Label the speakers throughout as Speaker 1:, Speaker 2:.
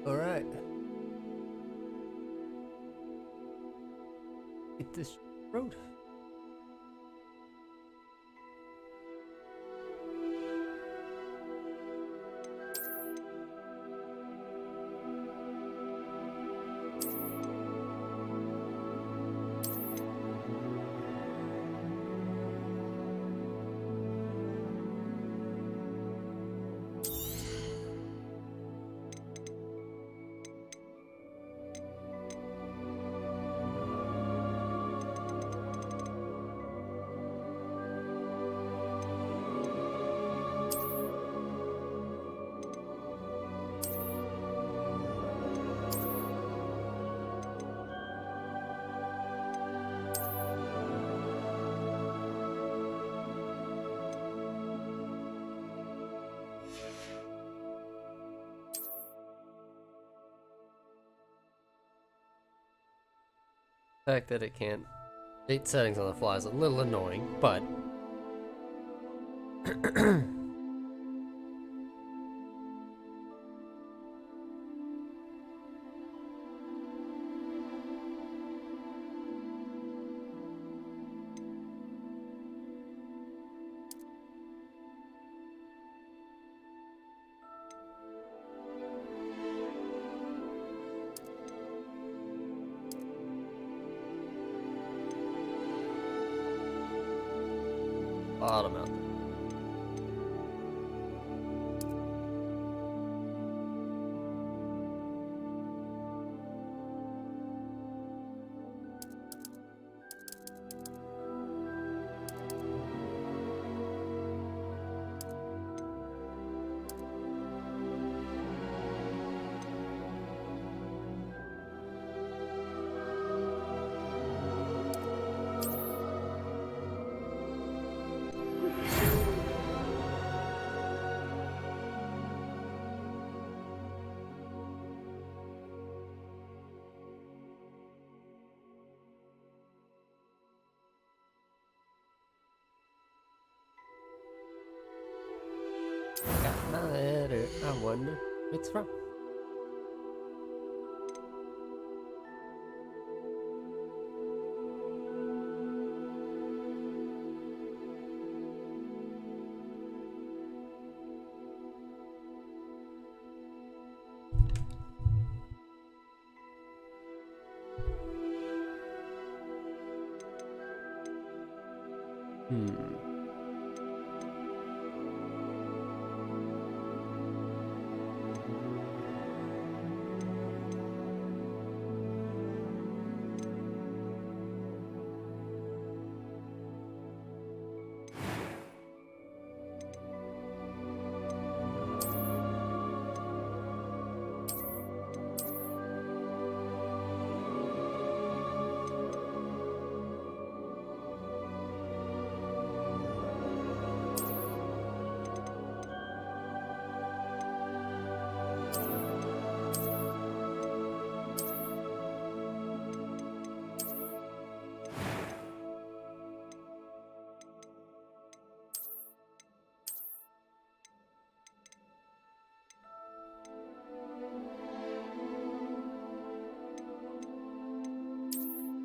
Speaker 1: All right. Hit this road. The fact that it can't update settings on the fly is a little annoying, but bottom out there. Got my letter, I wonder who it's from.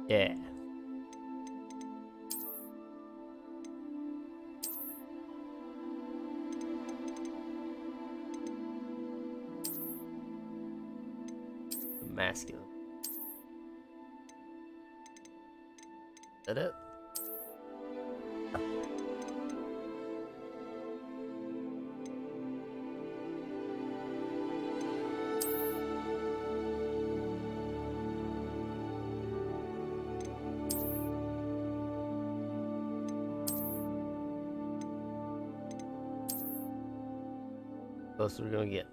Speaker 1: Yeah. Masculine. Is that it? Closer we're gonna get.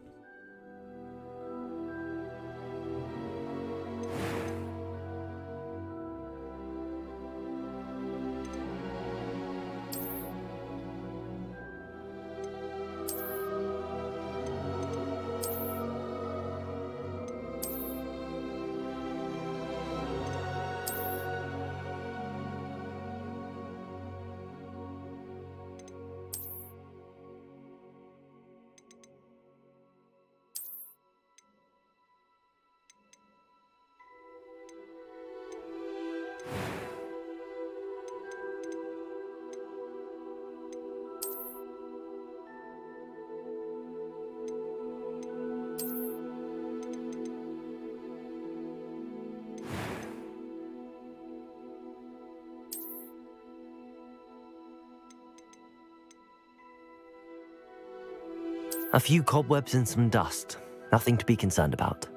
Speaker 2: A few cobwebs and some dust. Nothing to be concerned about.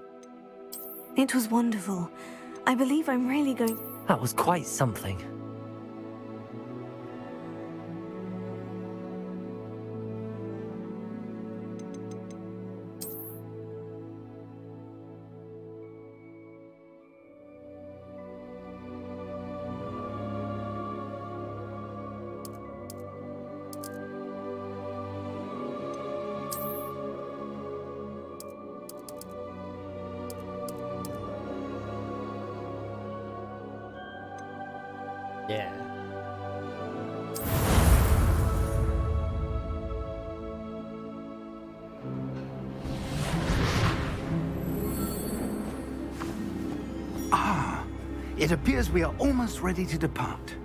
Speaker 3: It was wonderful. I believe I'm really going...
Speaker 2: That was quite something.
Speaker 1: Yeah.
Speaker 4: It appears we are almost ready to depart.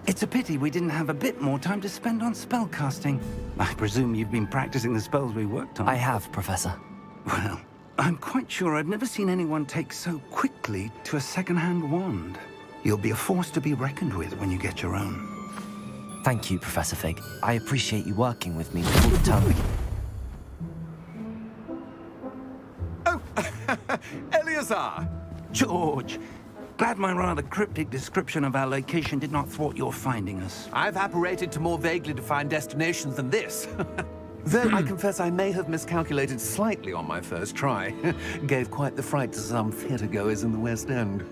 Speaker 4: It's a pity we didn't have a bit more time to spend on spellcasting. I presume you've been practicing the spells we worked on.
Speaker 2: I have, Professor.
Speaker 4: Well, I'm quite sure I've never seen anyone take so quickly to a second-hand wand. You'll be a force to be reckoned with when you get your own.
Speaker 2: Thank you, Professor Fig. I appreciate you working with me before the term begins.
Speaker 5: Oh, Eleazar!
Speaker 4: George, glad my rather cryptic description of our location did not thwart your finding us.
Speaker 5: I've apparated to more vaguely defined destinations than this. Though I confess I may have miscalculated slightly on my first try. Gave quite the fright to some theatre-goers in the West End.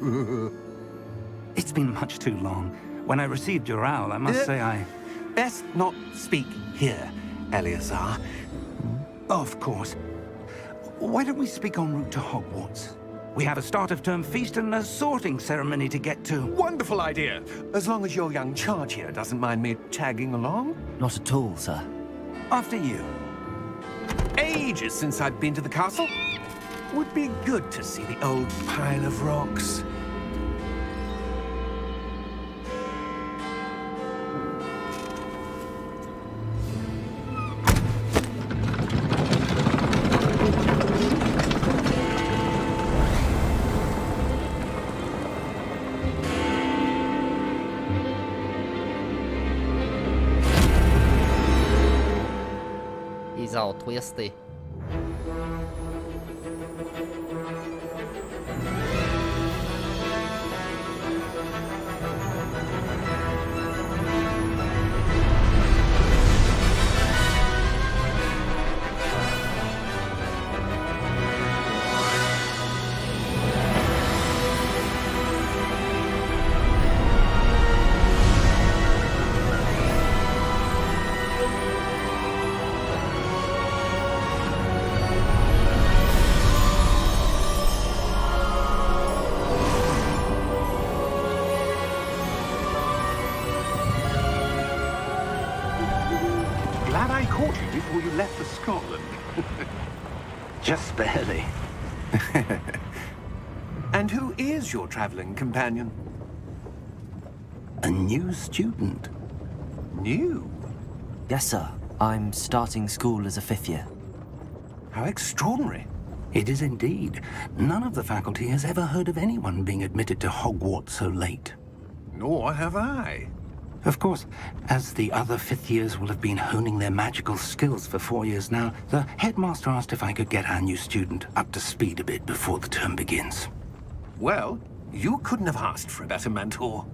Speaker 4: It's been much too long. When I received your owl, I must say I...
Speaker 5: Best not speak here, Eleazar.
Speaker 4: Of course. Why don't we speak en route to Hogwarts? We have a start-of-term feast and a sorting ceremony to get to.
Speaker 5: Wonderful idea! As long as your young charge here doesn't mind me tagging along.
Speaker 2: Not at all, sir.
Speaker 4: After you.
Speaker 5: Ages since I've been to the castle. Would be good to see the old pile of rocks.
Speaker 1: He's all twisty.
Speaker 5: Glad I caught you before you left for Scotland.
Speaker 4: Just barely.
Speaker 5: And who is your traveling companion?
Speaker 4: A new student.
Speaker 5: New?
Speaker 2: Yes, sir. I'm starting school as a 5th year.
Speaker 5: How extraordinary.
Speaker 4: It is indeed. None of the faculty has ever heard of anyone being admitted to Hogwarts so late.
Speaker 5: Nor have I.
Speaker 4: Of course, as the other 5th years will have been honing their magical skills for 4 years now, the headmaster asked if I could get our new student up to speed a bit before the term begins.
Speaker 5: Well, you couldn't have asked for a better mentor.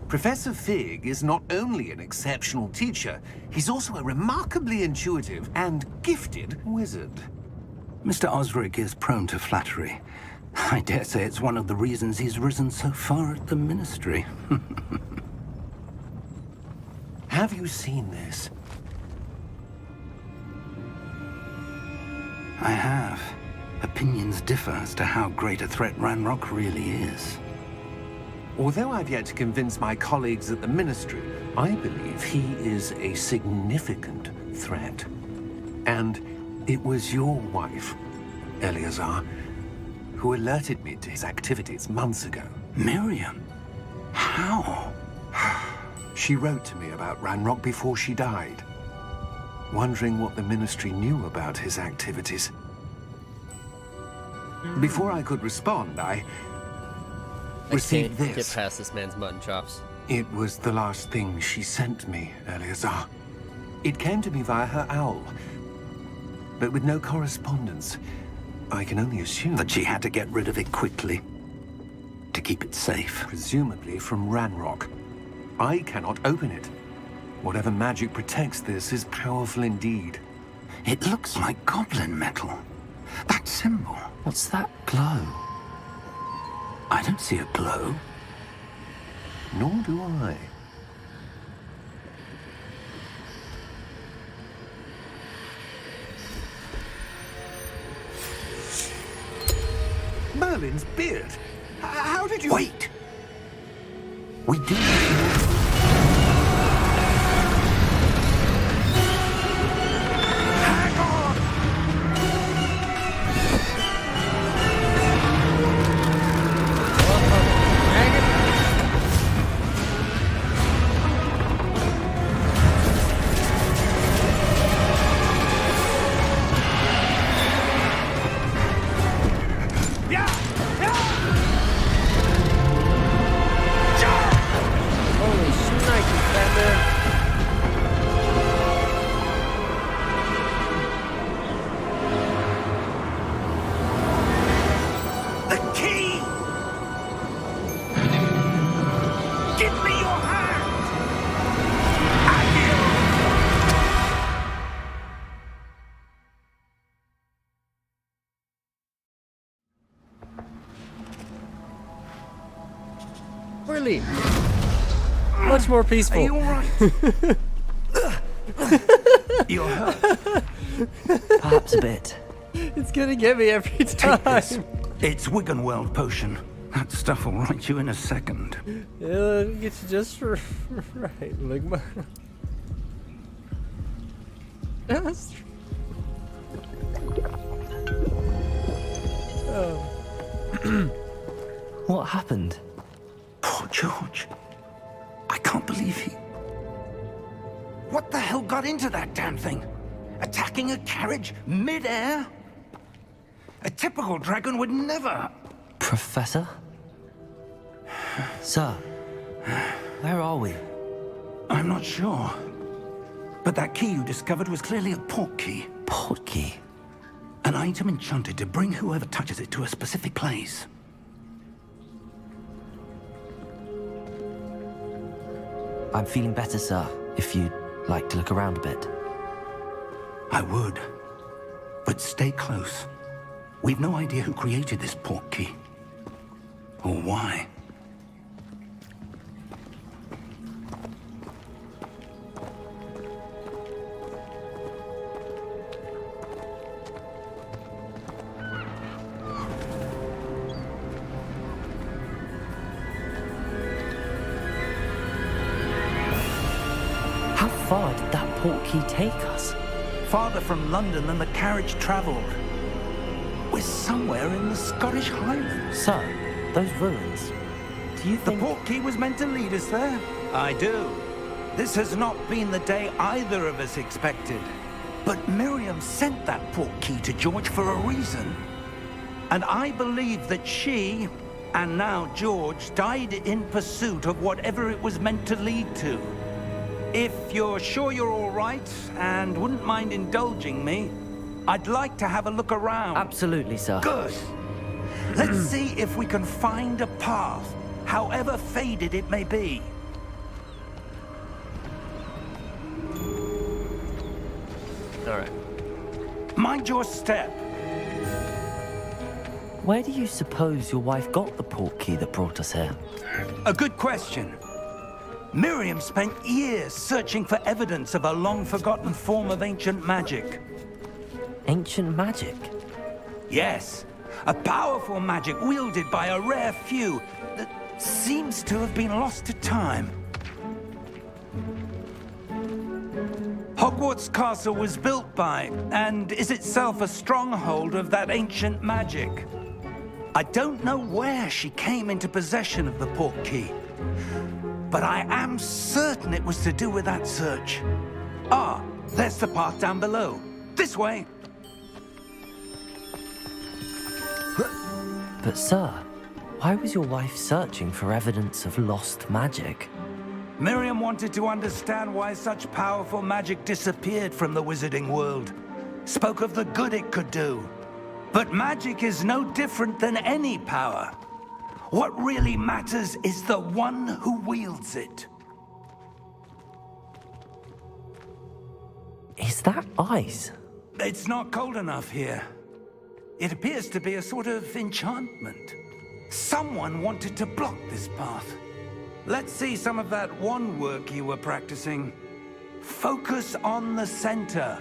Speaker 5: Professor Fig is not only an exceptional teacher, he's also a remarkably intuitive and gifted wizard.
Speaker 4: Mr. Osric is prone to flattery. I dare say it's one of the reasons he's risen so far at the Ministry.
Speaker 5: Have you seen this?
Speaker 4: I have. Opinions differ as to how great a threat Ranrock really is.
Speaker 5: Although I've yet to convince my colleagues at the Ministry, I believe he is a significant threat. And it was your wife, Eleazar, who alerted me to his activities months ago.
Speaker 4: Miriam? How?
Speaker 5: She wrote to me about Ranrock before she died, wondering what the Ministry knew about his activities. Before I could respond, I received
Speaker 1: Get
Speaker 5: this.
Speaker 1: past this man's mutton chops.
Speaker 5: It was the last thing she sent me, Eleazar. It came to me via her owl, but with no correspondence. I can only assume
Speaker 4: That she had to get rid of it quickly to keep it safe.
Speaker 5: presumably from Ranrock. I cannot open it. Whatever magic protects this is powerful indeed.
Speaker 4: It looks like goblin metal. That symbol.
Speaker 2: What's that glow?
Speaker 4: I don't see a glow.
Speaker 5: Nor do I. Merlin's beard. How did you...
Speaker 4: Wait! We do. Hang on!
Speaker 1: Holy shnikes, Batman.
Speaker 4: The key! Give me your hand!
Speaker 1: Really? Much more peaceful.
Speaker 4: Are you all right? You're hurt.
Speaker 2: Perhaps a bit.
Speaker 1: It's gonna get me every time.
Speaker 4: Take this. It's Wiggenweld potion. That stuff will right you in a second.
Speaker 1: Yeah, it'll get you just right, Ligma. That's true.
Speaker 2: What happened?
Speaker 4: Poor George. I can't believe he... What the hell got into that damn thing? Attacking a carriage mid-air? A typical dragon would never...
Speaker 2: Professor? Sir, where are we?
Speaker 4: I'm not sure. But that key you discovered was clearly a port key.
Speaker 2: Port key.
Speaker 4: An item enchanted to bring whoever touches it to a specific place.
Speaker 2: I'm feeling better, sir, if you'd like to look around a bit.
Speaker 4: I would. But stay close. We've no idea who created this port key. Or why.
Speaker 2: How far did that port key take us?
Speaker 4: Farther from London than the carriage traveled. We're somewhere in the Scottish Highlands.
Speaker 2: Sir, those ruins. Do you
Speaker 4: The
Speaker 2: think...
Speaker 4: port key was meant to lead us there? I do. This has not been the day either of us expected. But Miriam sent that port key to George for a reason. And I believe that she, and now George, died in pursuit of whatever it was meant to lead to. If you're sure you're all right and wouldn't mind indulging me, I'd like to have a look around.
Speaker 2: Absolutely, sir.
Speaker 4: Good. Let's see if we can find a path, however faded it may be.
Speaker 1: All right.
Speaker 4: Mind your step.
Speaker 2: Where do you suppose your wife got the port key that brought us here?
Speaker 4: A good question. Miriam spent years searching for evidence of a long-forgotten form of ancient magic.
Speaker 2: Ancient magic?
Speaker 4: Yes, a powerful magic wielded by a rare few that seems to have been lost to time. Hogwarts Castle was built by, and is itself a stronghold of that ancient magic. I don't know where she came into possession of the port key, but I am certain it was to do with that search. Ah, there's the path down below. This way.
Speaker 2: But sir, why was your wife searching for evidence of lost magic?
Speaker 4: Miriam wanted to understand why such powerful magic disappeared from the wizarding world. spoke of the good it could do. But magic is no different than any power. What really matters is the one who wields it.
Speaker 2: Is that ice?
Speaker 4: It's not cold enough here. It appears to be a sort of enchantment. Someone wanted to block this path. Let's see some of that wand work you were practicing. Focus on the center.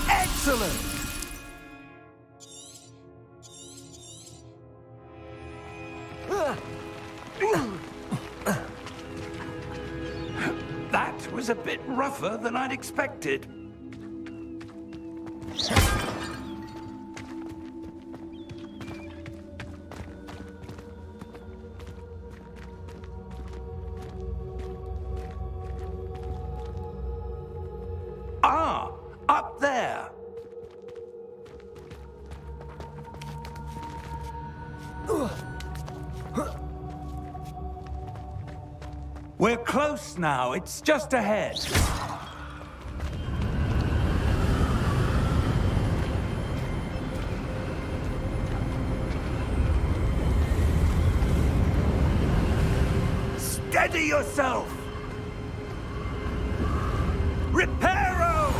Speaker 4: Excellent! That was a bit rougher than I'd expected. Ah, up there. We're close now. It's just ahead. Steady yourself! Reparo!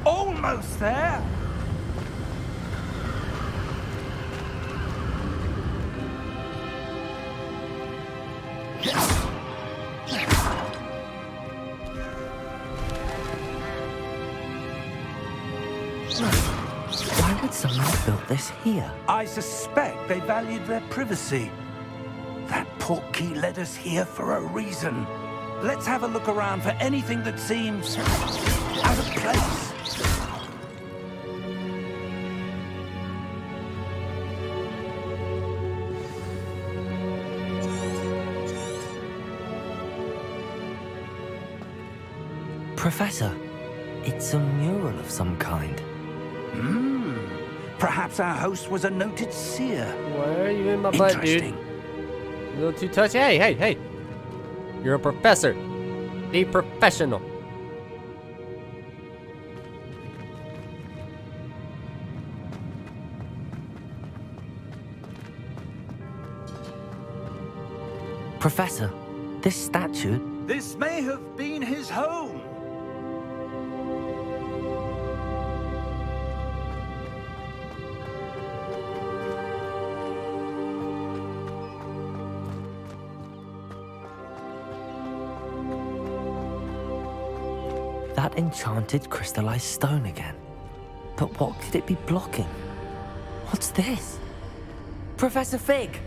Speaker 4: Almost there.
Speaker 2: Why would someone have built this here?
Speaker 4: I suspect they valued their privacy. That portkey led us here for a reason. Let's have a look around for anything that seems out of place.
Speaker 2: Professor, it's a mural of some kind.
Speaker 4: Perhaps our host was a noted seer.
Speaker 1: Why are you in my butt, dude?
Speaker 4: Interesting.
Speaker 1: A little too touchy. Hey. You're a professor. Be professional.
Speaker 2: Professor, this statue...
Speaker 4: This may have been his home.
Speaker 2: That enchanted crystallized stone again. But what could it be blocking? What's this? Professor Fig!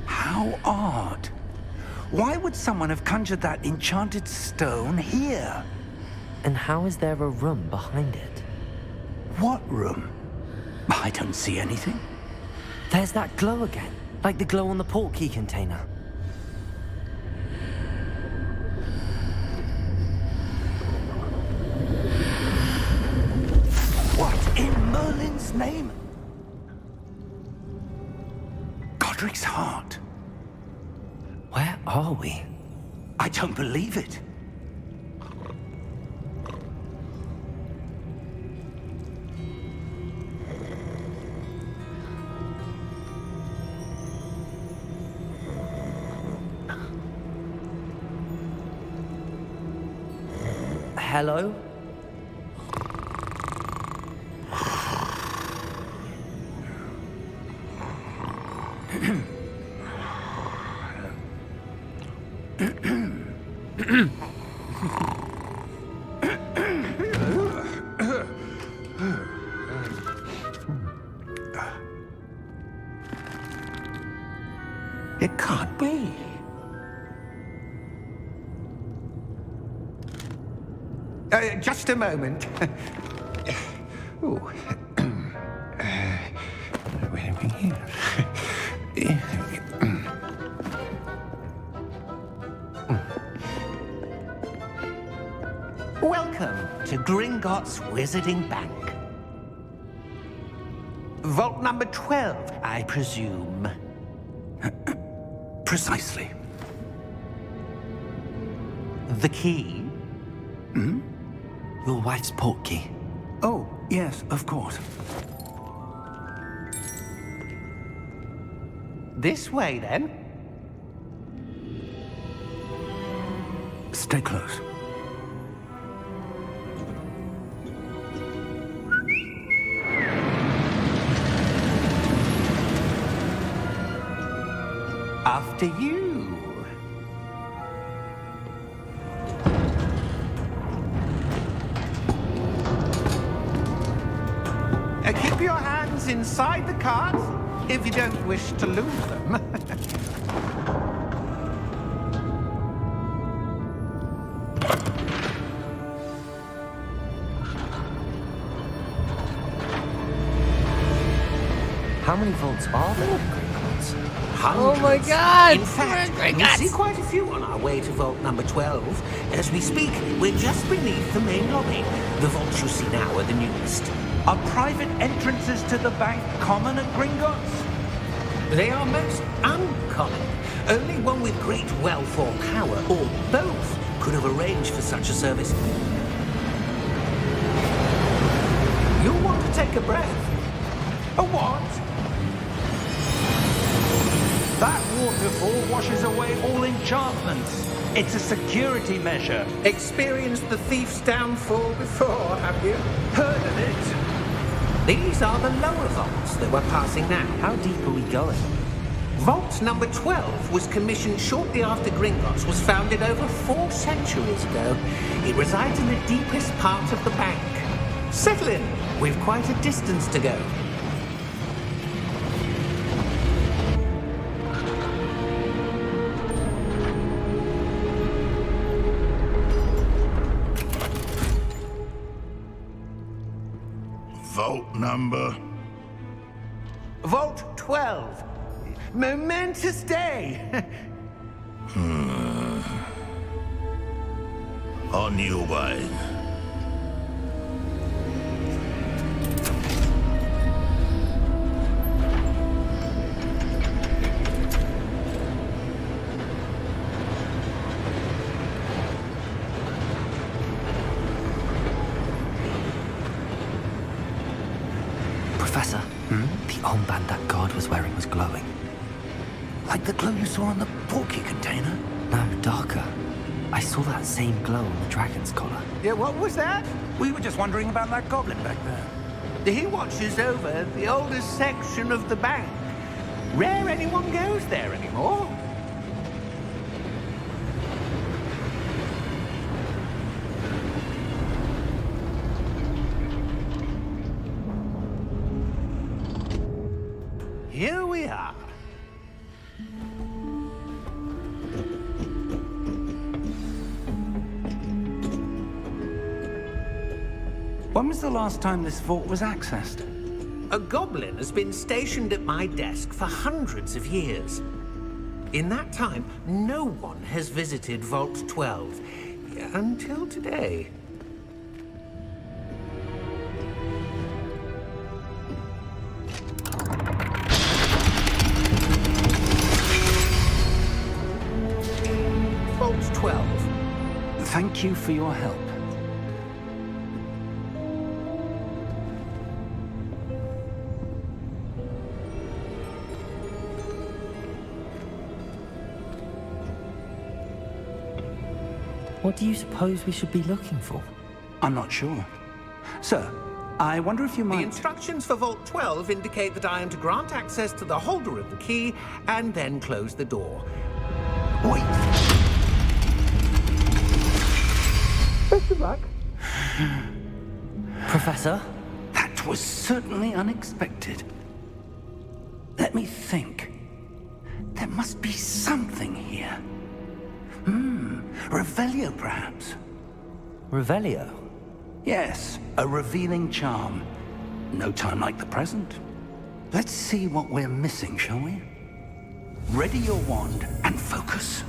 Speaker 4: How odd. Why would someone have conjured that enchanted stone here?
Speaker 2: And how is there a room behind it?
Speaker 4: What room? I don't see anything.
Speaker 2: There's that glow again, like the glow on the portkey container.
Speaker 4: What in Merlin's name? Godric's heart.
Speaker 2: Where are we?
Speaker 4: I don't believe it.
Speaker 2: Hello?
Speaker 4: It can't be. Just a moment. Ooh. Wait a minute. Welcome to Gringotts Wizarding Bank. Vault number 12, I presume. Precisely. The key?
Speaker 2: Your wife's portkey.
Speaker 4: Oh, yes, of course. This way, then. Stay close. After you. Keep your hands inside the cart if you don't wish to lose them.
Speaker 2: How many vaults are there in Gringotts?
Speaker 1: Oh my God!
Speaker 4: In fact, we see quite a few on our way to vault number 12. As we speak, we're just beneath the main lobby. The vaults you see now are the newest. Are private entrances to the bank common at Gringotts? They are most uncommon. Only one with great wealth or power, or both, could have arranged for such a service. You'll want to take a breath. A what? That waterfall washes away all enchantments. It's a security measure. Experienced the thief's downfall before, have you? Heard of it? These are the lower vaults that we're passing now.
Speaker 2: How deep are we going?
Speaker 4: Vault number 12 was commissioned shortly after Gringotts was founded over 4 centuries ago. It resides in the deepest part of the bank. Settle in. We've quite a distance to go.
Speaker 6: Vault number?
Speaker 4: Vault 12. Momentous day.
Speaker 6: On your way.
Speaker 2: Professor, the armband that guard was wearing was glowing.
Speaker 4: Like the glow you saw on the portkey container?
Speaker 2: No, darker. I saw that same glow on the dragon's collar.
Speaker 4: Yeah, what was that? We were just wondering about that goblin back there. He watches over the oldest section of the bank. Rare anyone goes there anymore. Here we are. When was the last time this vault was accessed? A goblin has been stationed at my desk for hundreds of years. In that time, no one has visited Vault 12 until today. Vault 12. Thank you for your help.
Speaker 2: What do you suppose we should be looking for?
Speaker 4: I'm not sure. Sir, I wonder if you might... The instructions for Vault 12 indicate that I am to grant access to the holder of the key and then close the door. Wait! Best of luck.
Speaker 2: Professor?
Speaker 4: That was certainly unexpected. Let me think. There must be something here. Revelio, perhaps?
Speaker 2: Revelio?
Speaker 4: Yes, a revealing charm. No time like the present. Let's see what we're missing, shall we? Ready your wand and focus.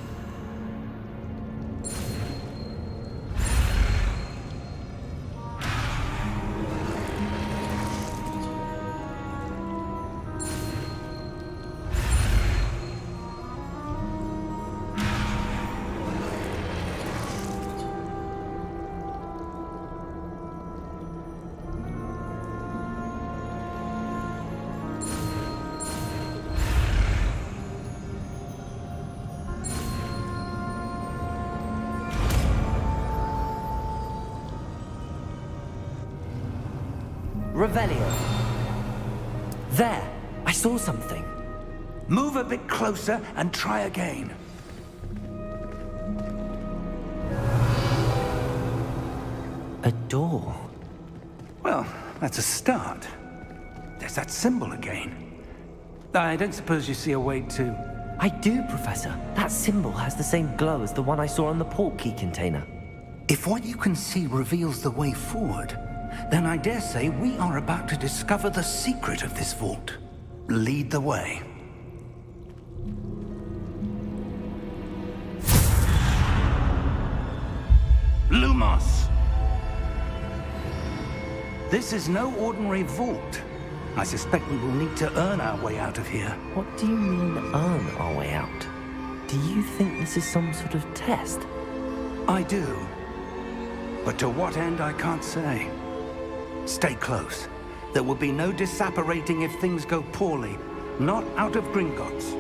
Speaker 2: Revelio. There! I saw something.
Speaker 4: Move a bit closer and try again.
Speaker 2: A door.
Speaker 4: Well, that's a start. There's that symbol again. I don't suppose you see a way to...
Speaker 2: I do, Professor. That symbol has the same glow as the one I saw on the portkey container.
Speaker 4: If what you can see reveals the way forward, then I dare say we are about to discover the secret of this vault. Lead the way. Lumos! This is no ordinary vault. I suspect we will need to earn our way out of here.
Speaker 2: What do you mean, earn our way out? Do you think this is some sort of test?
Speaker 4: I do. But to what end, I can't say. Stay close. There will be no disapparating if things go poorly. Not out of Gringotts.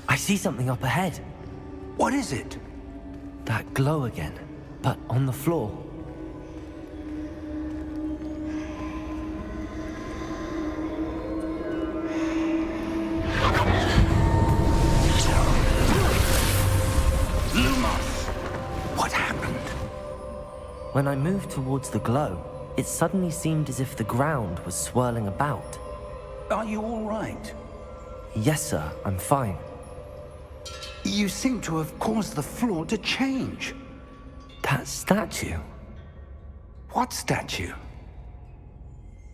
Speaker 2: I see something up ahead.
Speaker 4: What is it?
Speaker 2: That glow again, but on the floor.
Speaker 4: Lumos! What happened?
Speaker 2: When I moved towards the glow, it suddenly seemed as if the ground was swirling about.
Speaker 4: Are you all right?
Speaker 2: Yes, sir, I'm fine.
Speaker 4: You seem to have caused the floor to change.
Speaker 2: That statue?
Speaker 4: What statue?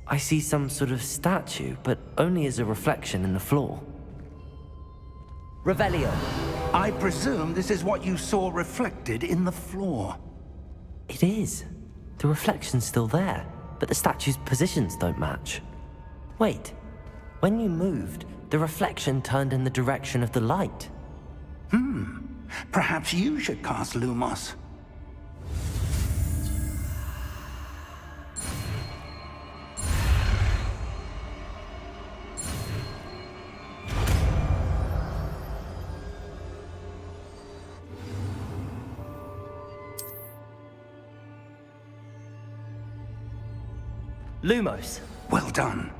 Speaker 2: I see some sort of statue, but only as a reflection in the floor. Revelio.
Speaker 4: I presume this is what you saw reflected in the floor.
Speaker 2: It is. The reflection's still there, but the statue's positions don't match. Wait. When you moved, the reflection turned in the direction of the light.
Speaker 4: Perhaps you should cast Lumos.
Speaker 2: Lumos.
Speaker 4: Well done.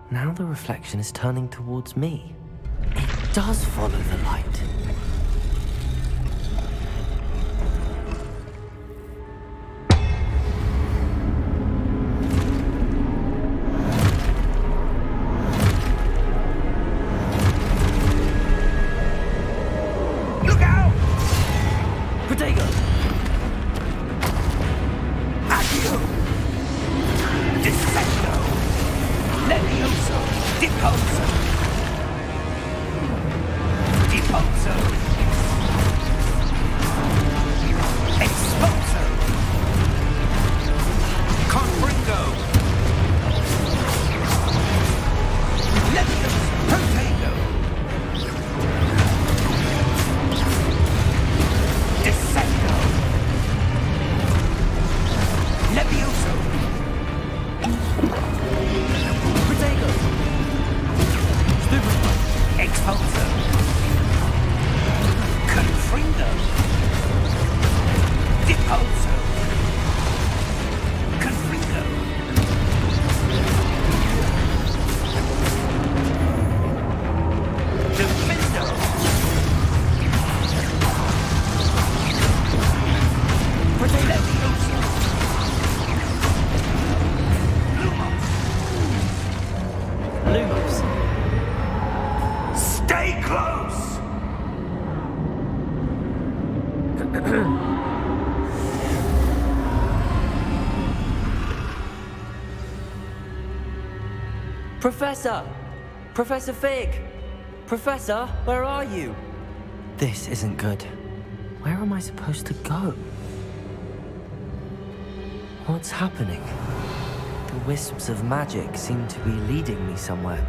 Speaker 2: Now the reflection is turning towards me. It does follow the light.
Speaker 4: Look out!
Speaker 2: Protego!
Speaker 4: Accio! Descendo! Levioso! Deposo! Deposo!
Speaker 2: Professor! Professor Fig! Professor, where are you? This isn't good. Where am I supposed to go? What's happening? The wisps of magic seem to be leading me somewhere.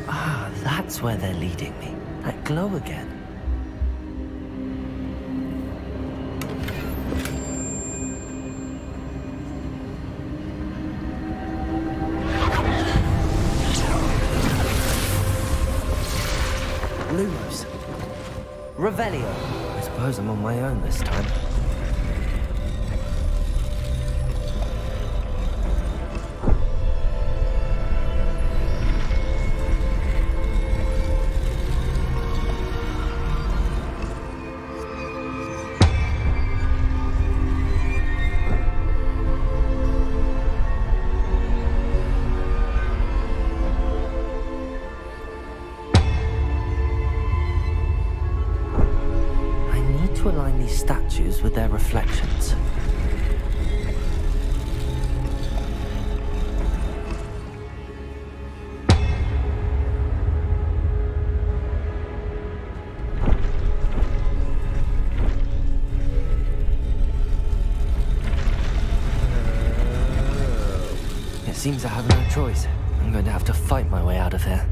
Speaker 2: Ah, that's where they're leading me. That glow again. Lumos. Revelio. I suppose I'm on my own this time. To align these statues with their reflections. It seems I have no choice. I'm going to have to fight my way out of here.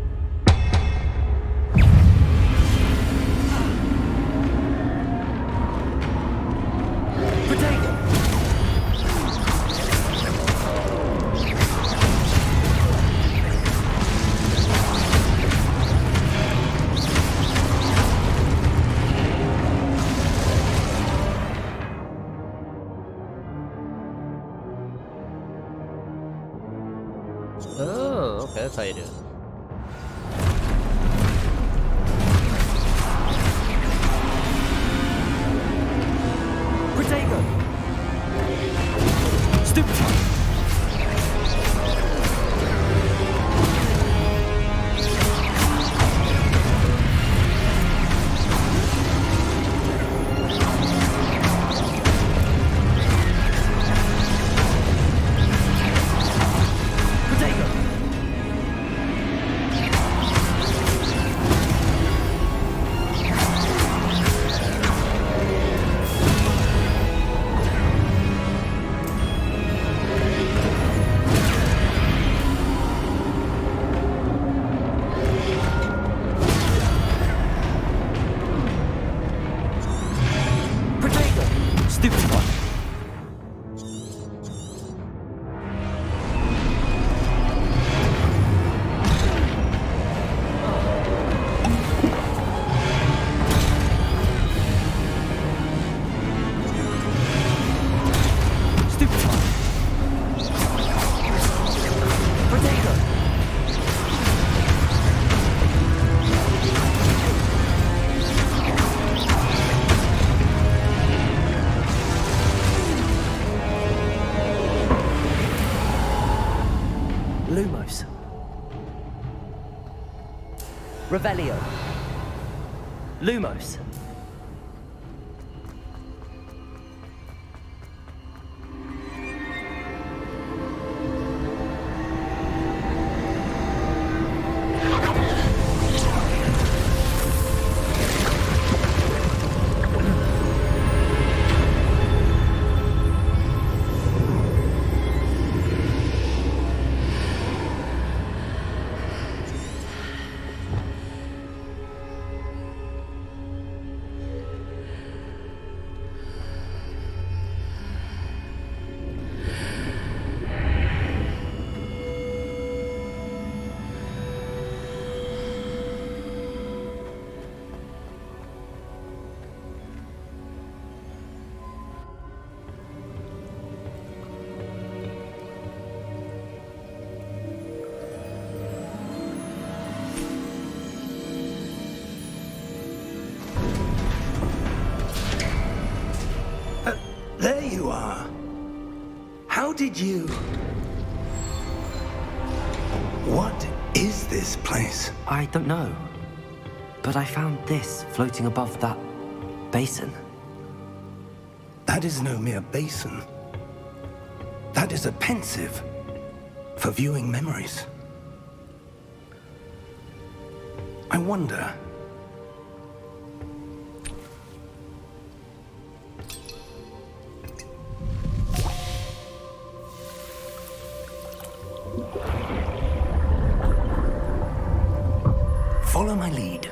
Speaker 1: Oh, okay, that's how you do it.
Speaker 2: Protego! Stupefy! Stupid one. Stupid one. Potato. Lumos. Revelio. Lumos.
Speaker 4: There you are. How did you... What is this place?
Speaker 2: I don't know. But I found this floating above that basin.
Speaker 4: That is no mere basin. That is a pensive. for viewing memories. I wonder... Follow my lead.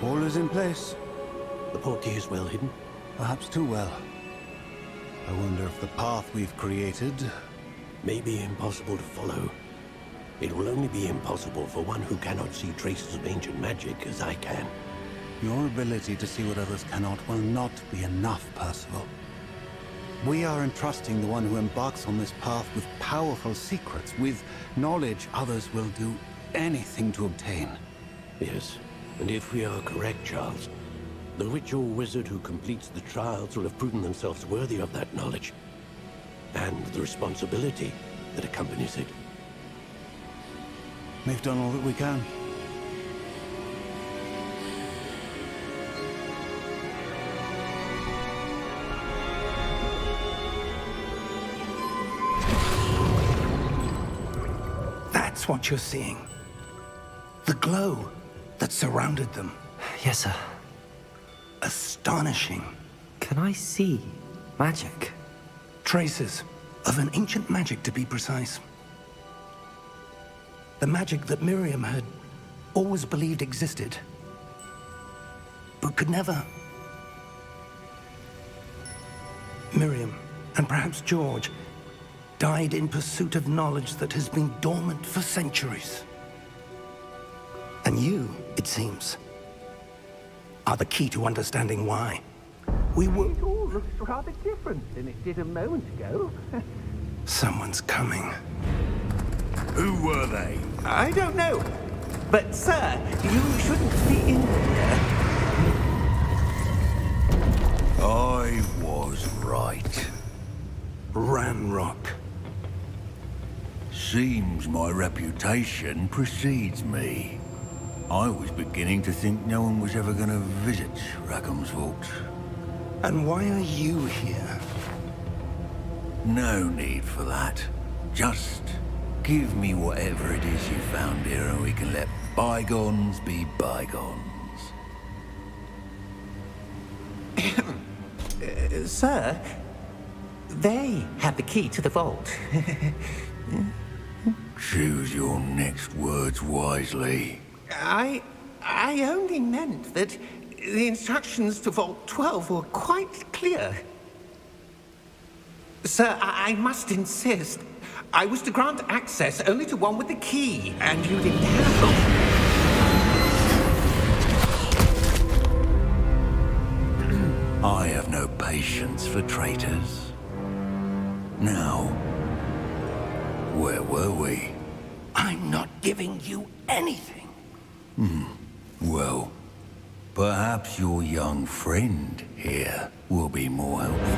Speaker 7: All is in place.
Speaker 8: The portkey is well hidden.
Speaker 7: Perhaps too well. I wonder if the path we've created...
Speaker 8: May be impossible to follow. It will only be impossible for one who cannot see traces of ancient magic as I can.
Speaker 7: Your ability to see what others cannot will not be enough, Percival. We are entrusting the one who embarks on this path with powerful secrets, with knowledge others will do anything to obtain.
Speaker 8: Yes, and if we are correct, Charles, the witch or wizard who completes the trials will have proven themselves worthy of that knowledge, and the responsibility that accompanies it.
Speaker 7: We've done all that we can.
Speaker 4: That's what you're seeing. The glow that surrounded them.
Speaker 2: Yes, sir.
Speaker 4: Astonishing.
Speaker 2: Can I see magic?
Speaker 4: Traces of an ancient magic, to be precise. The magic that Miriam had always believed existed, but could never. Miriam, and perhaps George, died in pursuit of knowledge that has been dormant for centuries. And you, it seems, are the key to understanding why. We were...
Speaker 9: It all looks rather different than it did a moment ago.
Speaker 4: Someone's coming.
Speaker 6: Who were they?
Speaker 9: I don't know. But, sir, you shouldn't be in here.
Speaker 6: I was right.
Speaker 4: Ranrock.
Speaker 6: Seems my reputation precedes me. I was beginning to think no one was ever going to visit Rackham's vault.
Speaker 4: And why are you here?
Speaker 6: No need for that. Just give me whatever it is you found here and we can let bygones be bygones.
Speaker 9: Sir, they have the key to the vault.
Speaker 6: Choose your next words wisely.
Speaker 9: I only meant that the instructions to Vault 12 were quite clear. Sir, I must insist. I was to grant access only to one with the key, and you didn't have
Speaker 6: I have no patience for traitors. Now, where were we?
Speaker 4: I'm not giving you anything.
Speaker 6: Well, perhaps your young friend here will be more helpful.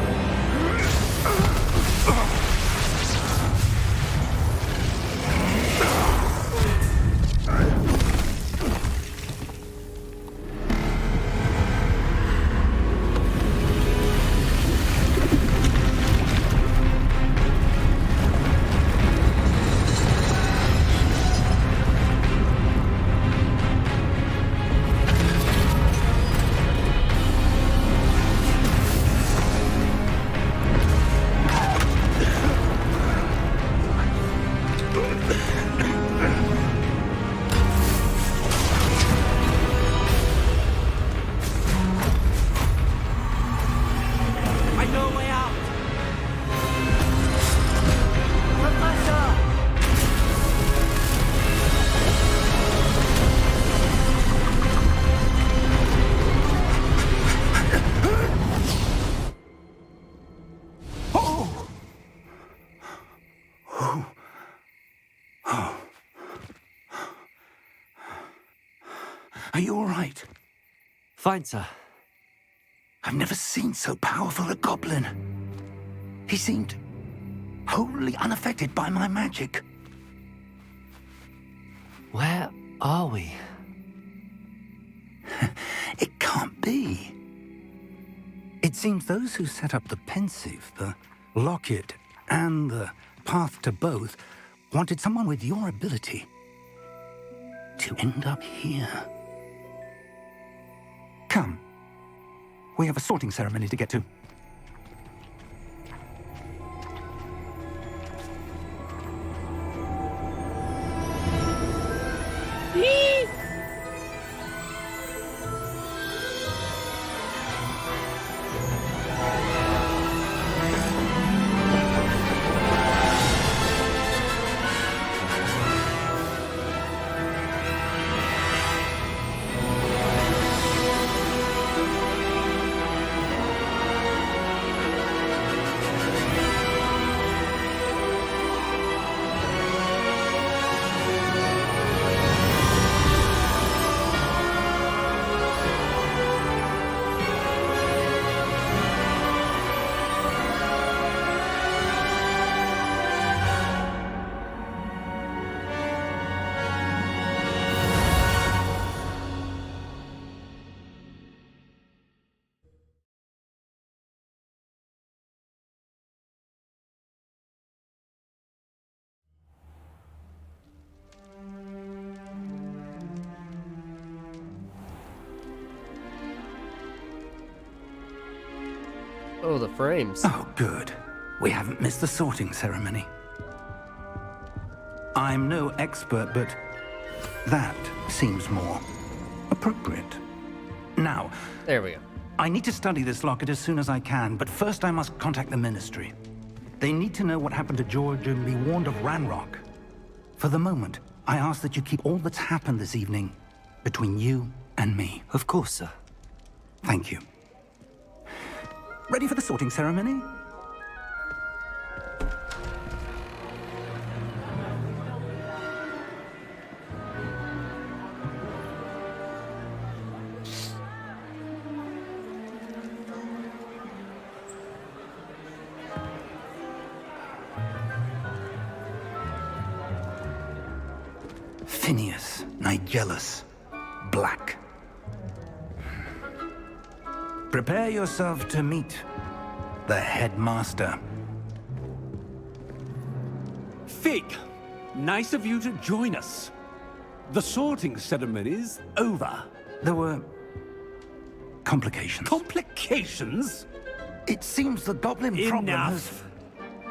Speaker 4: Are you all right?
Speaker 2: Fine, sir.
Speaker 4: I've never seen so powerful a goblin. He seemed wholly unaffected by my magic.
Speaker 2: Where are we?
Speaker 4: It can't be. It seems those who set up the pensive, the locket, and the path to both wanted someone with your ability to end up here. Come. We have a sorting ceremony to get to.
Speaker 1: Oh, the frames.
Speaker 4: Oh, good. We haven't missed the sorting ceremony. I'm no expert, but that seems more appropriate. Now,
Speaker 1: There we go.
Speaker 4: I need to study this locket as soon as I can, but first I must contact the Ministry. They need to know what happened to George and be warned of Ranrock. For the moment, I ask that you keep all that's happened this evening between you and me.
Speaker 2: Of course, sir.
Speaker 4: Thank you. Ready for the sorting ceremony? Phineas, Nigellus, Black. Prepare yourself to meet the headmaster.
Speaker 5: Fig, nice of you to join us. The sorting ceremony's over.
Speaker 4: There were complications.
Speaker 5: Complications?
Speaker 4: It seems the goblin problem has...
Speaker 5: Enough.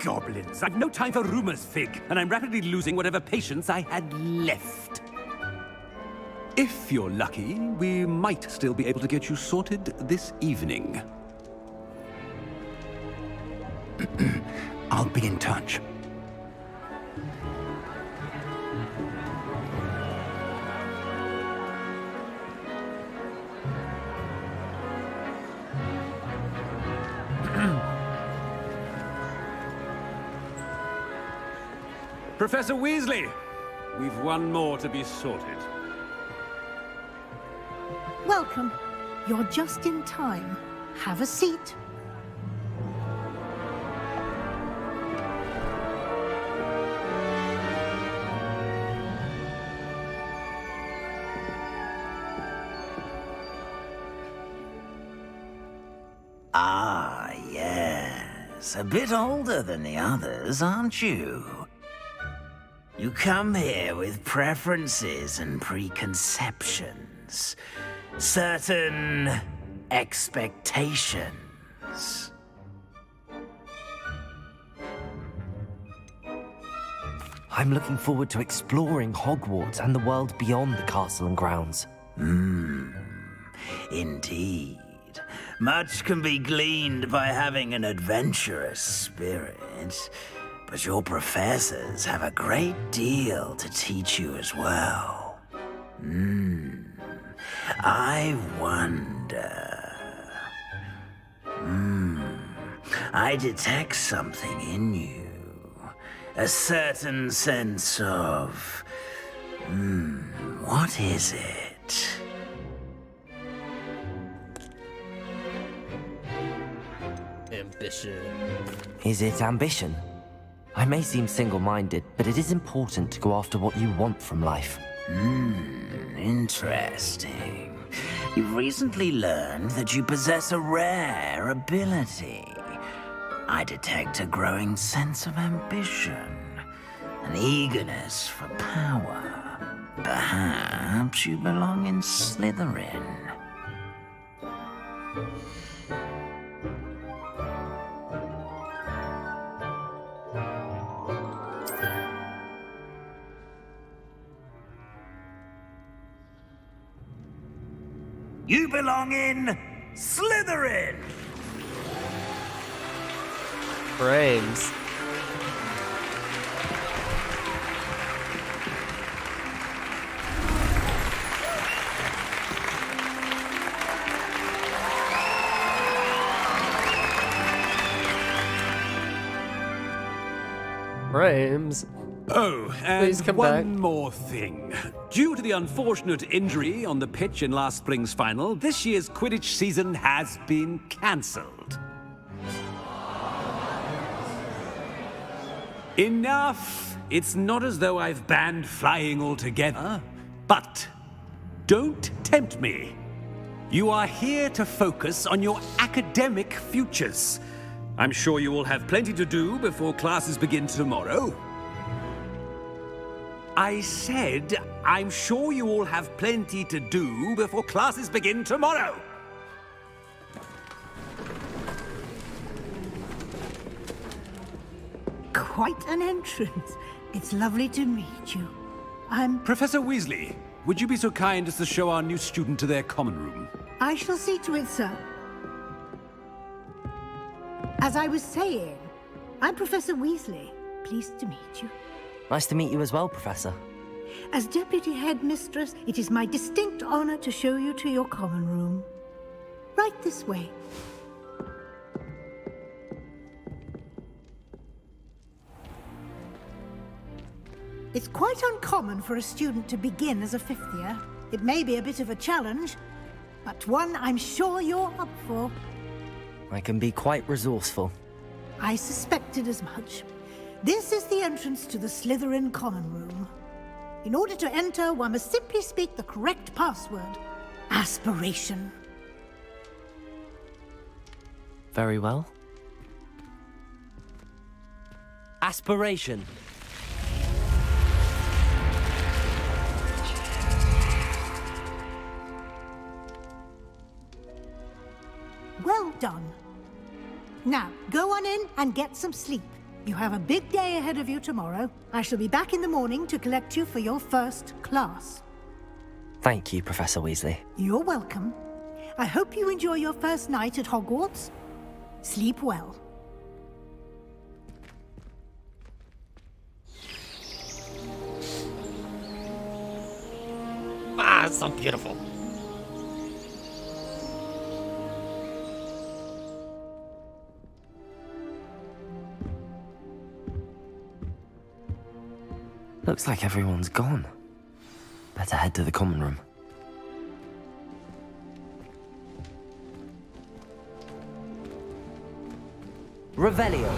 Speaker 5: Goblins. I've no time for rumors, Fig, and I'm rapidly losing whatever patience I had left. If you're lucky, we might still be able to get you sorted this evening.
Speaker 4: I'll be in touch.
Speaker 5: Professor Weasley, we've one more to be sorted.
Speaker 10: Welcome. You're just in time. Have a seat.
Speaker 11: Ah, yes. A bit older than the others, aren't you? You come here with preferences and preconceptions. Certain expectations.
Speaker 2: I'm looking forward to exploring Hogwarts and the world beyond the castle and grounds.
Speaker 11: Indeed. Much can be gleaned by having an adventurous spirit, but your professors have a great deal to teach you as well. I wonder... I detect something in you. A certain sense of... what is it?
Speaker 1: ambition.
Speaker 2: Is it ambition? I may seem single-minded, but it is important to go after what you want from life.
Speaker 11: Interesting. You've recently learned that you possess a rare ability. I detect a growing sense of ambition, an eagerness for power. Perhaps you belong in Slytherin. You belong in Slytherin!
Speaker 1: Brains. Brains.
Speaker 12: Oh, and
Speaker 1: Please come
Speaker 12: one
Speaker 1: back.
Speaker 12: more thing. Due to the unfortunate injury on the pitch in last spring's final, this year's Quidditch season has been cancelled. Enough! It's not as though I've banned flying altogether. But don't tempt me. You are here to focus on your academic futures. I'm sure you will have plenty to do before classes begin tomorrow. I said, I'm sure you all have plenty to do before classes begin tomorrow.
Speaker 10: Quite an entrance. It's lovely to meet you.
Speaker 12: Professor Weasley, would you be so kind as to show our new student to their common room?
Speaker 10: I shall see to it, sir. As I was saying, I'm Professor Weasley. Pleased to meet you.
Speaker 2: Nice to meet you as well, Professor.
Speaker 10: As Deputy Headmistress, it is my distinct honor to show you to your common room. Right this way. It's quite uncommon for a student to begin as a fifth year. It may be a bit of a challenge, but one I'm sure you're up for.
Speaker 2: I can be quite resourceful.
Speaker 10: I suspected as much. This is the entrance to the Slytherin common room. In order to enter, one must simply speak the correct password. Aspiration.
Speaker 2: Very well. Aspiration.
Speaker 10: Well done. Now, go on in and get some sleep. You have a big day ahead of you tomorrow. I shall be back in the morning to collect you for your first class.
Speaker 2: Thank you, Professor Weasley.
Speaker 10: You're welcome. I hope you enjoy your first night at Hogwarts. Sleep well.
Speaker 1: Ah, it's so beautiful.
Speaker 2: Looks like everyone's gone. Better head to the common room. Revelio.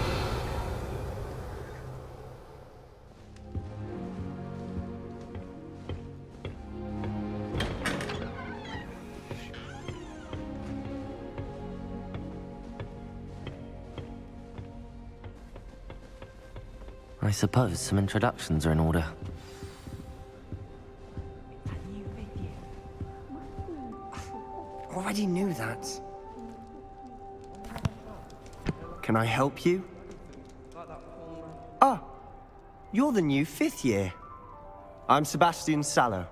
Speaker 2: I suppose some introductions are in order.
Speaker 13: Already knew that. Can I help you? Ah, you're the new fifth year. I'm Sebastian Sallow.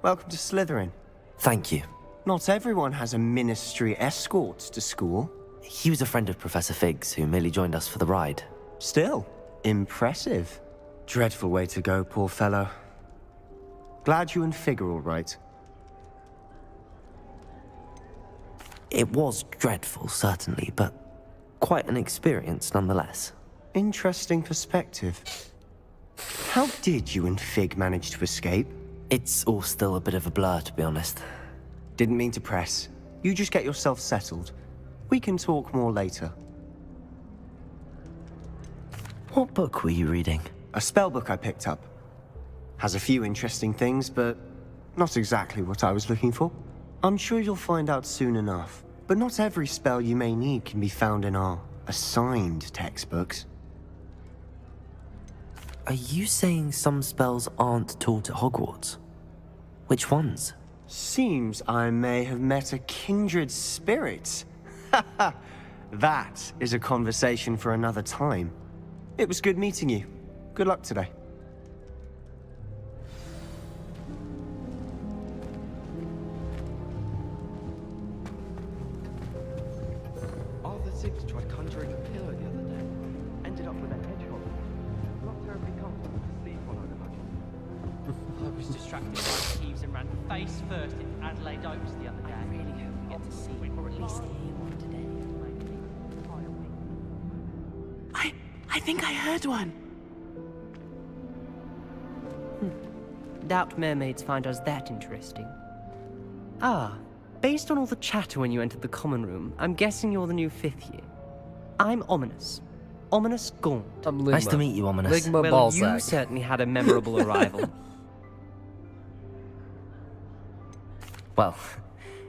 Speaker 13: Welcome to Slytherin.
Speaker 2: Thank you.
Speaker 13: Not everyone has a ministry escort to school.
Speaker 2: He was a friend of Professor Fig's who merely joined us for the ride.
Speaker 13: Still, impressive. Dreadful way to go, poor fellow. Glad you and Fig are all right.
Speaker 2: It was dreadful, certainly, but quite an experience nonetheless.
Speaker 13: Interesting perspective. How did you and Fig manage to escape?
Speaker 2: It's all still a bit of a blur, to be honest.
Speaker 13: Didn't mean to press. You just get yourself settled. We can talk more later.
Speaker 2: What book were you reading?
Speaker 13: A spell book I picked up. Has a few interesting things, but not exactly what I was looking for. I'm sure you'll find out soon enough. But not every spell you may need can be found in our assigned textbooks.
Speaker 2: Are you saying some spells aren't taught at Hogwarts? Which ones?
Speaker 13: Seems I may have met a kindred spirit. That is a conversation for another time. It was good meeting you. Good luck today.
Speaker 14: Arthur Six tried conjuring a pillow the other day. Ended up with a hedgehog. Not terribly comfortable to sleep on, I'd imagine.
Speaker 15: I was distracted by thieves and ran face first in Adelaide Oaks the other day. I really hope we get to see or at least hear one today.
Speaker 16: I think I heard one.
Speaker 17: Doubt mermaids find us that interesting. Ah, based on all the chatter when you entered the common room, I'm guessing you're the new 5th year. I'm Ominous. Ominous Gaunt.
Speaker 1: I'm Ligma.
Speaker 2: Nice to meet you, Ominous.
Speaker 1: Ligma
Speaker 17: Well, you
Speaker 1: Ballsack.
Speaker 17: certainly had a memorable arrival.
Speaker 2: Well,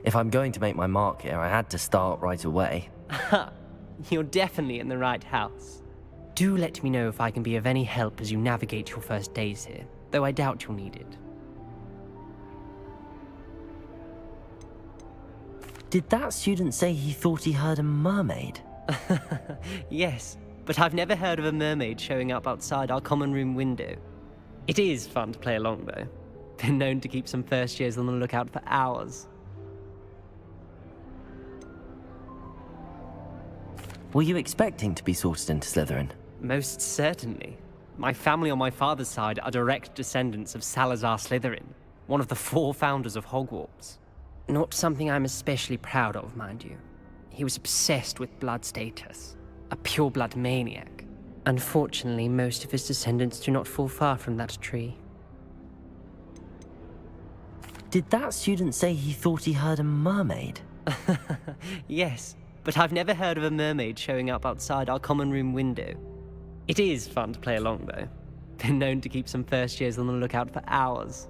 Speaker 2: if I'm going to make my mark here, I had to start right away.
Speaker 17: Ha! You're definitely in the right house. Do let me know if I can be of any help as you navigate your first days here, though I doubt you'll need it.
Speaker 2: Did that student say he thought he heard a mermaid?
Speaker 17: Yes, but I've never heard of a mermaid showing up outside our common room window. It is fun to play along, though. Been known to keep some first years on the lookout for hours.
Speaker 2: Were you expecting to be sorted into Slytherin?
Speaker 17: Most certainly. My family on my father's side are direct descendants of Salazar Slytherin, one of the 4 founders of Hogwarts. Not something I'm especially proud of, mind you. He was obsessed with blood status, a pure-blood maniac. Unfortunately, most of his descendants do not fall far from that tree.
Speaker 2: Did that student say he thought he heard a mermaid?
Speaker 17: Yes, but I've never heard of a mermaid showing up outside our common room window. It is fun to play along, though. Been known to keep some first years on the lookout for hours.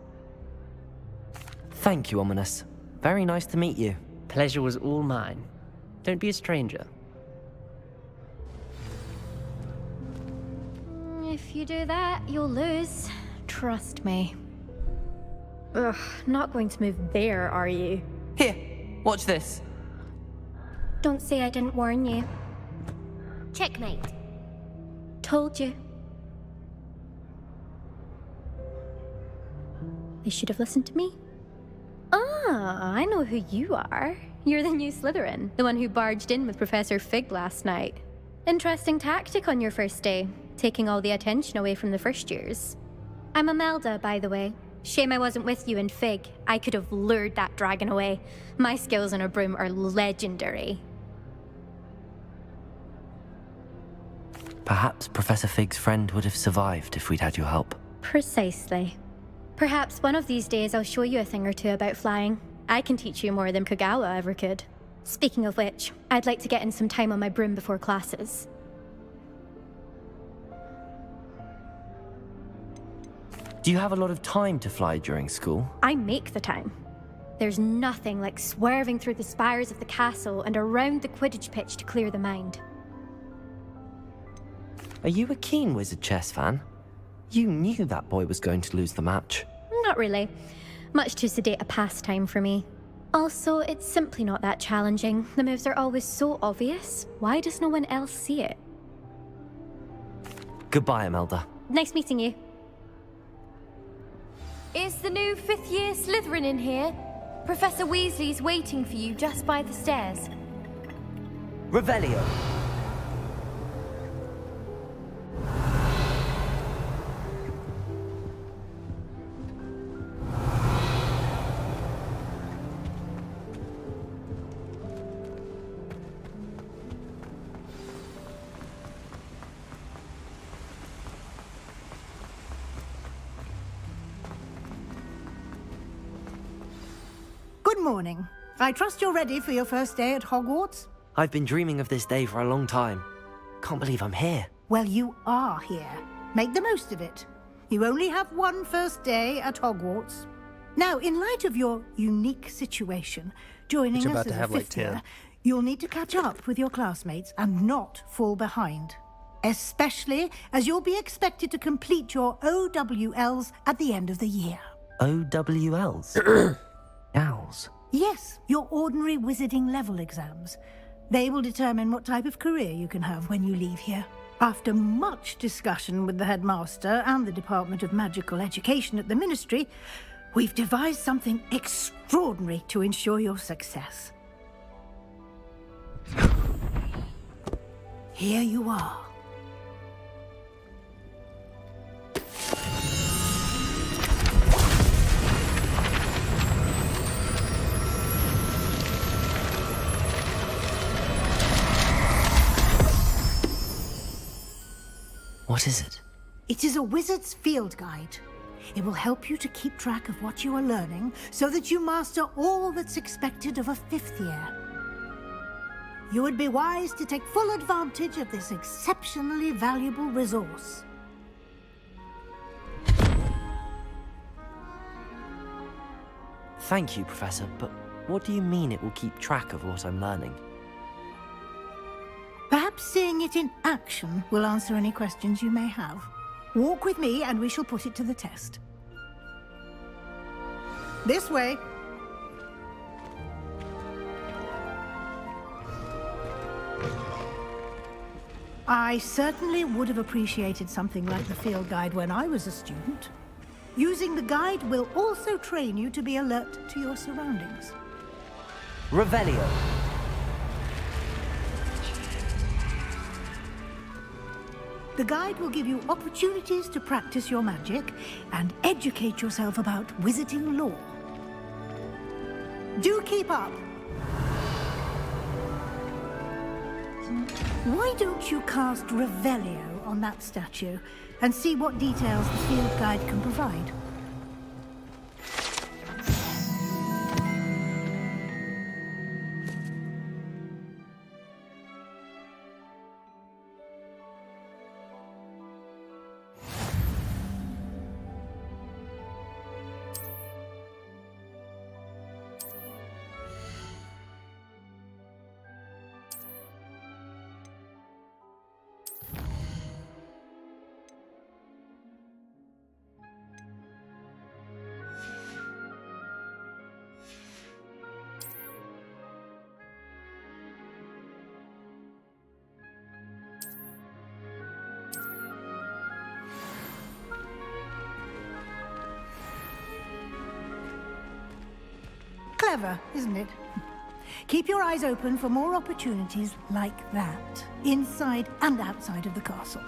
Speaker 2: Thank you, Ominous. Very nice to meet you.
Speaker 17: Pleasure was all mine. Don't be a stranger.
Speaker 18: If you do that, you'll lose. Trust me. Ugh, not going to move there, are you?
Speaker 17: Here, watch this.
Speaker 18: Don't say I didn't warn you.
Speaker 19: Checkmate.
Speaker 18: Told you. They should have listened to me. Ah, I know who you are. You're the new Slytherin, the one who barged in with Professor Fig last night. Interesting tactic on your first day, taking all the attention away from the first years. I'm Imelda, by the way. Shame I wasn't with you in Fig. I could have lured that dragon away. My skills on a broom are legendary.
Speaker 2: Perhaps Professor Fig's friend would have survived if we'd had your help.
Speaker 18: Precisely. Perhaps one of these days I'll show you a thing or two about flying. I can teach you more than Kagawa ever could. Speaking of which, I'd like to get in some time on my broom before classes.
Speaker 2: Do you have a lot of time to fly during school?
Speaker 18: I make the time. There's nothing like swerving through the spires of the castle and around the Quidditch pitch to clear the mind.
Speaker 2: Are you a keen Wizard Chess fan? You knew that boy was going to lose the match.
Speaker 18: Not really. Much too sedate a pastime for me. Also, it's simply not that challenging. The moves are always so obvious. Why does no one else see it?
Speaker 2: Goodbye, Imelda.
Speaker 18: Nice meeting you.
Speaker 19: Is the new 5th year Slytherin in here? Professor Weasley's waiting for you just by the stairs.
Speaker 2: Revelio.
Speaker 10: Good morning. I trust you're ready for your first day at Hogwarts?
Speaker 2: I've been dreaming of this day for a long time. Can't believe I'm here.
Speaker 10: Well, you are here. Make the most of it. You only have one first day at Hogwarts. Now, in light of your unique situation, joining
Speaker 1: Which you're
Speaker 10: us
Speaker 1: about to
Speaker 10: as
Speaker 1: have
Speaker 10: a
Speaker 1: like
Speaker 10: fifth
Speaker 1: 10.
Speaker 10: year, you'll need to catch up with your classmates and not fall behind. Especially as you'll be expected to complete your OWLs at the end of the year.
Speaker 2: OWLs? Owls?
Speaker 10: Yes, your ordinary wizarding level exams. They will determine what type of career you can have when you leave here. After much discussion with the headmaster and the Department of Magical Education at the Ministry, we've devised something extraordinary to ensure your success. Here you are.
Speaker 2: What is it?
Speaker 10: It is a wizard's field guide. It will help you to keep track of what you are learning so that you master all that's expected of a fifth year. You would be wise to take full advantage of this exceptionally valuable resource.
Speaker 2: Thank you, Professor, but what do you mean it will keep track of what I'm learning?
Speaker 10: Perhaps seeing it in action will answer any questions you may have. Walk with me and we shall put it to the test. This way. I certainly would have appreciated something like the field guide when I was a student. Using the guide will also train you to be alert to your surroundings.
Speaker 2: Revelio.
Speaker 10: The guide will give you opportunities to practice your magic and educate yourself about wizarding lore. Do keep up. Why don't you cast Revelio on that statue and see what details the field guide can provide? Clever, isn't it? Keep your eyes open for more opportunities like that, inside and outside of the castle.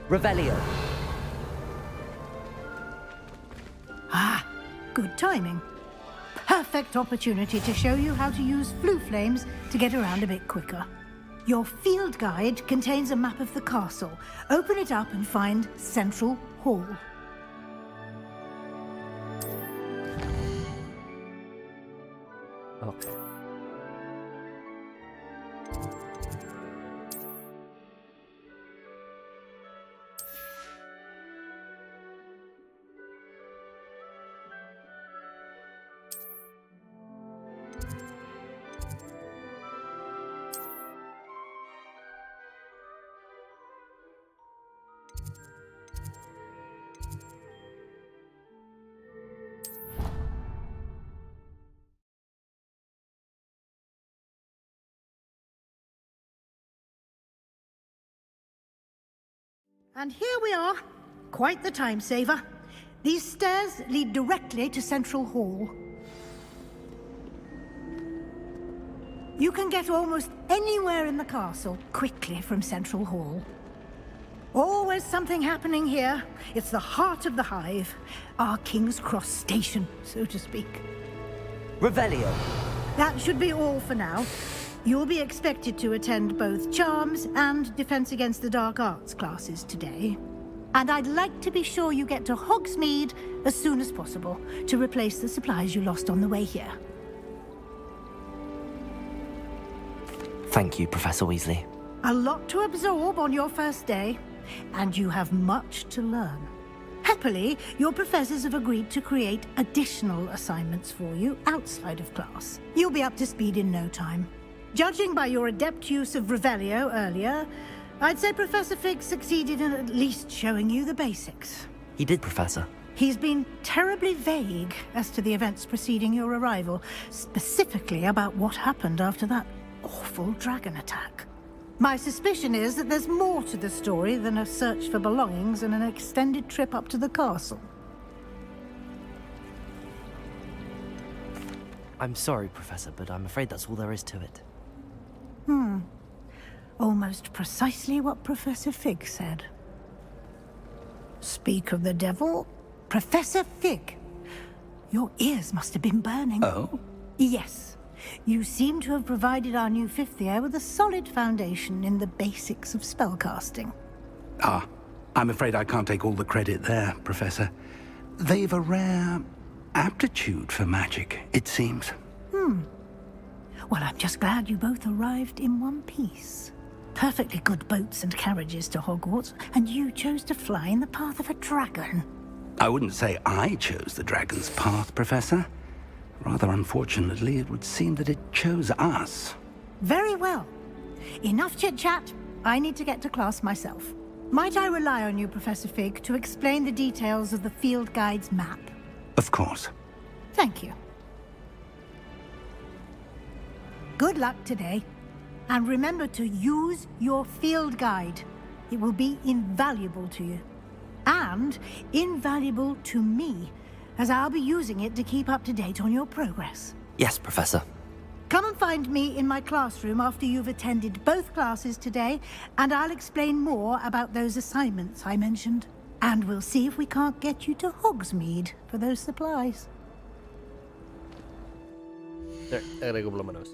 Speaker 2: Revelio.
Speaker 10: Ah, good timing. Perfect opportunity to show you how to use flue flames to get around a bit quicker. Your field guide contains a map of the castle. Open it up and find Central Hall.
Speaker 2: Okay.
Speaker 10: And here we are. Quite the time saver. These stairs lead directly to Central Hall. You can get almost anywhere in the castle quickly from Central Hall. Always something happening here. It's the heart of the hive. Our King's Cross station, so to speak.
Speaker 2: Revelio.
Speaker 10: That should be all for now. You'll be expected to attend both Charms and Defense Against the Dark Arts classes today. And I'd like to be sure you get to Hogsmeade as soon as possible to replace the supplies you lost on the way here.
Speaker 2: Thank you, Professor Weasley.
Speaker 10: A lot to absorb on your first day, and you have much to learn. Happily, your professors have agreed to create additional assignments for you outside of class. You'll be up to speed in no time. Judging by your adept use of Revelio earlier, I'd say Professor Fig succeeded in at least showing you the basics.
Speaker 2: He did, Professor.
Speaker 10: He's been terribly vague as to the events preceding your arrival, specifically about what happened after that awful dragon attack. My suspicion is that there's more to the story than a search for belongings and an extended trip up to the castle.
Speaker 2: I'm sorry, Professor, but I'm afraid that's all there is to it.
Speaker 10: Almost precisely what Professor Fig said. Speak of the devil, Professor Fig. Your ears must have been burning.
Speaker 4: Oh?
Speaker 10: Yes. You seem to have provided our new fifth year with a solid foundation in the basics of spellcasting.
Speaker 4: Ah, I'm afraid I can't take all the credit there, Professor. They've a rare aptitude for magic, it seems.
Speaker 10: Well, I'm just glad you both arrived in one piece. Perfectly good boats and carriages to Hogwarts, and you chose to fly in the path of a dragon.
Speaker 4: I wouldn't say I chose the dragon's path, Professor. Rather unfortunately, it would seem that it chose us.
Speaker 10: Very well. Enough chit-chat. I need to get to class myself. Might I rely on you, Professor Fig, to explain the details of the field guide's map?
Speaker 4: Of course.
Speaker 10: Thank you. Good luck today. And remember to use your field guide. It will be invaluable to you. And invaluable to me, as I'll be using it to keep up to date on your progress.
Speaker 2: Yes, Professor.
Speaker 10: Come and find me in my classroom after you've attended both classes today, and I'll explain more about those assignments I mentioned. And we'll see if we can't get you to Hogsmeade for those supplies.
Speaker 1: There, agrego por lo menos.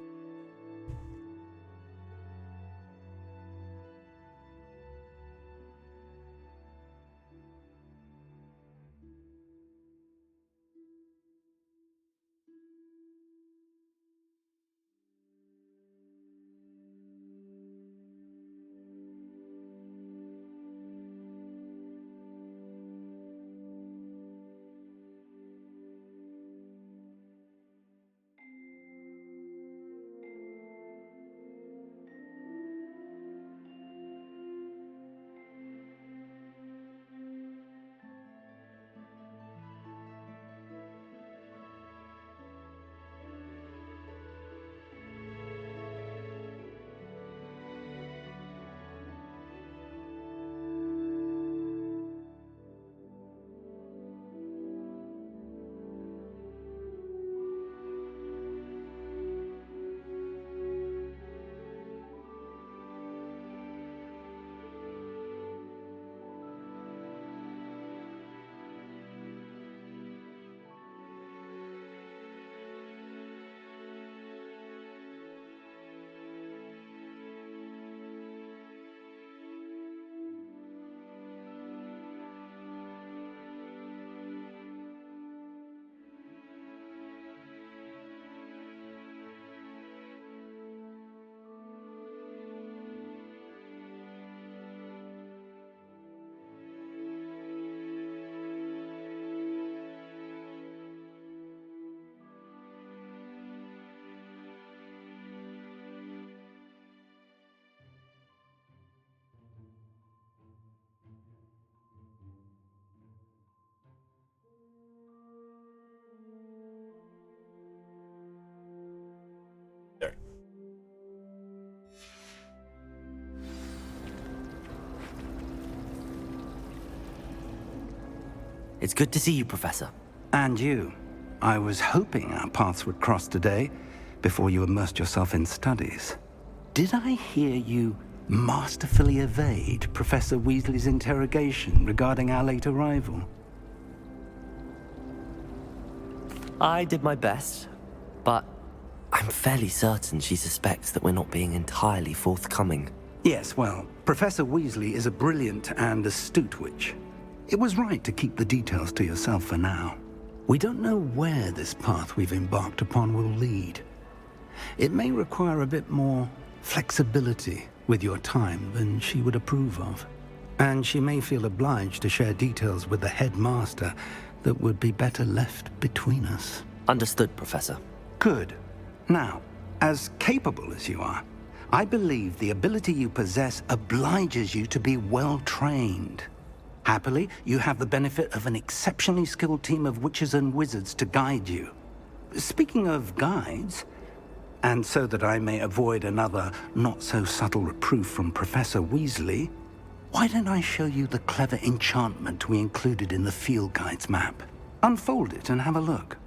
Speaker 2: It's good to see you, Professor.
Speaker 4: And you. I was hoping our paths would cross today, before you immersed yourself in studies. Did I hear you masterfully evade Professor Weasley's interrogation regarding our late arrival?
Speaker 2: I did my best. but I'm fairly certain she suspects that we're not being entirely forthcoming.
Speaker 4: Yes, well, Professor Weasley is a brilliant and astute witch. It was right to keep the details to yourself for now. We don't know where this path we've embarked upon will lead. It may require a bit more flexibility with your time than she would approve of. And she may feel obliged to share details with the headmaster that would be better left between us.
Speaker 2: Understood, Professor.
Speaker 4: Good. Now, as capable as you are, I believe the ability you possess obliges you to be well trained. Happily, you have the benefit of an exceptionally skilled team of witches and wizards to guide you. Speaking of guides, and so that I may avoid another not-so-subtle reproof from Professor Weasley, why don't I show you the clever enchantment we included in the field guide's map? Unfold it and have a look.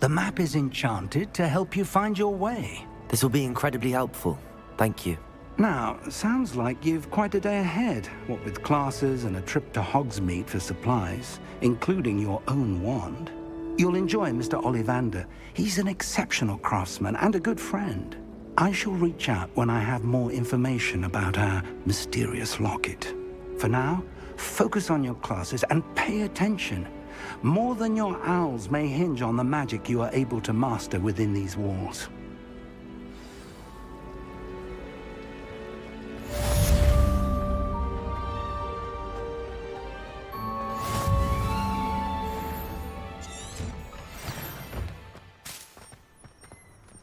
Speaker 4: The map is enchanted to help you find your way.
Speaker 2: This will be incredibly helpful. Thank you.
Speaker 4: Now, sounds like you've quite a day ahead, what with classes and a trip to Hogsmeade for supplies, including your own wand. You'll enjoy Mr. Ollivander. He's an exceptional craftsman and a good friend. I shall reach out when I have more information about our mysterious locket. For now, focus on your classes and pay attention. More than your owls may hinge on the magic you are able to master within these walls.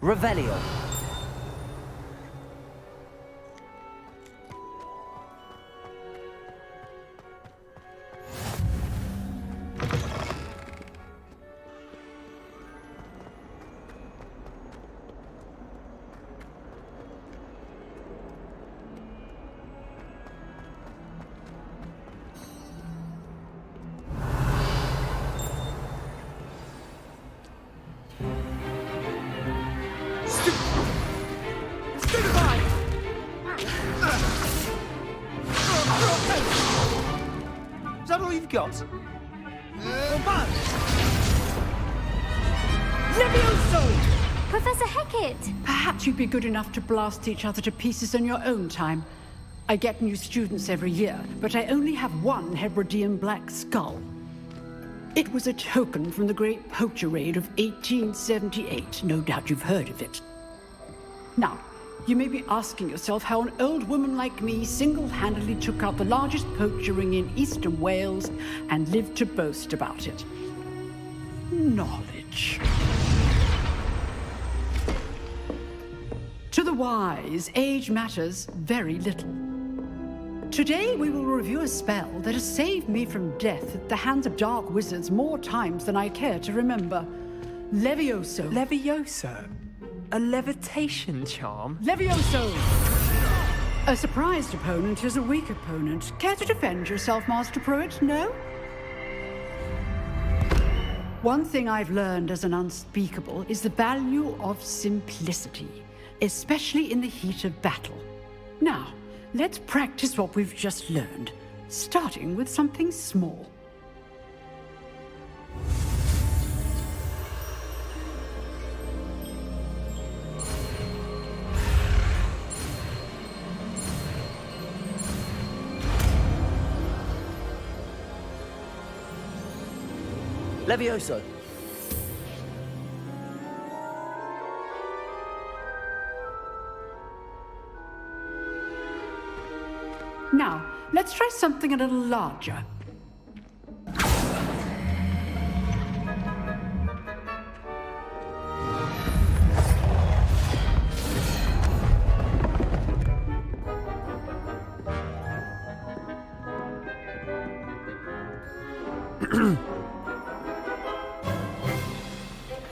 Speaker 2: Revelio.
Speaker 15: Is that all you've got?
Speaker 16: Levioso!
Speaker 19: Professor Hecat!
Speaker 16: Perhaps you'd be good enough to blast each other to pieces in your own time. I get new students every year, but I only have one Hebridean black skull. It was a token from the Great Poacher Raid of 1878. No doubt you've heard of it. Now, you may be asking yourself how an old woman like me single-handedly took out the largest poacher ring in eastern Wales and lived to boast about it. Knowledge. To the wise, age matters very little. Today we will review a spell that has saved me from death at the hands of dark wizards more times than I care to remember. Levioso.
Speaker 17: Levioso? A levitation charm?
Speaker 16: Levioso! A surprised opponent is a weak opponent. Care to defend yourself, Master Pruitt? No? One thing I've learned as an unspeakable is the value of simplicity, especially in the heat of battle. Now, let's practice what we've just learned, starting with something small.
Speaker 2: Levioso.
Speaker 16: Now, let's try something a little larger.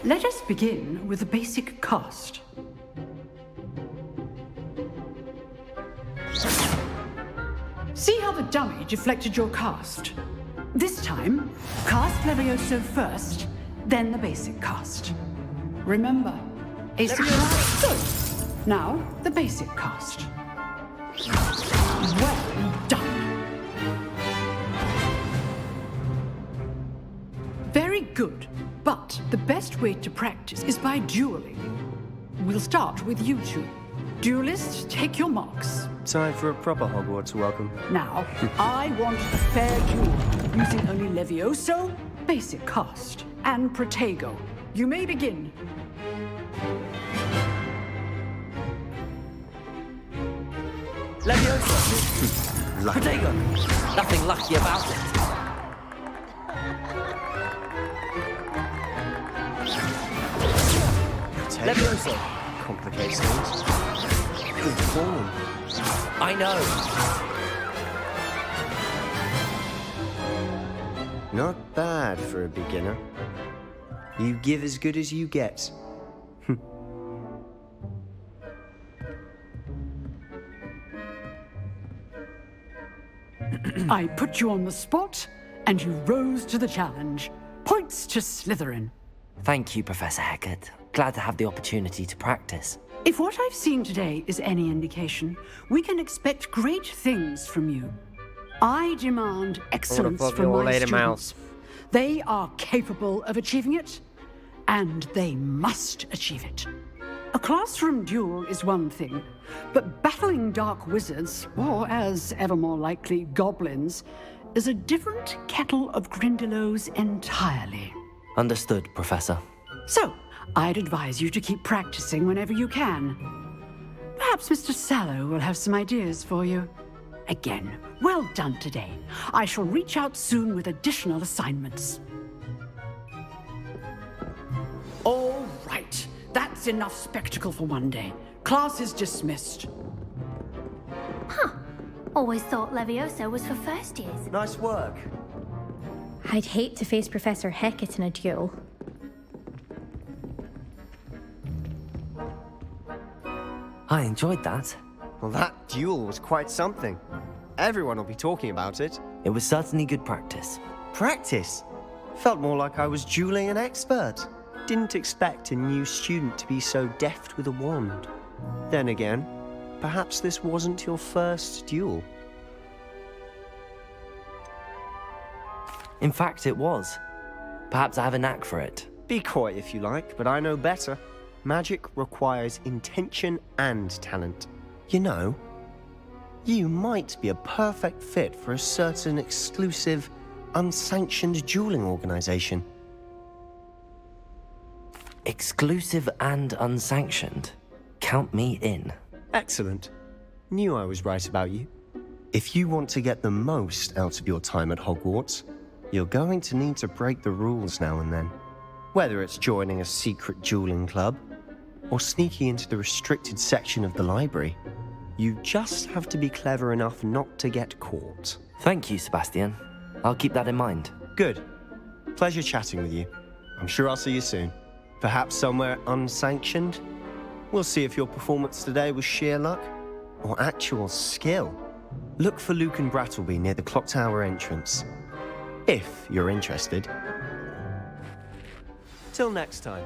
Speaker 16: Let us begin with the basic cast. See how the dummy deflected your cast? This time, cast Levioso first, then the basic cast. Remember, a surprise. Good. Now, the basic cast. Well done. Very good, but the best way to practice is by dueling. We'll start with you two. Duelists, take your marks.
Speaker 13: Time for a proper Hogwarts welcome.
Speaker 16: Now, I want a fair duel, using only Levioso, basic cast, and Protego. You may begin.
Speaker 2: Levioso! Protego! Nothing lucky about it. Levioso!
Speaker 13: Complicates things. Good form.
Speaker 2: I know.
Speaker 13: Not bad for a beginner. You give as good as you get.
Speaker 16: I put you on the spot, and you rose to the challenge. Points to Slytherin.
Speaker 2: Thank you, Professor Hecat. Glad to have the opportunity to practice.
Speaker 16: If what I've seen today is any indication, we can expect great things from you. I demand excellence from my students.
Speaker 1: Mouse.
Speaker 16: They are capable of achieving it, and they must achieve it. A classroom duel is one thing, but battling dark wizards, or as ever more likely, goblins, is a different kettle of Grindylows entirely.
Speaker 2: Understood, Professor.
Speaker 16: So, I'd advise you to keep practicing whenever you can. Perhaps Mr. Sallow will have some ideas for you. Again, well done today. I shall reach out soon with additional assignments. All right. That's enough spectacle for one day. Class is dismissed.
Speaker 19: Huh. Always thought Levioso was for first years.
Speaker 13: Nice work.
Speaker 18: I'd hate to face Professor Hecat in a duel.
Speaker 2: I enjoyed that.
Speaker 13: Well, that duel was quite something. Everyone will be talking about it.
Speaker 2: It was certainly good practice.
Speaker 13: Practice? Felt more like I was dueling an expert. Didn't expect a new student to be so deft with a wand. Then again, perhaps this wasn't your first duel.
Speaker 2: In fact, it was. Perhaps I have a knack for it.
Speaker 13: Be coy if you like, but I know better. Magic requires intention and talent. You know, you might be a perfect fit for a certain exclusive, unsanctioned dueling organization.
Speaker 2: Exclusive and unsanctioned. Count me in.
Speaker 13: Excellent. Knew I was right about you. If you want to get the most out of your time at Hogwarts, you're going to need to break the rules now and then. Whether it's joining a secret dueling club, or sneaking into the restricted section of the library, you just have to be clever enough not to get caught.
Speaker 2: Thank you, Sebastian. I'll keep that in mind.
Speaker 13: Good. Pleasure chatting with you. I'm sure I'll see you soon. Perhaps somewhere unsanctioned? We'll see if your performance today was sheer luck or actual skill. Look for Luke and Brattleby near the clock tower entrance, if you're interested. Till next time.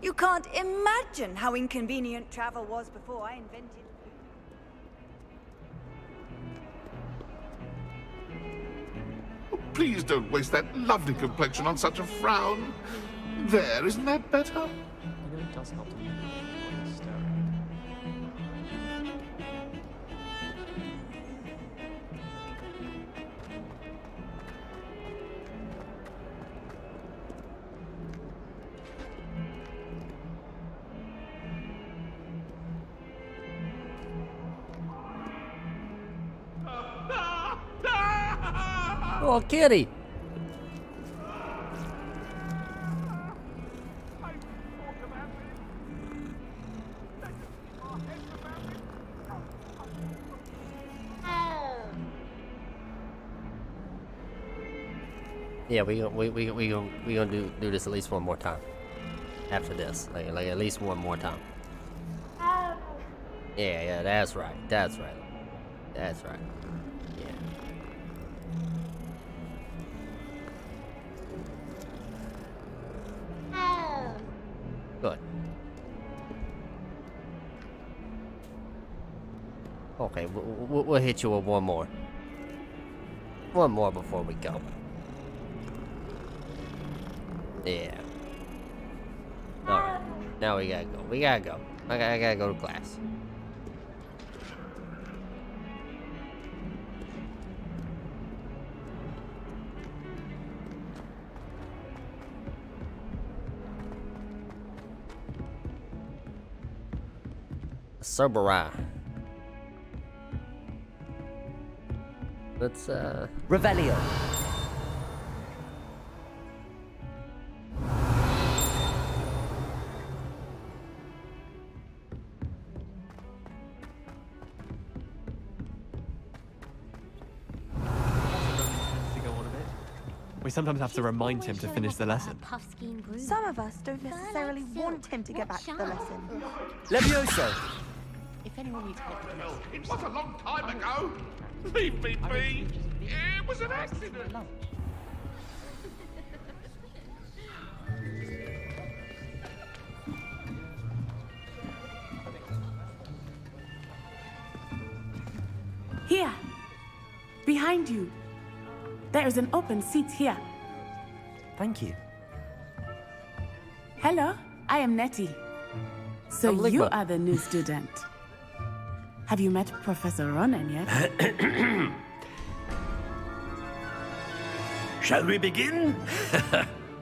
Speaker 20: You can't imagine how inconvenient travel was before I invented...
Speaker 21: Please don't waste that lovely complexion on such a frown. There, isn't that better?
Speaker 17: You know, it does help to be stirring.
Speaker 1: Oh, kitty! Yeah, we gonna do this at least one more time. After this, like at least one more time. Yeah, that's right. That's right. Yeah. Good. Okay, we'll hit you with one more. One more before we go. Yeah. Alright. Now we gotta go. We gotta go. I gotta go to class. Soberai. Let's
Speaker 2: Revelio.
Speaker 14: We sometimes have to remind him to finish the lesson.
Speaker 20: Some of us don't necessarily want him to get back to the lesson.
Speaker 2: Levioso.
Speaker 15: If anyone needs help,
Speaker 21: It was a long time ago. Leave me be. It was an accident.
Speaker 3: Here, behind you. There is an open seat here.
Speaker 2: Thank you.
Speaker 3: Hello, I am Nettie. So you are the new student. Have you met Professor Ronan yet?
Speaker 8: Shall we begin?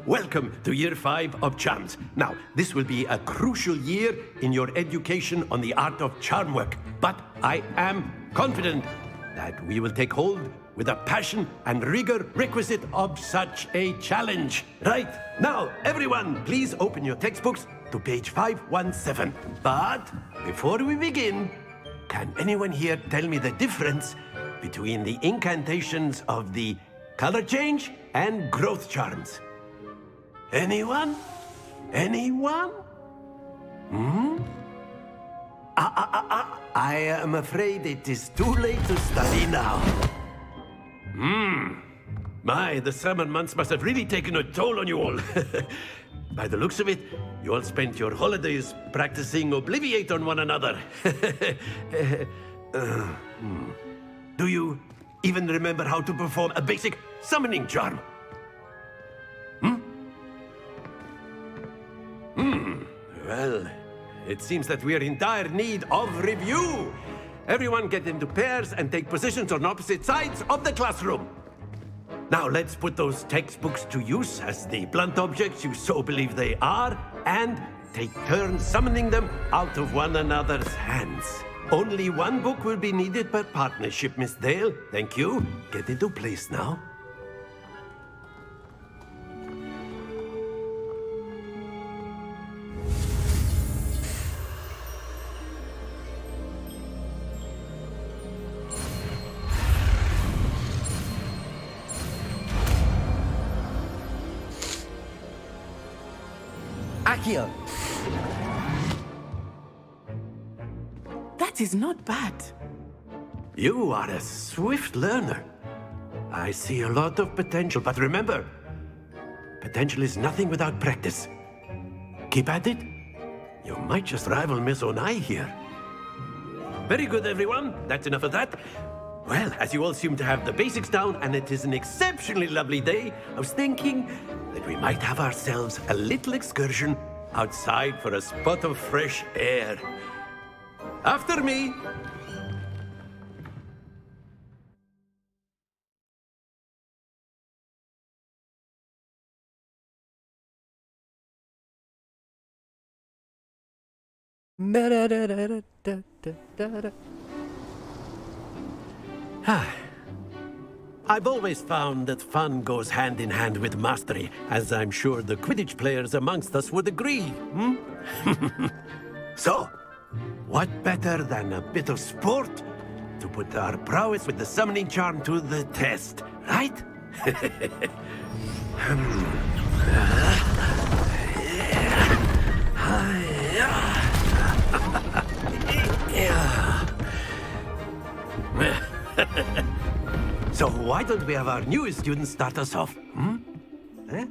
Speaker 8: Welcome to Year 5 of Charms. Now, this will be a crucial year in your education on the art of charm work, but I am confident that we will take hold with the passion and rigor requisite of such a challenge. Right, now, everyone, please open your textbooks to page 517. But before we begin, can anyone here tell me the difference between the incantations of the color change and growth charms? Anyone? Anyone? I am afraid it is too late to study now. My, the summer months must have really taken a toll on you all. By the looks of it, you all spent your holidays practicing Obliviate on one another. Do you even remember how to perform a basic summoning charm? Well, it seems that we are in dire need of review. Everyone get into pairs and take positions on opposite sides of the classroom. Now let's put those textbooks to use as the blunt objects you so believe they are, and take turns summoning them out of one another's hands. Only one book will be needed per partnership, Miss Dale. Thank you. Get into place now.
Speaker 2: Accio.
Speaker 3: That is not bad.
Speaker 8: You are a swift learner. I see a lot of potential, but remember, potential is nothing without practice. Keep at it. You might just rival Miss Onai here. Very good, everyone. That's enough of that. Well, as you all seem to have the basics down, and it is an exceptionally lovely day, I was thinking that we might have ourselves a little excursion outside for a spot of fresh air. After me. I've always found that fun goes hand in hand with mastery, as I'm sure the Quidditch players amongst us would agree. So, what better than a bit of sport to put our prowess with the summoning charm to the test, right? So why don't we have our newest student start us off? Eh?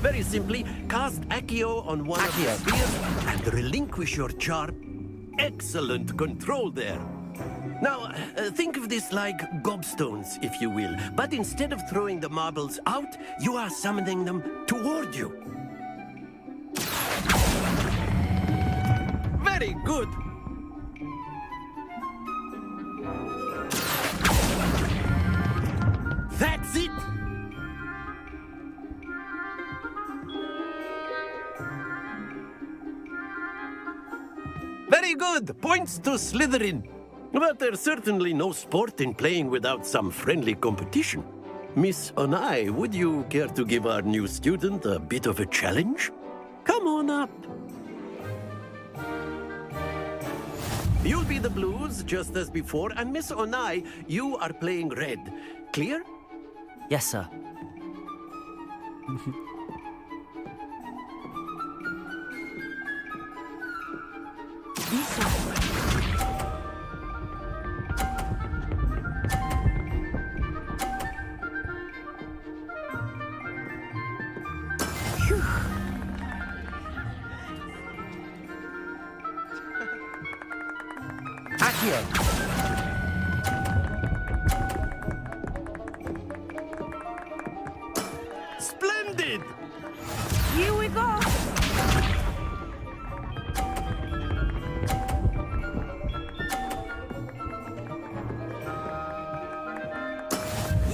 Speaker 8: Very simply, cast Accio on one of your spheres and relinquish your charm. Excellent control there. Now, think of this like gobstones, if you will. But instead of throwing the marbles out, you are summoning them toward you. Very good. That's it. Very good. Points to Slytherin. But there's certainly no sport in playing without some friendly competition. Miss Onai, would you care to give our new student a bit of a challenge? Come on up. You'll be the blues, just as before, and Miss Onai, you are playing red. Clear?
Speaker 2: Yes, sir.
Speaker 8: Accio. Splendid!
Speaker 20: Here we go.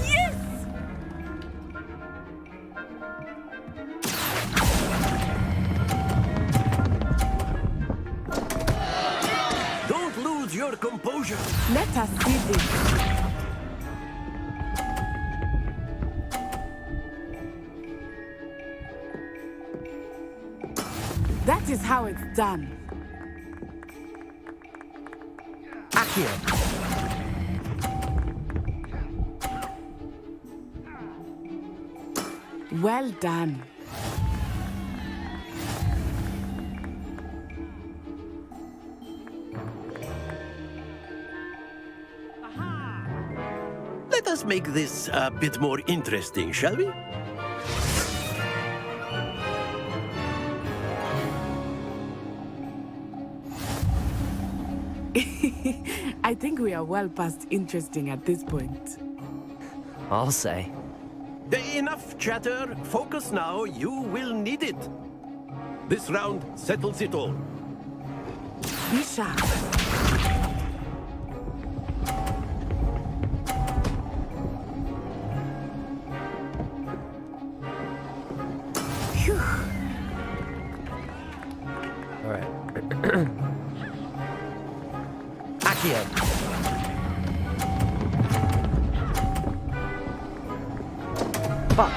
Speaker 20: Yes!
Speaker 8: Don't lose your composure.
Speaker 3: Let us see this. That is how it's done.
Speaker 8: Accio.
Speaker 3: Well done.
Speaker 8: Let us make this a bit more interesting, shall we?
Speaker 3: I think we are well past interesting at this point.
Speaker 2: I'll say.
Speaker 8: Enough chatter. Focus now. You will need it. This round settles it all.
Speaker 3: Be sharp. Phew.
Speaker 2: All right.
Speaker 8: Accio.
Speaker 3: But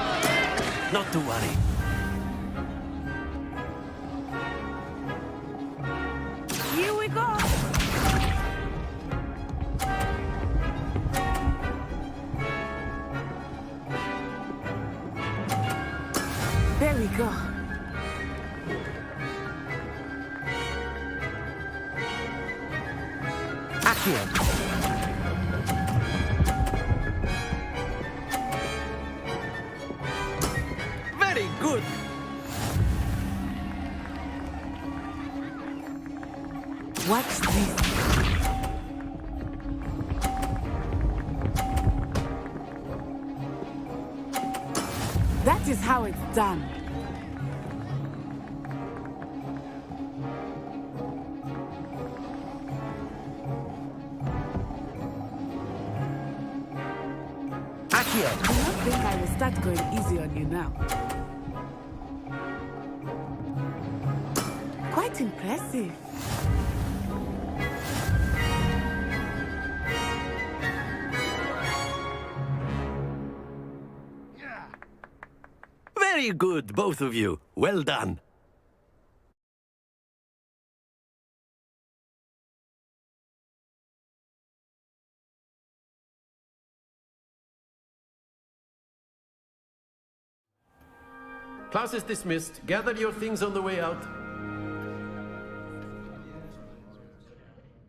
Speaker 8: not to worry.
Speaker 20: Here we go.
Speaker 3: there we go.
Speaker 8: Accio. Very good.
Speaker 3: Watch this. That is how it's done.
Speaker 8: Accio.
Speaker 3: I do not think I will start going easy on you now. Quite impressive.
Speaker 8: Very good, both of you. Well done.
Speaker 12: Class is dismissed. Gather your things on the way out.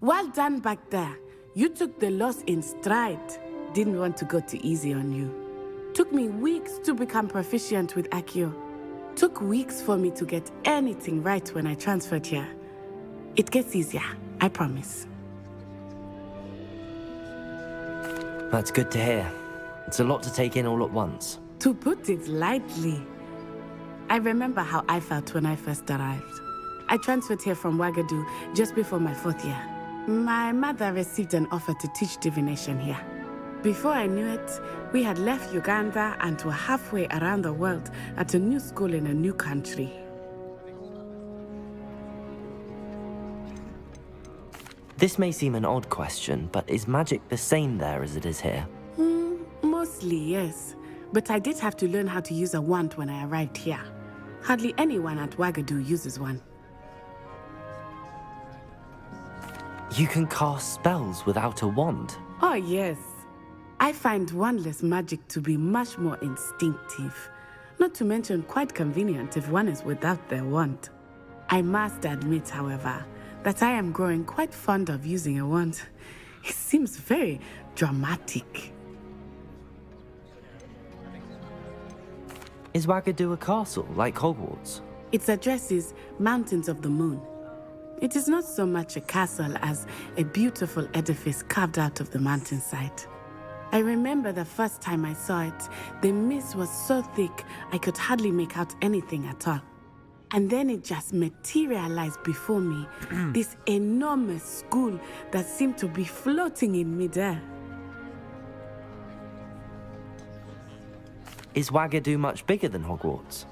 Speaker 3: Well done back there. You took the loss in stride. Didn't want to go too easy on you. Took me weeks to become proficient with Accio. Took weeks for me to get anything right when I transferred here. It gets easier, I promise.
Speaker 2: That's good to hear. It's a lot to take in all at once.
Speaker 3: To put it lightly, I remember how I felt when I first arrived. I transferred here from Wagadu just before my 4th year. My mother received an offer to teach divination here. Before I knew it, we had left Uganda and were halfway around the world at a new school in a new country.
Speaker 2: This may seem an odd question, but is magic the same there as it is here?
Speaker 3: Mostly, yes. But I did have to learn how to use a wand when I arrived here. Hardly anyone at Wagadu uses one.
Speaker 2: You can cast spells without a wand?
Speaker 3: Oh, yes. I find wandless magic to be much more instinctive. Not to mention quite convenient if one is without their wand. I must admit, however, that I am growing quite fond of using a wand. It seems very dramatic.
Speaker 2: Is Wagadu a castle, like Hogwarts?
Speaker 3: Its address is Mountains of the Moon. It is not so much a castle as a beautiful edifice carved out of the mountainside. I remember the first time I saw it, the mist was so thick I could hardly make out anything at all. And then it just materialized before me, this enormous school that seemed to be floating in midair.
Speaker 2: Is Wagadu much bigger than Hogwarts?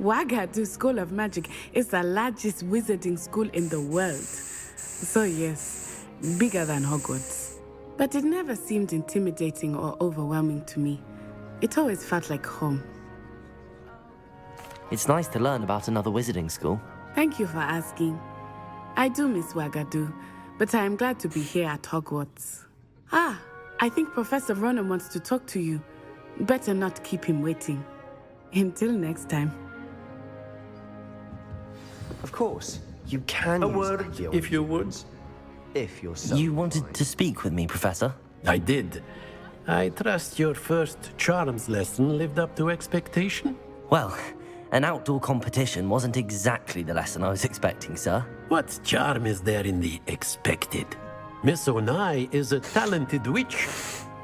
Speaker 3: Wagadu School of Magic is the largest wizarding school in the world. So yes, bigger than Hogwarts. But it never seemed intimidating or overwhelming to me. It always felt like home.
Speaker 2: It's nice to learn about another wizarding school.
Speaker 3: Thank you for asking. I do miss Wagadu, but I am glad to be here at Hogwarts. I think Professor Ronan wants to talk to you. Better not keep him waiting. Until next time.
Speaker 13: Of course, you can
Speaker 12: A
Speaker 13: use
Speaker 12: word,
Speaker 13: Accio
Speaker 12: if you would.
Speaker 13: if you're so...
Speaker 2: You wanted to speak with me, Professor?
Speaker 12: I did. I trust your first charms lesson lived up to expectation?
Speaker 2: Well, an outdoor competition wasn't exactly the lesson I was expecting, sir.
Speaker 12: What charm is there in the expected? Miss Onai is a talented witch.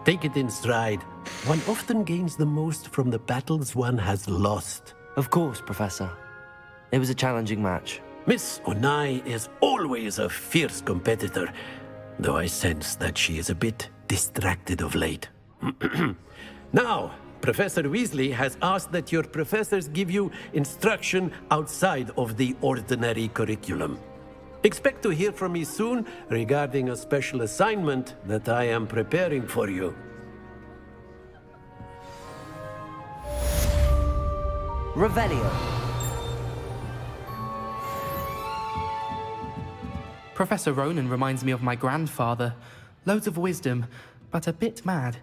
Speaker 12: Take it in stride. One often gains the most from the battles one has lost.
Speaker 2: Of course, Professor. It was a challenging match.
Speaker 12: Miss Onai is always a fierce competitor, though I sense that she is a bit distracted of late. Now, Professor Weasley has asked that your professors give you instruction outside of the ordinary curriculum. Expect to hear from me soon regarding a special assignment that I am preparing for you.
Speaker 2: Revelio.
Speaker 7: Professor Ronan reminds me of my grandfather. Loads of wisdom, but a bit mad.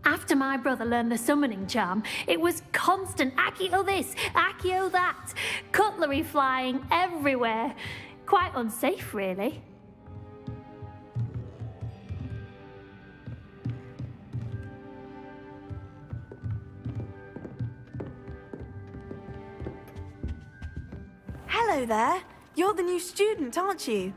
Speaker 22: After my brother learned the summoning charm, it was constant Accio this, Accio that, cutlery flying everywhere. Quite unsafe, really.
Speaker 20: Hello there. You're the new student, aren't you?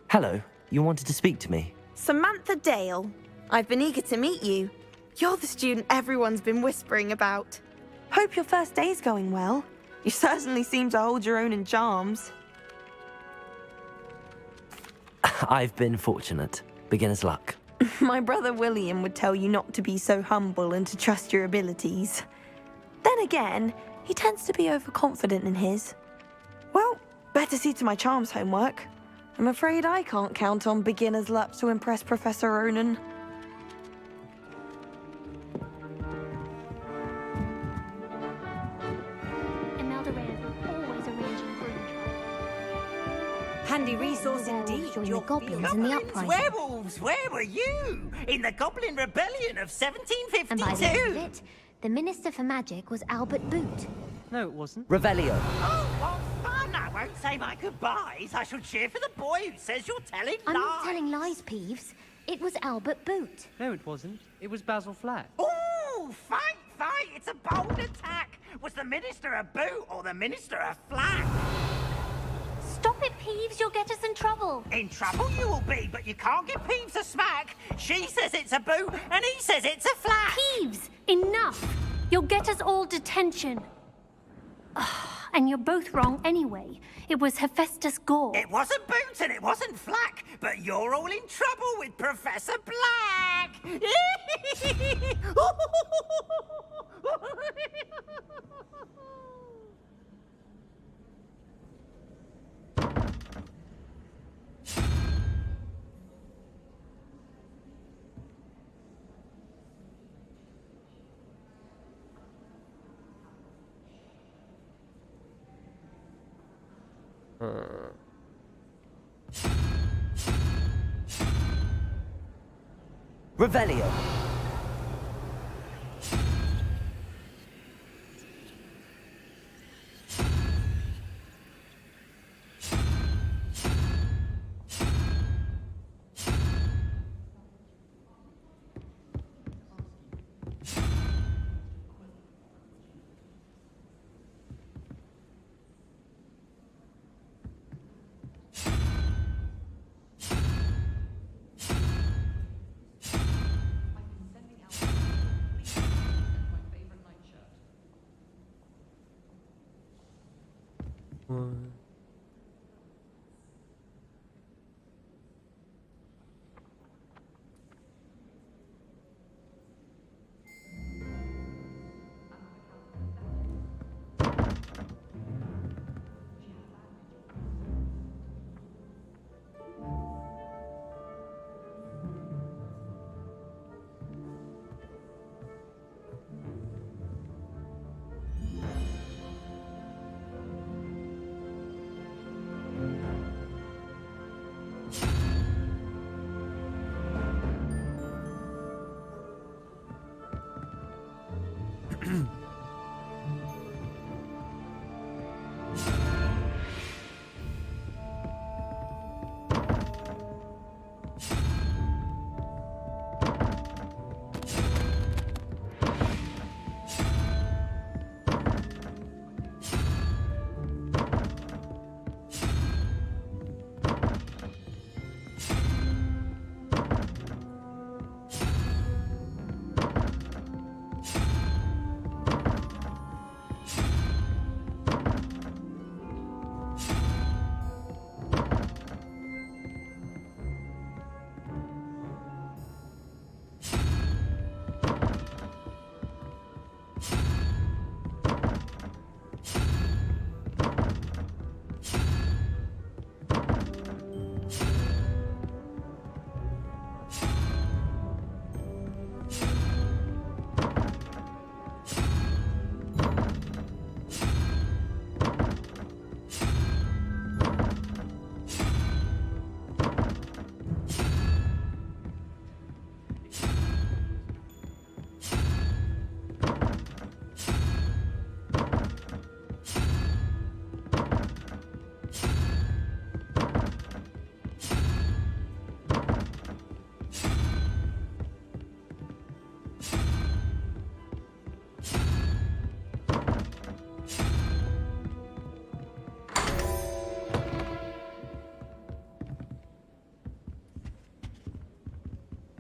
Speaker 2: Hello, you wanted to speak to me?
Speaker 20: Samantha Dale. I've been eager to meet you. You're the student everyone's been whispering about. Hope your first day's going well. You certainly seem to hold your own in charms.
Speaker 2: I've been fortunate. Beginner's luck.
Speaker 20: My brother William would tell you not to be so humble and to trust your abilities. Then again, he tends to be overconfident in his. Well, better see to my charms homework. I'm afraid I can't count on beginner's luck to impress Professor Ronan.
Speaker 23: Handy resource indeed.
Speaker 18: Your goblins in the uprising.
Speaker 11: Werewolves, where were you? In the Goblin Rebellion of
Speaker 18: And by the end of
Speaker 11: 1752?
Speaker 18: it,
Speaker 5: The Minister for Magic was Albert Boot.
Speaker 17: No, it wasn't.
Speaker 2: Revelio.
Speaker 6: Oh, what fun! I won't say my goodbyes. I shall cheer for the boy who says you're telling
Speaker 5: I'm
Speaker 6: lies.
Speaker 5: not telling lies, Peeves. It was Albert Boot.
Speaker 17: No, it wasn't. It was Basil Flack.
Speaker 6: Oh, fight! It's a bold attack. Was the Minister a boot or the Minister a flack?
Speaker 22: Stop it, Peeves. You'll get us in trouble.
Speaker 6: In trouble you will be, but you can't give Peeves a smack. She says it's a boot, and he says it's a flack.
Speaker 22: Peeves, enough. You'll get us all detention. And you're both wrong anyway. It was Hephaestus Gore.
Speaker 6: It wasn't boot and it wasn't flack, but you're all in trouble with Professor Black.
Speaker 2: Revelio.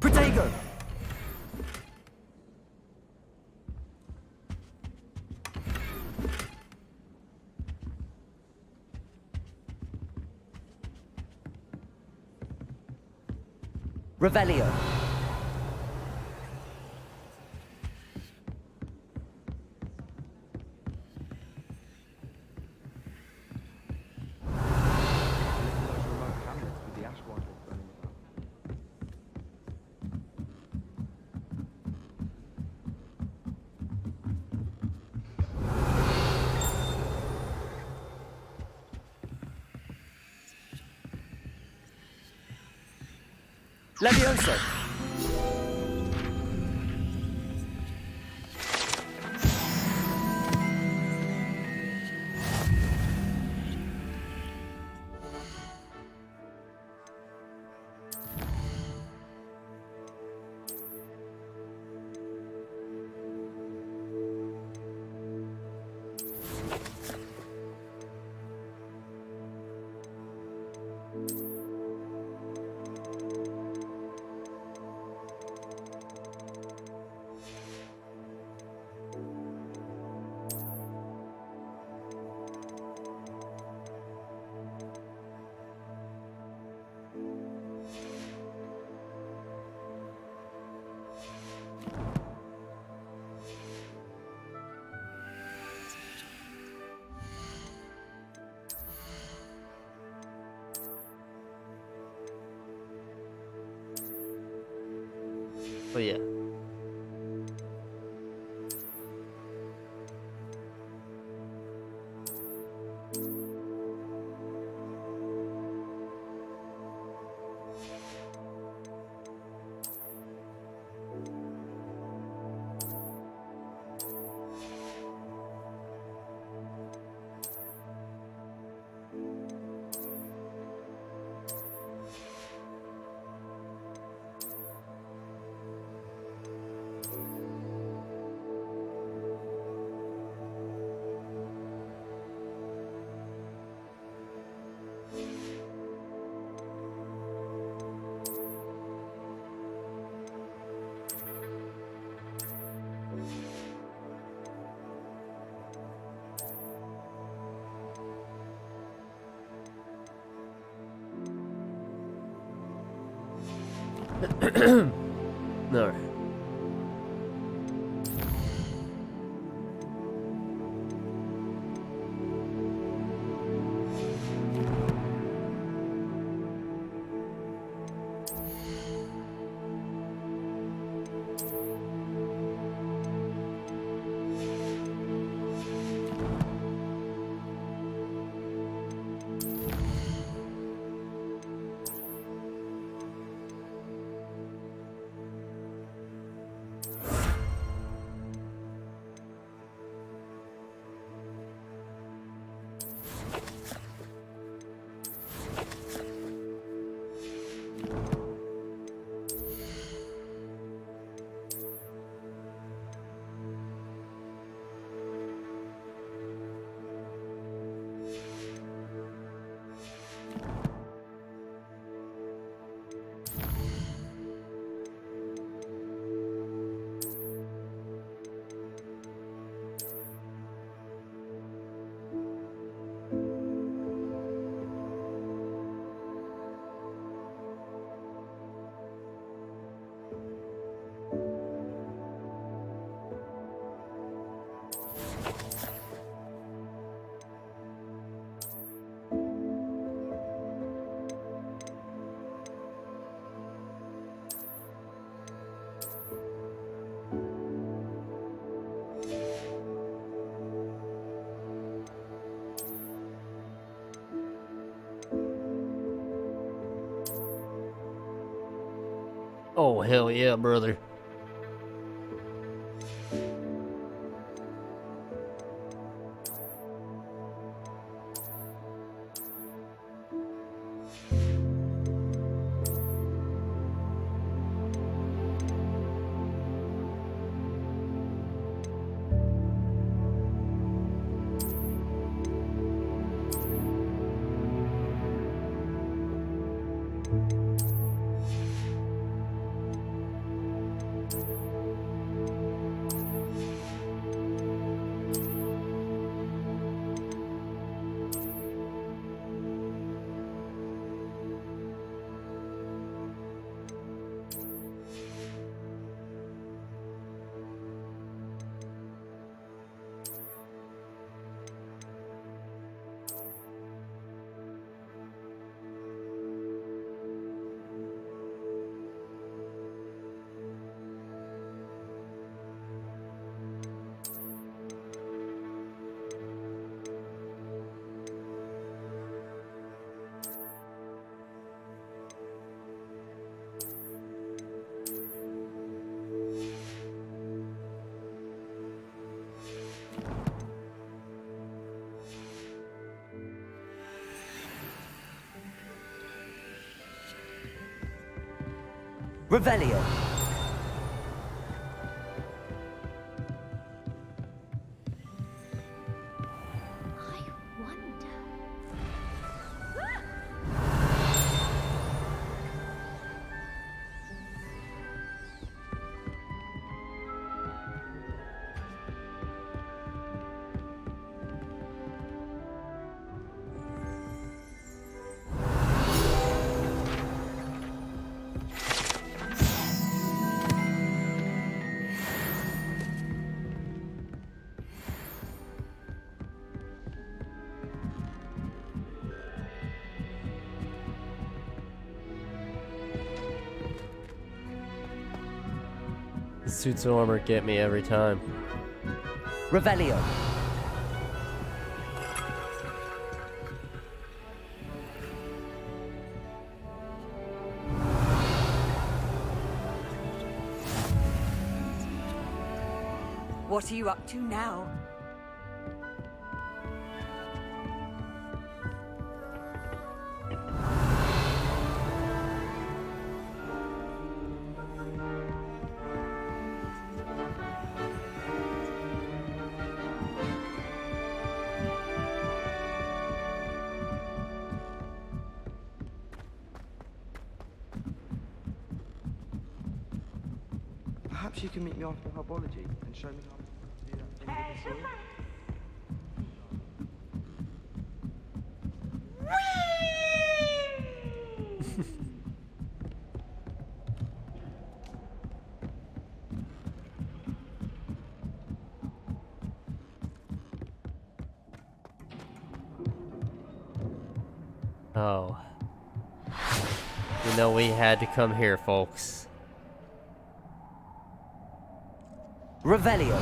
Speaker 2: Protego! Revelio. Levioso.
Speaker 1: But yeah. All right. Oh, hell yeah, brother.
Speaker 2: Revelio.
Speaker 1: Suits of armor get me every time.
Speaker 2: Revelio.
Speaker 23: What are you up to now?
Speaker 14: Perhaps you can meet me after herbology and show me how to do that thing with the soil.
Speaker 1: Oh. You know we had to come here, folks.
Speaker 2: Revelio.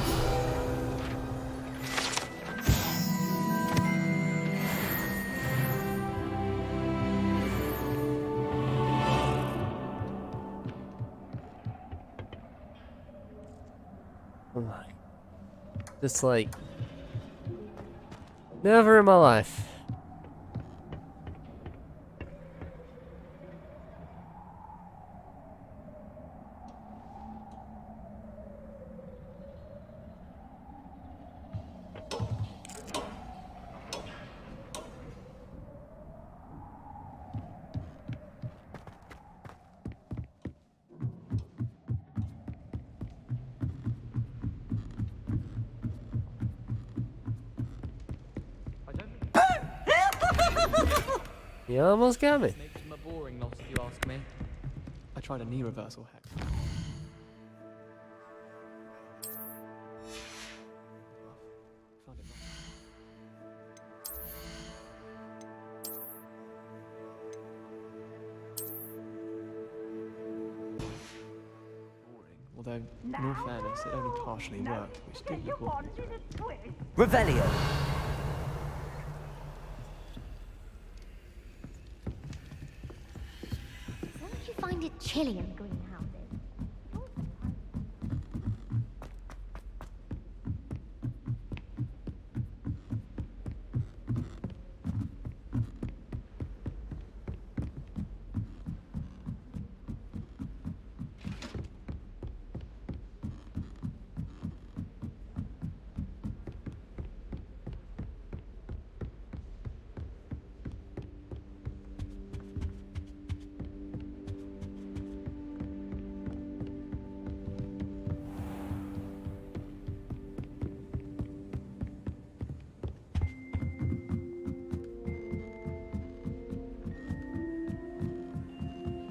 Speaker 1: Oh my. Just like... never in my life. You almost got me.
Speaker 14: Makes him a boring loss if you ask me. I tried a knee reversal hack. Found it boring, although in all fairness it only partially worked, which did look awful.
Speaker 2: Revelio.
Speaker 5: Won't you find it chilly in the greenhouses?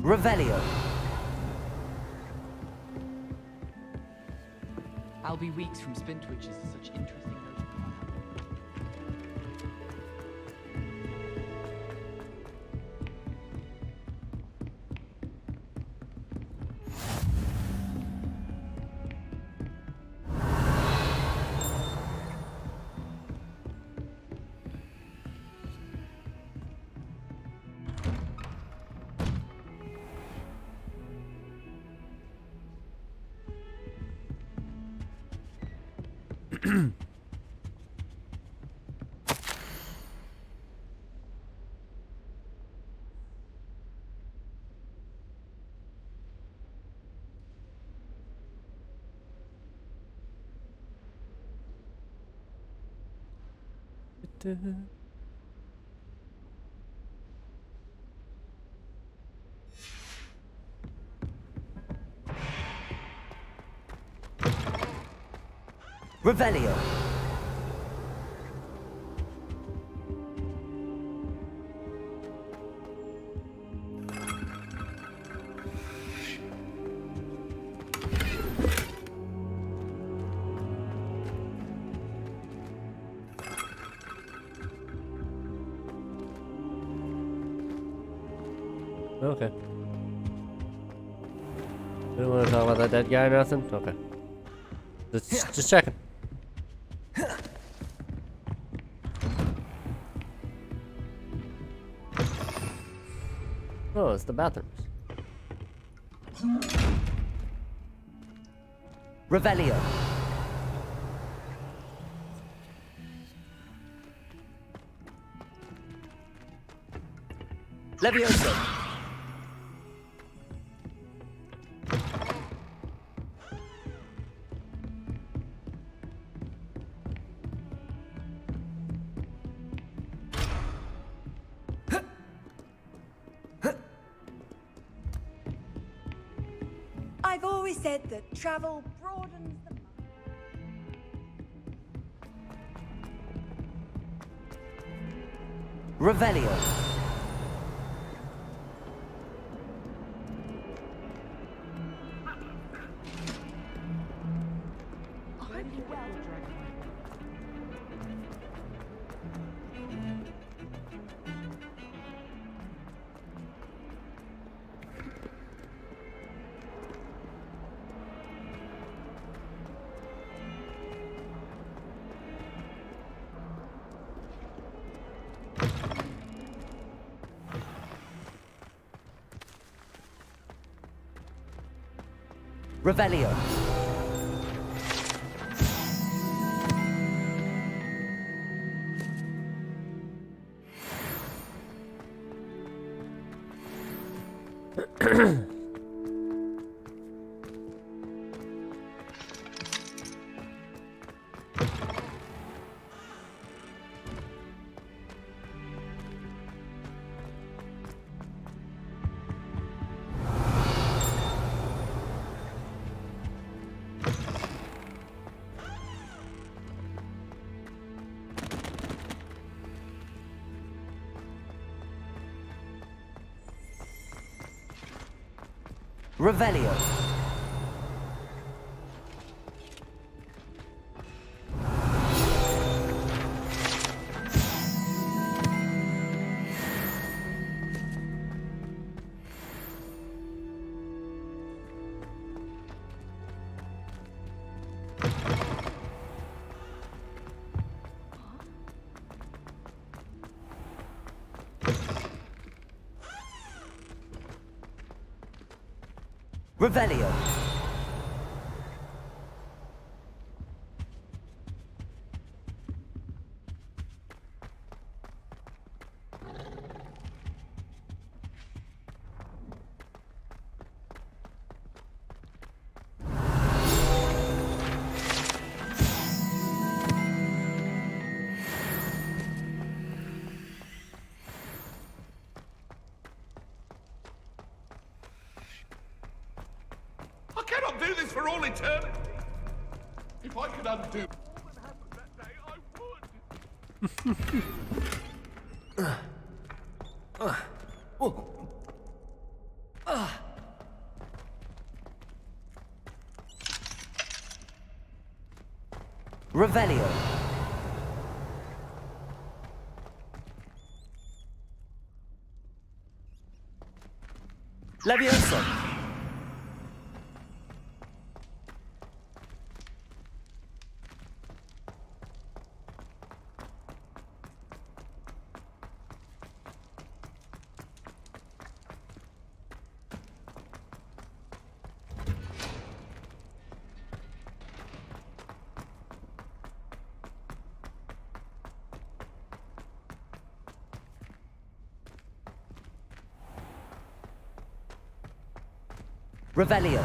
Speaker 2: Revelio.
Speaker 14: I'll be weeks from Spintwitches is such interesting notion.
Speaker 2: Revelio.
Speaker 1: Okay. You don't want to talk about that dead guy or nothing? Okay. Just checking. Oh, it's the bathrooms.
Speaker 2: Revelio. Levioso.
Speaker 23: I've always said that travel broadens the
Speaker 2: Revelio. Revelio. Revelio. Revelio.
Speaker 21: I cannot do this for all eternity. If I could undo all that happened that day, I would.
Speaker 2: Revelio. Levioso. Revelio.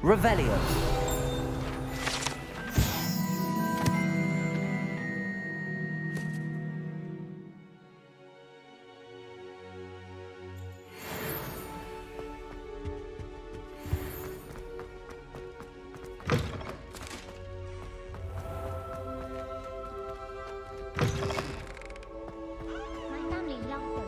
Speaker 2: Revelio.
Speaker 5: My family loves those.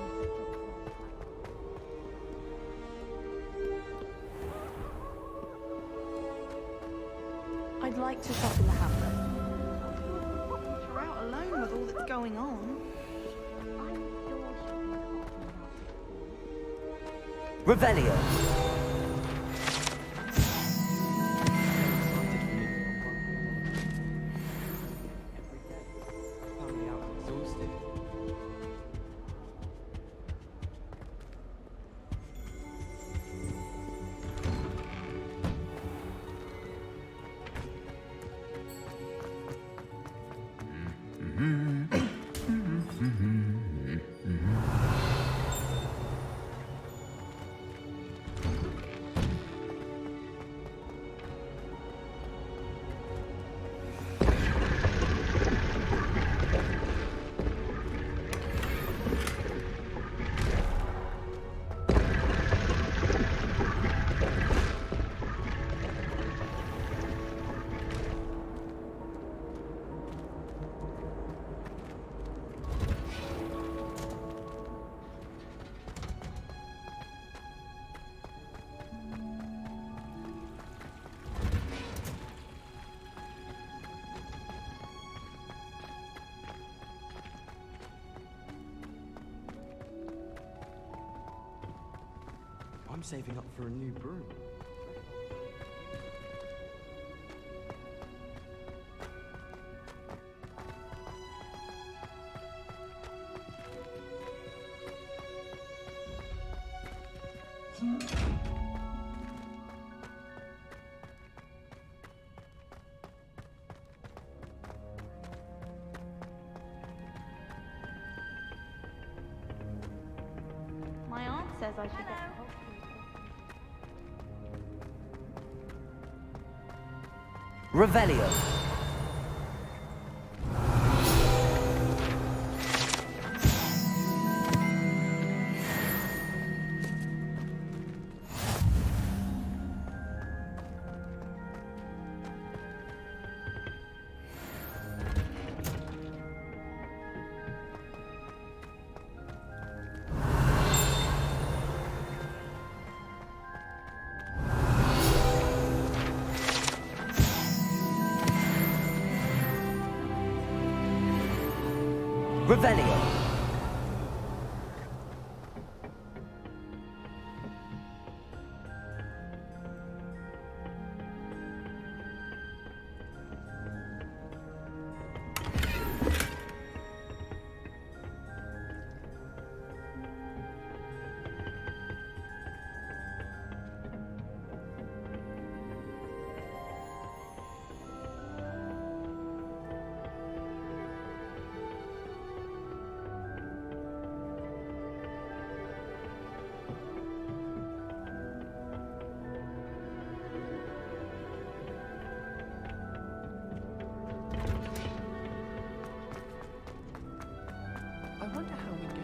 Speaker 20: I'd like to shop in the hamlet. You're out alone with all that's going on.
Speaker 2: Revelio.
Speaker 14: Family out exhausted. I'm saving up for a new broom.
Speaker 20: My aunt says I should get help.
Speaker 2: Revelio. Revelio.
Speaker 14: I wonder how we get it.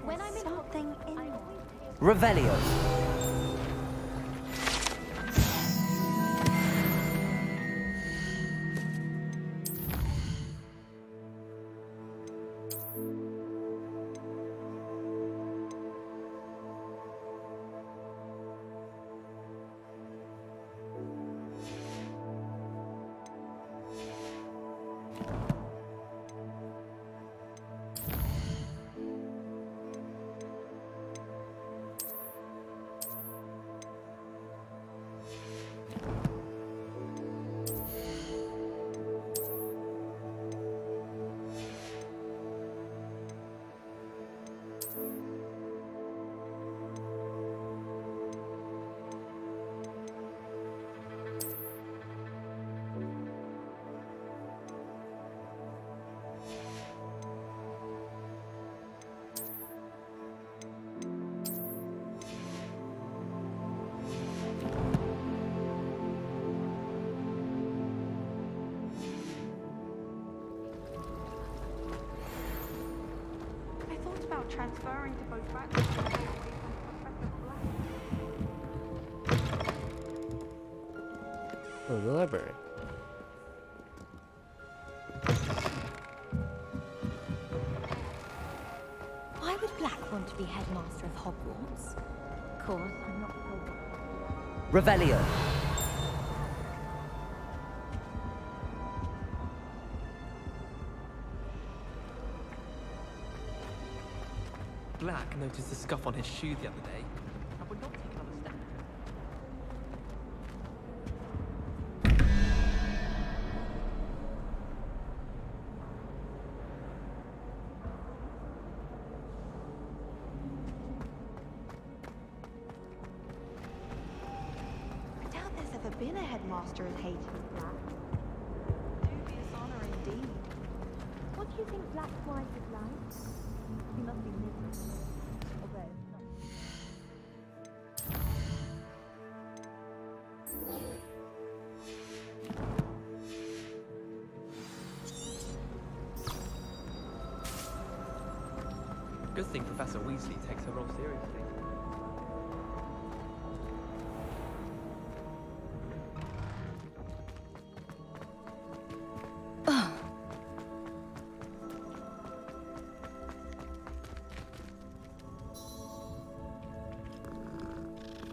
Speaker 5: When I'm in
Speaker 20: Something in there.
Speaker 2: Revelio.
Speaker 20: about transferring to both faculties away from Professor Black.
Speaker 1: Oh, the library.
Speaker 5: Why would Black want to be headmaster of Hogwarts? Of course, I'm not sure.
Speaker 2: Revelio.
Speaker 14: Black noticed the scuff on his shoe the other day. And would not take another step.
Speaker 20: I doubt there's ever been a headmaster as hated as Black. Dubious honor indeed.
Speaker 5: What do you think Black's wife is like? He must be miserable. Although, not...
Speaker 14: Good thing Professor Weasley takes her role seriously.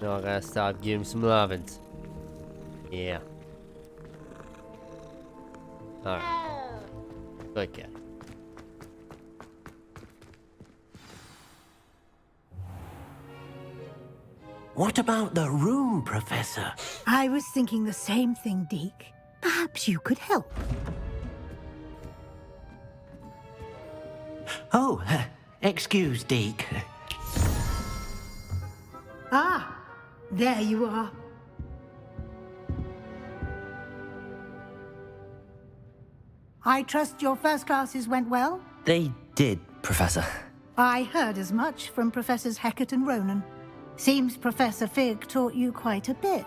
Speaker 1: No, I gotta stop giving him some lovins. Yeah. Alright. Good cat.
Speaker 8: What about the room, Professor?
Speaker 4: I was thinking the same thing, Deke. Perhaps you could help.
Speaker 8: Oh, excuse, Deke.
Speaker 4: Ah, there you are. I trust your first classes went well?
Speaker 2: They did, Professor.
Speaker 4: I heard as much from Professors Hecat and Ronan. Seems Professor Fig taught you quite a bit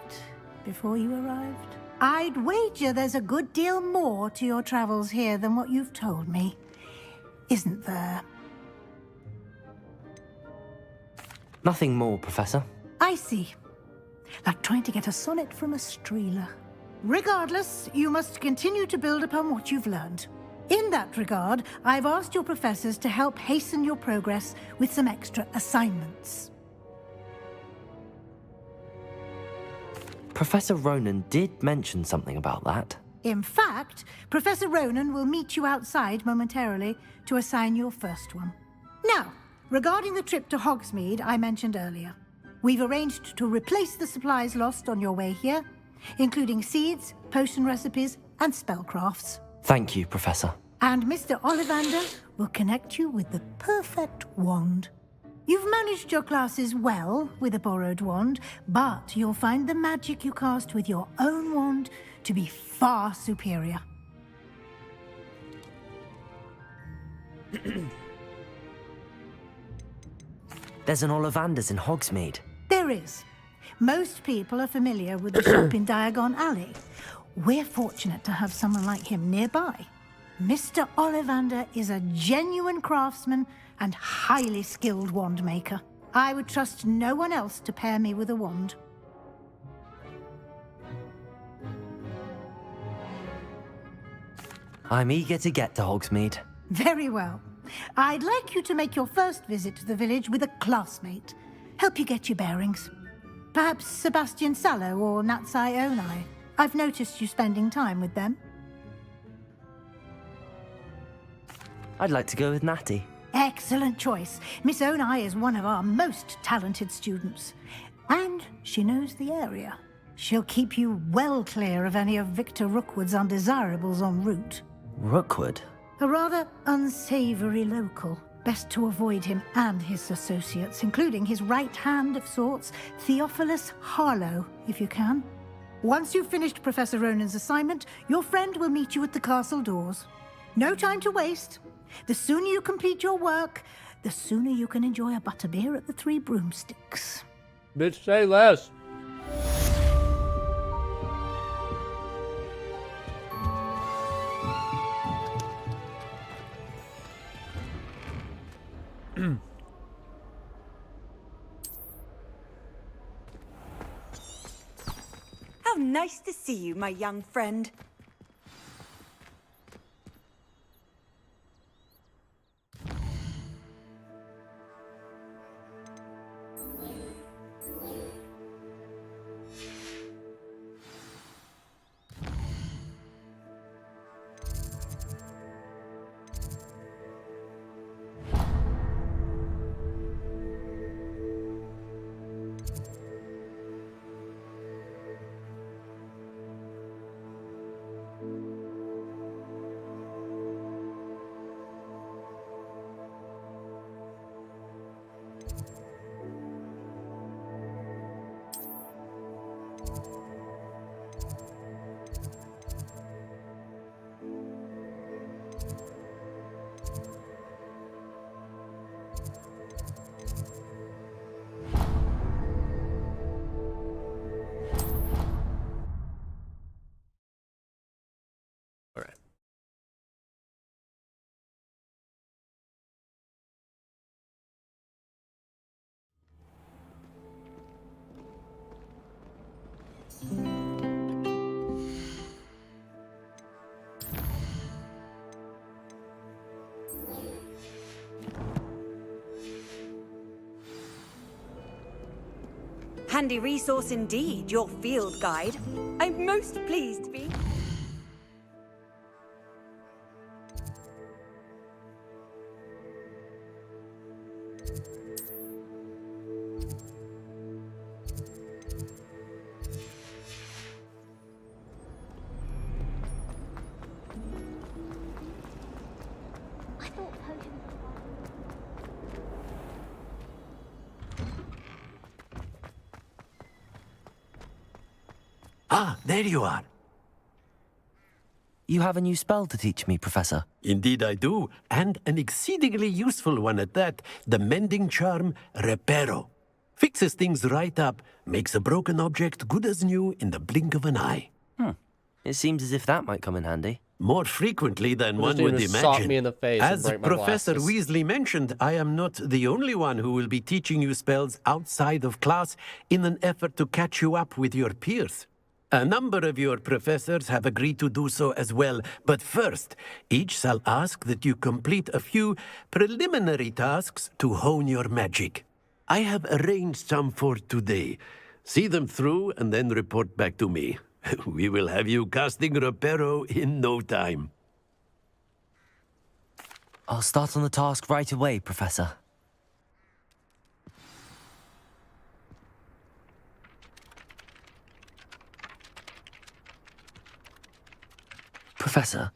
Speaker 4: before you arrived. I'd wager there's a good deal more to your travels here than what you've told me. Isn't there?
Speaker 2: Nothing more, Professor.
Speaker 4: I see. Like trying to get a sonnet from a streeler. Regardless, you must continue to build upon what you've learned. In that regard, I've asked your professors to help hasten your progress with some extra assignments.
Speaker 2: Professor Ronan did mention something about that.
Speaker 4: In fact, Professor Ronan will meet you outside momentarily to assign your first one. Now, regarding the trip to Hogsmeade I mentioned earlier, we've arranged to replace the supplies lost on your way here, including seeds, potion recipes, and spellcrafts.
Speaker 2: Thank you, Professor.
Speaker 4: And Mr. Ollivander will connect you with the perfect wand. You've managed your classes well with a borrowed wand, but you'll find the magic you cast with your own wand to be far superior.
Speaker 2: There's an Ollivander's in Hogsmeade.
Speaker 4: There is. Most people are familiar with the shop in Diagon Alley. We're fortunate to have someone like him nearby. Mr. Ollivander is a genuine craftsman and highly skilled wand maker. I would trust no one else to pair me with a wand.
Speaker 2: I'm eager to get to Hogsmeade.
Speaker 4: Very well. I'd like you to make your first visit to the village with a classmate. Help you get your bearings. Perhaps Sebastian Sallow or Natsai Onai. I've noticed you spending time with them.
Speaker 2: I'd like to go with Natty.
Speaker 4: Excellent choice. Miss Onai is one of our most talented students. And she knows the area. She'll keep you well clear of any of Victor Rookwood's undesirables en route.
Speaker 2: Rookwood?
Speaker 4: A rather unsavory local. Best to avoid him and his associates, including his right hand of sorts, Theophilus Harlow, if you can. Once you've finished Professor Ronan's assignment, your friend will meet you at the castle doors. No time to waste. The sooner you complete your work, the sooner you can enjoy a butterbeer at the Three Broomsticks.
Speaker 1: Bitch, say less.
Speaker 23: How nice to see you, my young friend. Handy resource indeed, your field guide. I'm most pleased to be.
Speaker 8: Ah, there you are.
Speaker 2: You have a new spell to teach me, Professor.
Speaker 8: Indeed I do, and an exceedingly useful one at that. The mending charm, Reparo. Fixes things right up, makes a broken object good as new in the blink of an eye.
Speaker 2: It seems as if that might come in handy.
Speaker 8: More frequently than
Speaker 1: We're just
Speaker 8: one would
Speaker 1: doing is sock
Speaker 8: imagine.
Speaker 1: me in the face and
Speaker 8: As
Speaker 1: break my
Speaker 8: Professor
Speaker 1: glasses.
Speaker 8: Weasley mentioned, I am not the only one who will be teaching you spells outside of class in an effort to catch you up with your peers. A number of your professors have agreed to do so as well, but first, each shall ask that you complete a few preliminary tasks to hone your magic. I have arranged some for today. See them through and then report back to me. We will have you casting Reparo in no time.
Speaker 2: I'll start on the task right away, Professor. Professor,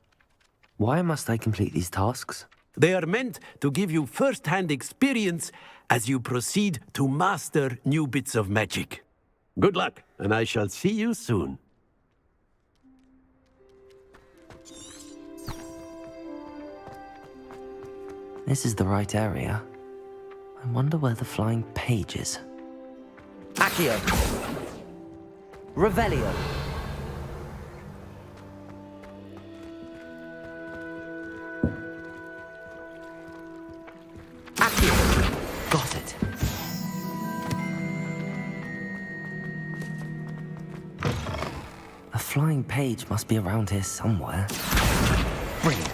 Speaker 2: why must I complete these tasks?
Speaker 8: They are meant to give you first-hand experience as you proceed to master new bits of magic. Good luck, and I shall see you soon.
Speaker 2: This is the right area. I wonder where the flying page is. Accio! Revelio! Got it. A flying page must be around here somewhere. Brilliant.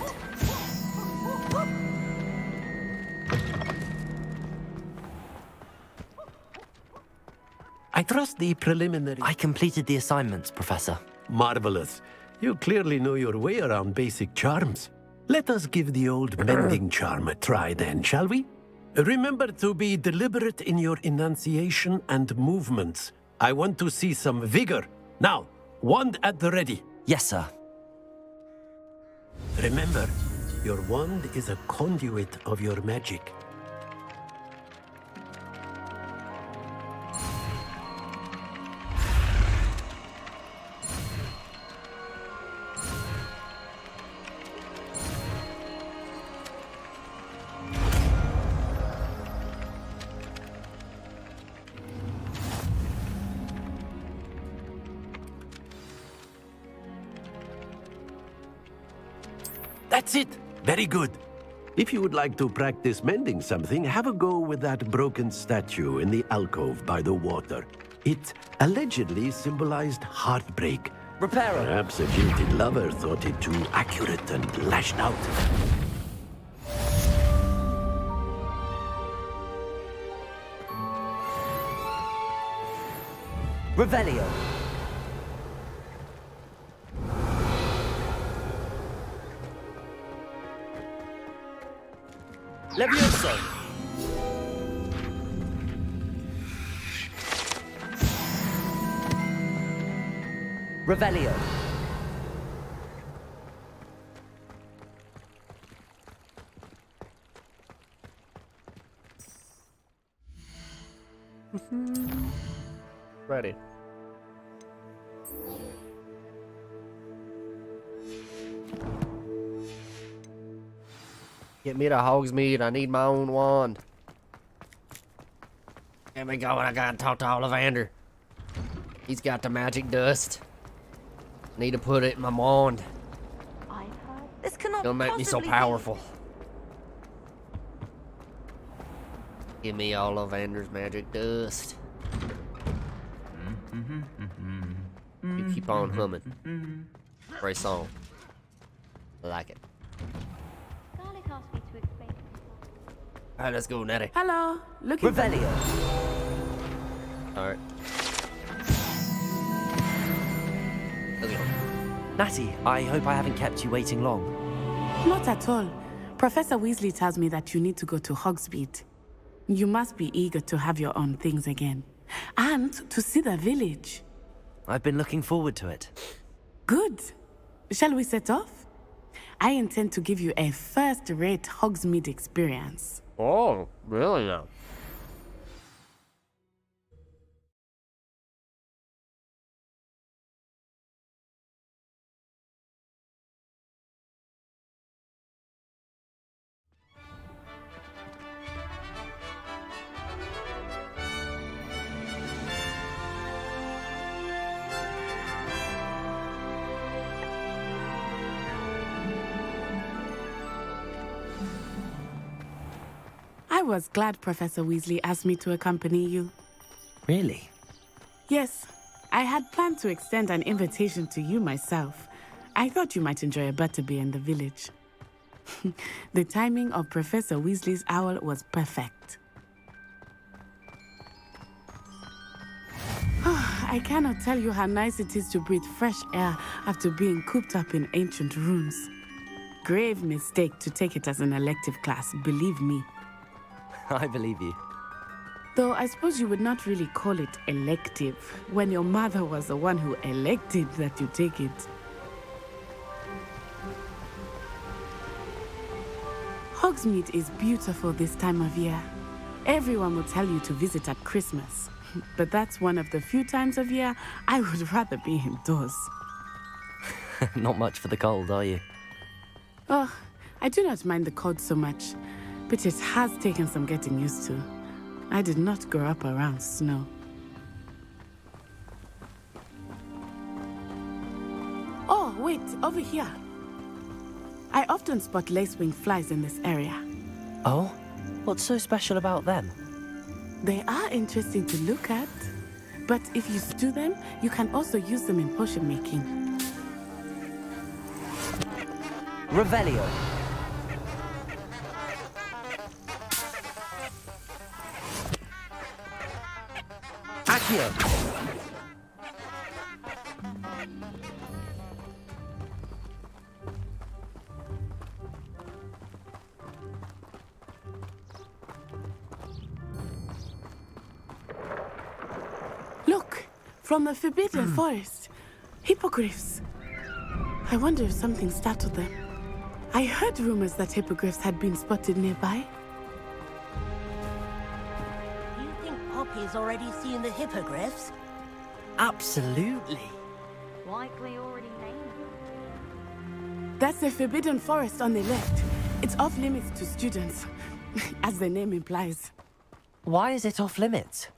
Speaker 8: I trust the preliminary...
Speaker 2: I completed the assignments, Professor.
Speaker 8: Marvelous. You clearly know your way around basic charms. Let us give the old mending charm a try then, shall we? Remember to be deliberate in your enunciation and movements. I want to see some vigor. Now, wand at the ready.
Speaker 2: Yes, sir.
Speaker 8: Remember, your wand is a conduit of your magic. That's it! Very good. If you would like to practice mending something, have a go with that broken statue in the alcove by the water. It allegedly symbolized heartbreak.
Speaker 2: Reparo.
Speaker 8: Perhaps a jilted lover thought it too accurate and lashed out.
Speaker 2: Revelio. Levioso. Revelio.
Speaker 1: Ready. Get me to Hogsmeade. I need my own wand. Get me going. I gotta talk to Ollivander. He's got the magic dust. Need to put it in my wand.
Speaker 20: This cannot
Speaker 1: It'll make me so
Speaker 20: possibly be.
Speaker 1: powerful. Give me Ollivander's magic dust. You keep on humming. Great song. I like it.
Speaker 5: Garlic asked me to explain.
Speaker 1: Alright, let's go, Nettie.
Speaker 3: Hello. Looking
Speaker 2: Revelio.
Speaker 1: Alright. Let's go.
Speaker 2: Natty, I hope I haven't kept you waiting long.
Speaker 3: Not at all. Professor Weasley tells me that you need to go to Hogsmeade. You must be eager to have your own things again. And to see the village.
Speaker 2: I've been looking forward to it.
Speaker 3: Good. Shall we set off? I intend to give you a first-rate Hogsmeade experience.
Speaker 1: Oh, really now?
Speaker 3: I was glad Professor Weasley asked me to accompany you.
Speaker 2: Really?
Speaker 3: Yes, I had planned to extend an invitation to you myself. I thought you might enjoy a butterbeer in the village. The timing of Professor Weasley's owl was perfect. I cannot tell you how nice it is to breathe fresh air after being cooped up in ancient rooms. Grave mistake to take it as an elective class, believe me.
Speaker 2: I believe you.
Speaker 3: Though I suppose you would not really call it elective when your mother was the one who elected that you take it. Hogsmeade is beautiful this time of year. Everyone will tell you to visit at Christmas. But that's one of the few times of year I would rather be indoors.
Speaker 2: Not much for the cold, are you?
Speaker 3: Oh, I do not mind the cold so much, but it has taken some getting used to. I did not grow up around snow. Oh, wait, over here. I often spot lacewing flies in this area.
Speaker 2: Oh? What's so special about them?
Speaker 3: They are interesting to look at, but if you stew them, you can also use them in potion making.
Speaker 2: Revelio. Accio.
Speaker 3: Look, from the Forbidden Forest. Hippogriffs. I wonder if something startled them. I heard rumors that hippogriffs had been spotted nearby.
Speaker 9: Do you think Poppy's already seen the hippogriffs?
Speaker 2: Absolutely.
Speaker 5: Likely already named.
Speaker 3: That's the Forbidden Forest on the left. It's off limits to students, as the name implies.
Speaker 2: Why is it off limits?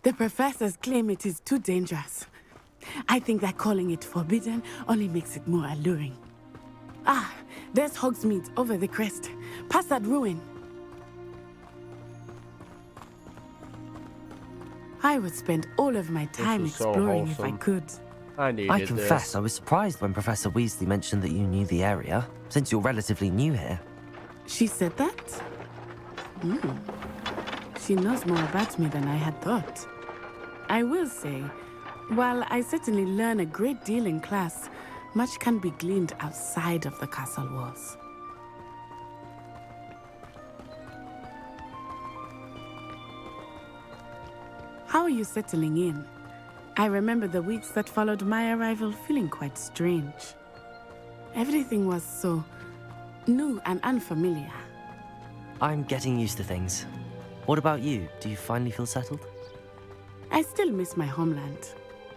Speaker 3: The professors claim it is too dangerous. I think that calling it forbidden only makes it more alluring. Ah, there's Hogsmeade over the crest. Past that ruin. I would spend all of my time
Speaker 1: was so
Speaker 3: exploring if I
Speaker 1: wholesome.
Speaker 3: could.
Speaker 1: I needed
Speaker 2: I confess,
Speaker 1: this.
Speaker 2: I was surprised when Professor Weasley mentioned that you knew the area, since you're relatively new here.
Speaker 3: She said that? Hmm. She knows more about me than I had thought. I will say, while I certainly learn a great deal in class, much can be gleaned outside of the castle walls. How are you settling in? I remember the weeks that followed my arrival feeling quite strange. Everything was so new and unfamiliar.
Speaker 2: I'm getting used to things. What about you? Do you finally feel settled?
Speaker 3: I still miss my homeland,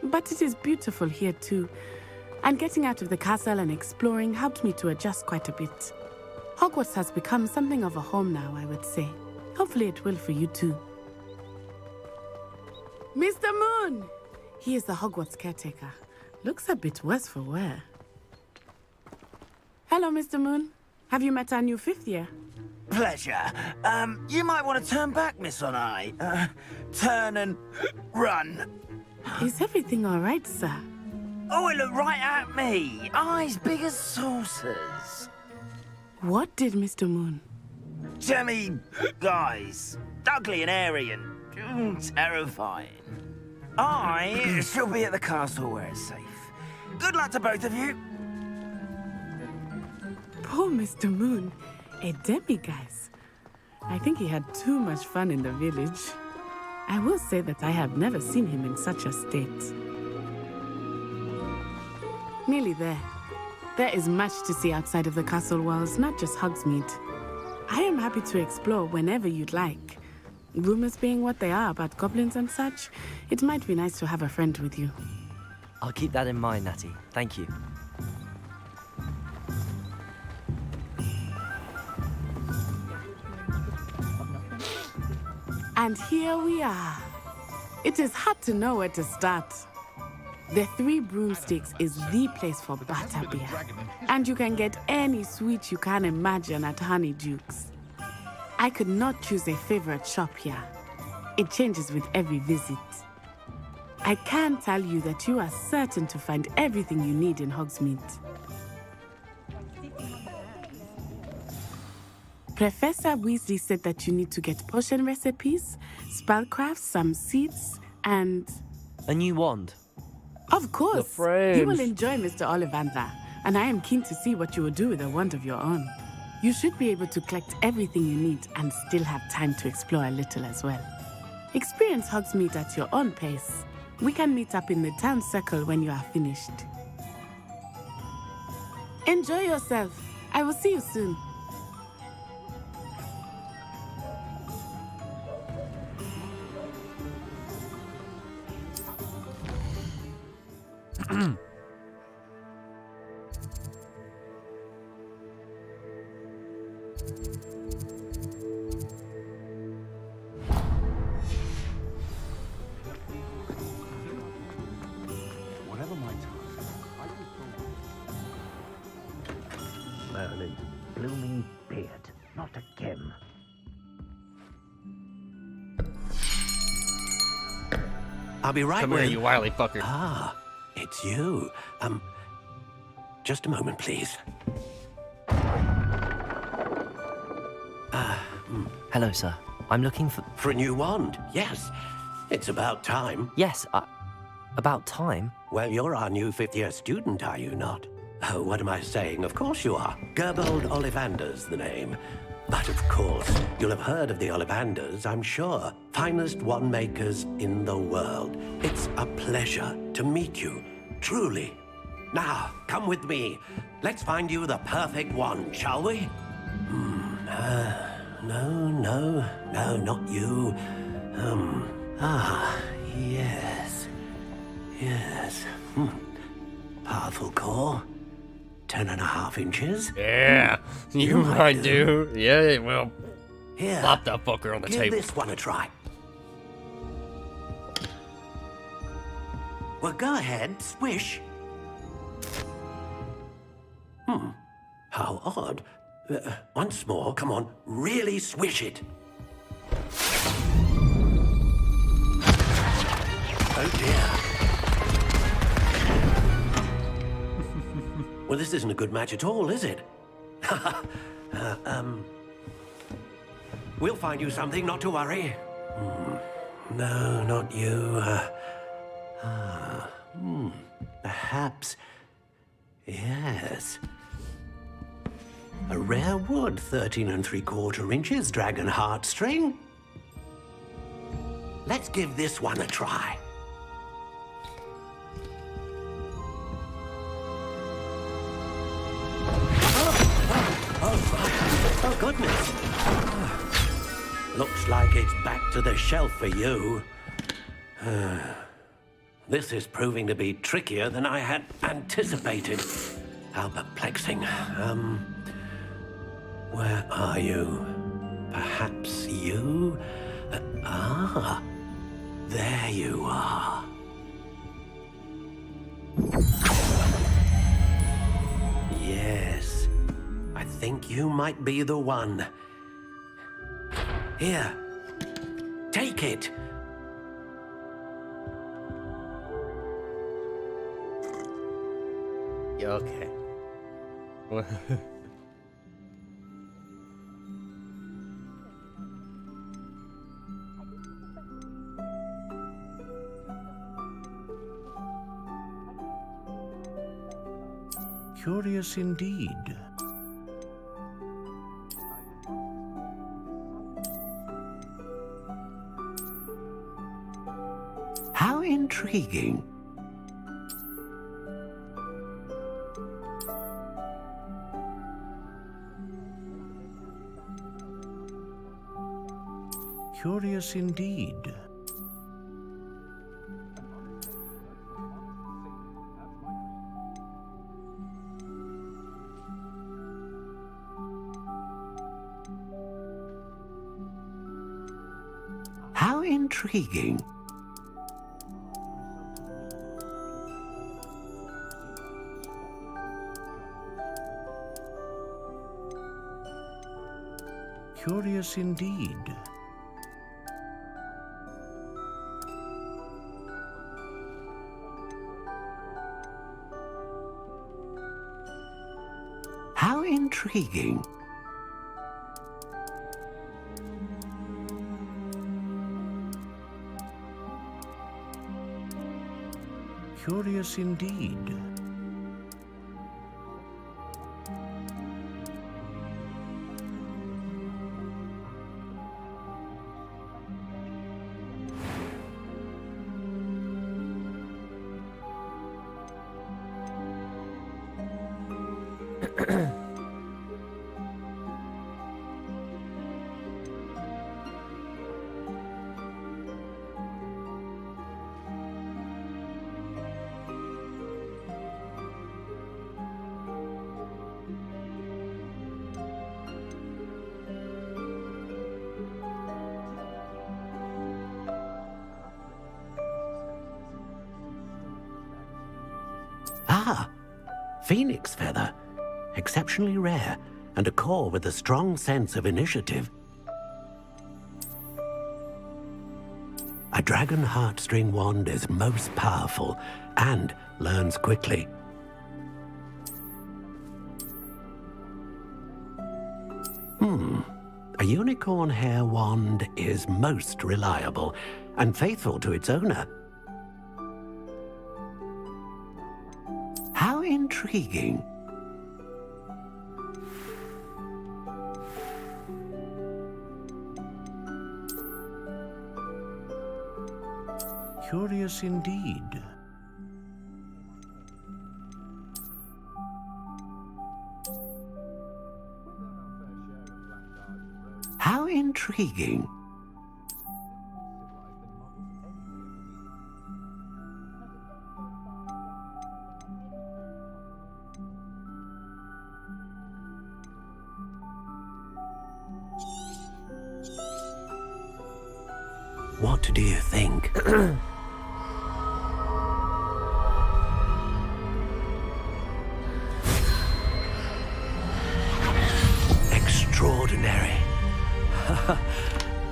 Speaker 3: but it is beautiful here too. And getting out of the castle and exploring helped me to adjust quite a bit. Hogwarts has become something of a home now, I would say. Hopefully it will for you too. Mr. Moon! He is the Hogwarts caretaker. Looks a bit worse for wear. Hello, Mr. Moon. Have you met our new 5th year?
Speaker 11: Pleasure. You might want to turn back, Miss Onai. Turn and run.
Speaker 3: Is everything all right, sir?
Speaker 11: Oh, it looked right at me. Eyes big as saucers.
Speaker 3: What did Mr. Moon?
Speaker 11: Jemmy guys. Ugly and airy and terrifying. I shall be at the castle where it's safe. Good luck to both of you.
Speaker 3: Poor Mr. Moon. A demiguise. I think he had too much fun in the village. I will say that I have never seen him in such a state. Nearly there. There is much to see outside of the castle walls, not just Hogsmeade. I am happy to explore whenever you'd like. Rumors being what they are about goblins and such, it might be nice to have a friend with you.
Speaker 2: I'll keep that in mind, Natty. Thank you.
Speaker 3: And here we are. It is hard to know where to start. The Three Broomsticks is the place for butterbeer. And you can get any sweet you can imagine at Honeydukes. I could not choose a favorite shop here. It changes with every visit. I can tell you that you are certain to find everything you need in Hogsmeade. Professor Weasley said that you need to get potion recipes, spellcrafts, some seeds, and...
Speaker 2: A new wand.
Speaker 3: Of course!
Speaker 1: The frames.
Speaker 3: You will enjoy Mr. Ollivander, and I am keen to see what you will do with a wand of your own. You should be able to collect everything you need and still have time to explore a little as well. Experience Hogsmeade at your own pace. We can meet up in the town circle when you are finished. Enjoy yourself. I will see you soon.
Speaker 21: Whatever my task,
Speaker 10: Merlin, blooming beard, not a Kim.
Speaker 8: I'll be right
Speaker 1: Come
Speaker 8: with
Speaker 1: here, you wily fucker.
Speaker 8: Ah, it's you. Just a moment, please.
Speaker 2: Hello, sir. I'm looking for...
Speaker 8: For a new wand, yes. It's about time.
Speaker 2: Yes, about time?
Speaker 8: Well, you're our new 5th-year student, are you not? Oh, what am I saying? Of course you are. Gerbold Ollivander's the name. But of course, you'll have heard of the Ollivanders, I'm sure. Finest wand makers in the world. It's a pleasure to meet you, truly. Now, come with me. Let's find you the perfect wand, shall we? No, not you. Yes. Powerful core. 10.5 inches.
Speaker 1: Yeah, you might do. Yeah, it will.
Speaker 8: Here,
Speaker 1: Plop that fucker on the
Speaker 8: give
Speaker 1: table.
Speaker 8: this one a try. Well, go ahead, swish. How odd. Once more, come on, really swish it. Oh dear. Well, this isn't a good match at all, is it? We'll find you something, not to worry. No, not you. Perhaps. Yes. A rare wood, 13 3/4 inches, dragon heartstring. Let's give this one a try. Oh, goodness. Looks like it's back to the shelf for you. This is proving to be trickier than I had anticipated. How perplexing. Where are you? Perhaps you? There you are. Yes, I think you might be the one. Here, take it.
Speaker 1: Okay.
Speaker 12: Curious indeed.
Speaker 8: How intriguing.
Speaker 12: Curious indeed.
Speaker 8: How intriguing.
Speaker 12: Curious indeed.
Speaker 8: How intriguing.
Speaker 12: Curious indeed.
Speaker 8: Ah, phoenix feather. Exceptionally rare, and a core with a strong sense of initiative. A dragon heartstring wand is most powerful and learns quickly. A unicorn hair wand is most reliable and faithful to its owner. How intriguing.
Speaker 12: Curious indeed.
Speaker 8: How intriguing. What do you think? Extraordinary.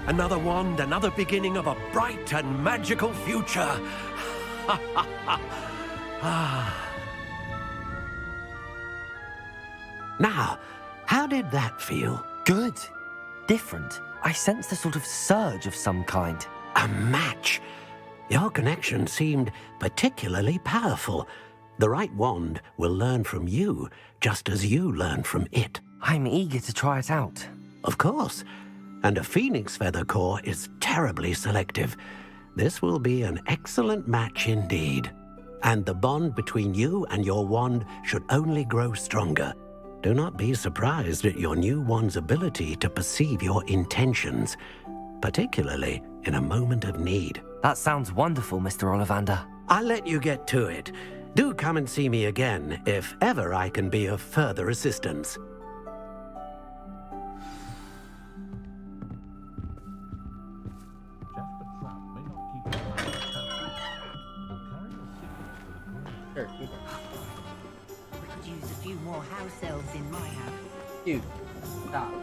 Speaker 8: Another wand, another beginning of a bright and magical future. Now, how did that feel?
Speaker 2: Good. Different. I sensed a sort of surge of some kind.
Speaker 8: A match. Your connection seemed particularly powerful. The right wand will learn from you, just as you learn from it.
Speaker 2: I'm eager to try it out.
Speaker 8: Of course. And a phoenix feather core is terribly selective. This will be an excellent match indeed. And the bond between you and your wand should only grow stronger. Do not be surprised at your new wand's ability to perceive your intentions, particularly in a moment of need.
Speaker 2: That sounds wonderful, Mr. Ollivander.
Speaker 8: I'll let you get to it. Do come and see me again if ever I can be of further assistance.
Speaker 9: We could use a few more house elves in my house.
Speaker 1: Dude, stop.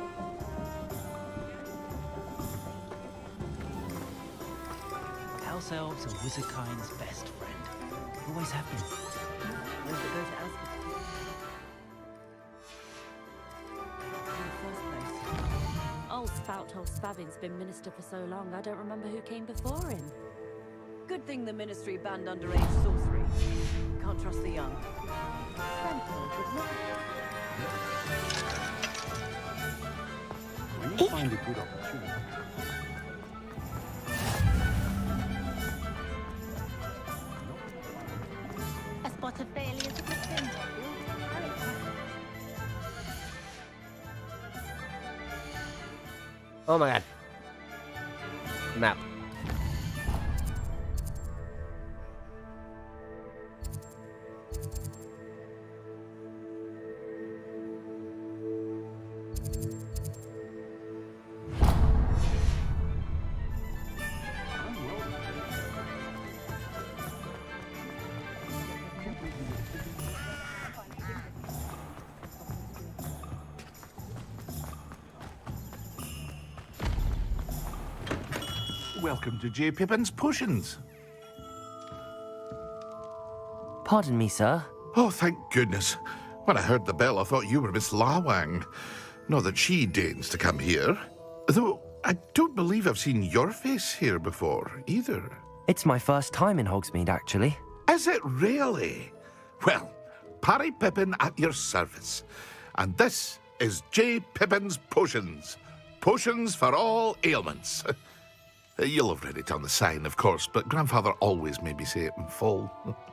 Speaker 10: House elves are wizardkind's best friend. Always have been.
Speaker 9: Those that go to Elspeth. In the first place, old Spout-hole Spavin's been minister for so long, I don't remember who came before him. Good thing the ministry banned underage sorcery. Can't trust the young.
Speaker 12: When you find a good opportunity.
Speaker 9: A spot of failure is a good thing.
Speaker 1: Oh my god. Map.
Speaker 21: Welcome to J. Pippin's Potions.
Speaker 2: Pardon me, sir.
Speaker 21: Oh, thank goodness. When I heard the bell, I thought you were Miss Lawang. Not that she deigns to come here. Though I don't believe I've seen your face here before, either.
Speaker 2: It's my first time in Hogsmeade, actually.
Speaker 21: Is it really? Well, Parry Pippin at your service. And this is J. Pippin's Potions. Potions for all ailments. You'll have read it on the sign, of course, but Grandfather always made me say it in full.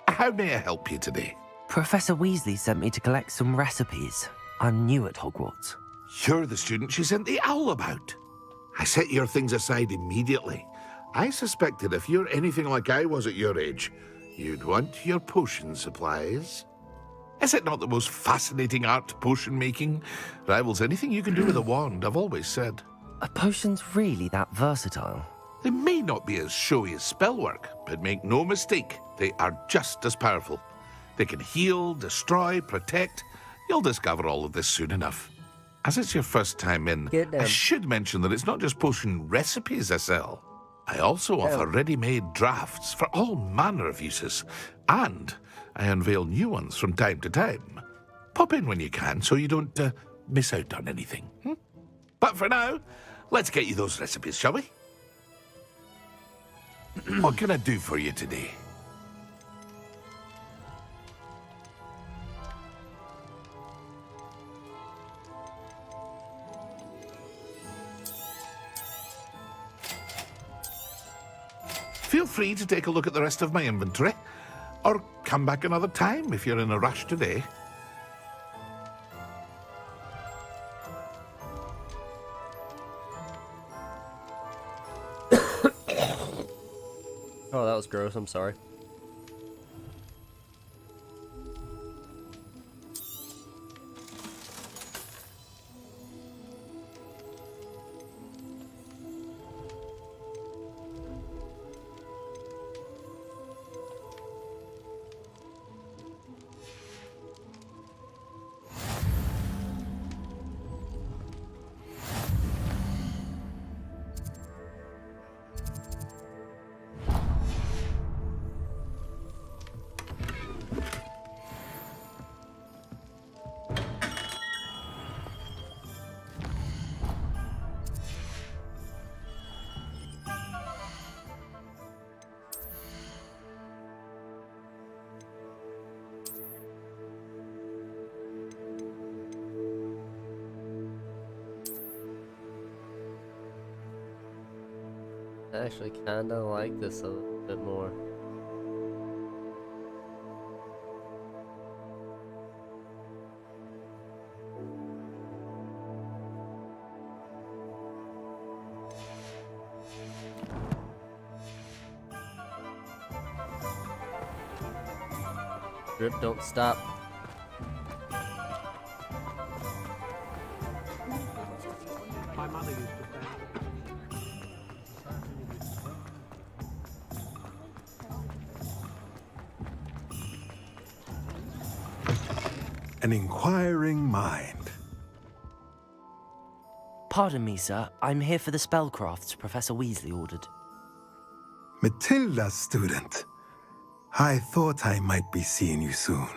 Speaker 21: How may I help you today?
Speaker 2: Professor Weasley sent me to collect some recipes. I'm new at Hogwarts.
Speaker 21: You're the student she sent the owl about. I set your things aside immediately. I suspected if you're anything like I was at your age, you'd want your potion supplies. Is it not the most fascinating art, potion making? Rivals anything you can do with a wand, I've always said.
Speaker 2: Are potions really that versatile?
Speaker 21: They may not be as showy as spellwork, but make no mistake, they are just as powerful. They can heal, destroy, protect. You'll discover all of this soon enough. As it's your first time in, I should mention that it's not just potion recipes I sell. I also offer ready-made drafts for all manner of uses, and I unveil new ones from time to time. Pop in when you can so you don't miss out on anything. But for now, let's get you those recipes, shall we? What can I do for you today? Feel free to take a look at the rest of my inventory, or come back another time if you're in a rush today.
Speaker 1: Oh, that was gross. I'm sorry. actually kinda like this a little bit more. Drip, don't stop.
Speaker 21: My mother used to say.
Speaker 15: An inquiring mind.
Speaker 2: Pardon me, sir. I'm here for the spellcrafts Professor Weasley ordered.
Speaker 15: Matilda's student. I thought I might be seeing you soon.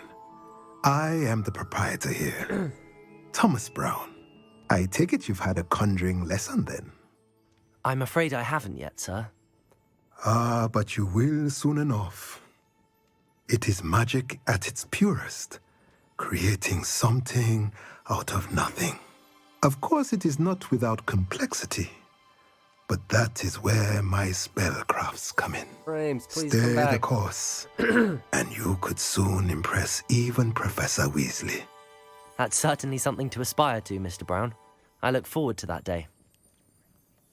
Speaker 15: I am the proprietor here, Thomas Brown. I take it you've had a conjuring lesson then?
Speaker 2: I'm afraid I haven't yet, sir.
Speaker 15: Ah, but you will soon enough. It is magic at its purest, creating something out of nothing. Of course, it is not without complexity, but that is where my spellcrafts come in.
Speaker 1: Frames, please
Speaker 15: Stay
Speaker 1: come back.
Speaker 15: the course, and you could soon impress even Professor Weasley.
Speaker 2: That's certainly something to aspire to, Mr. Brown. I look forward to that day.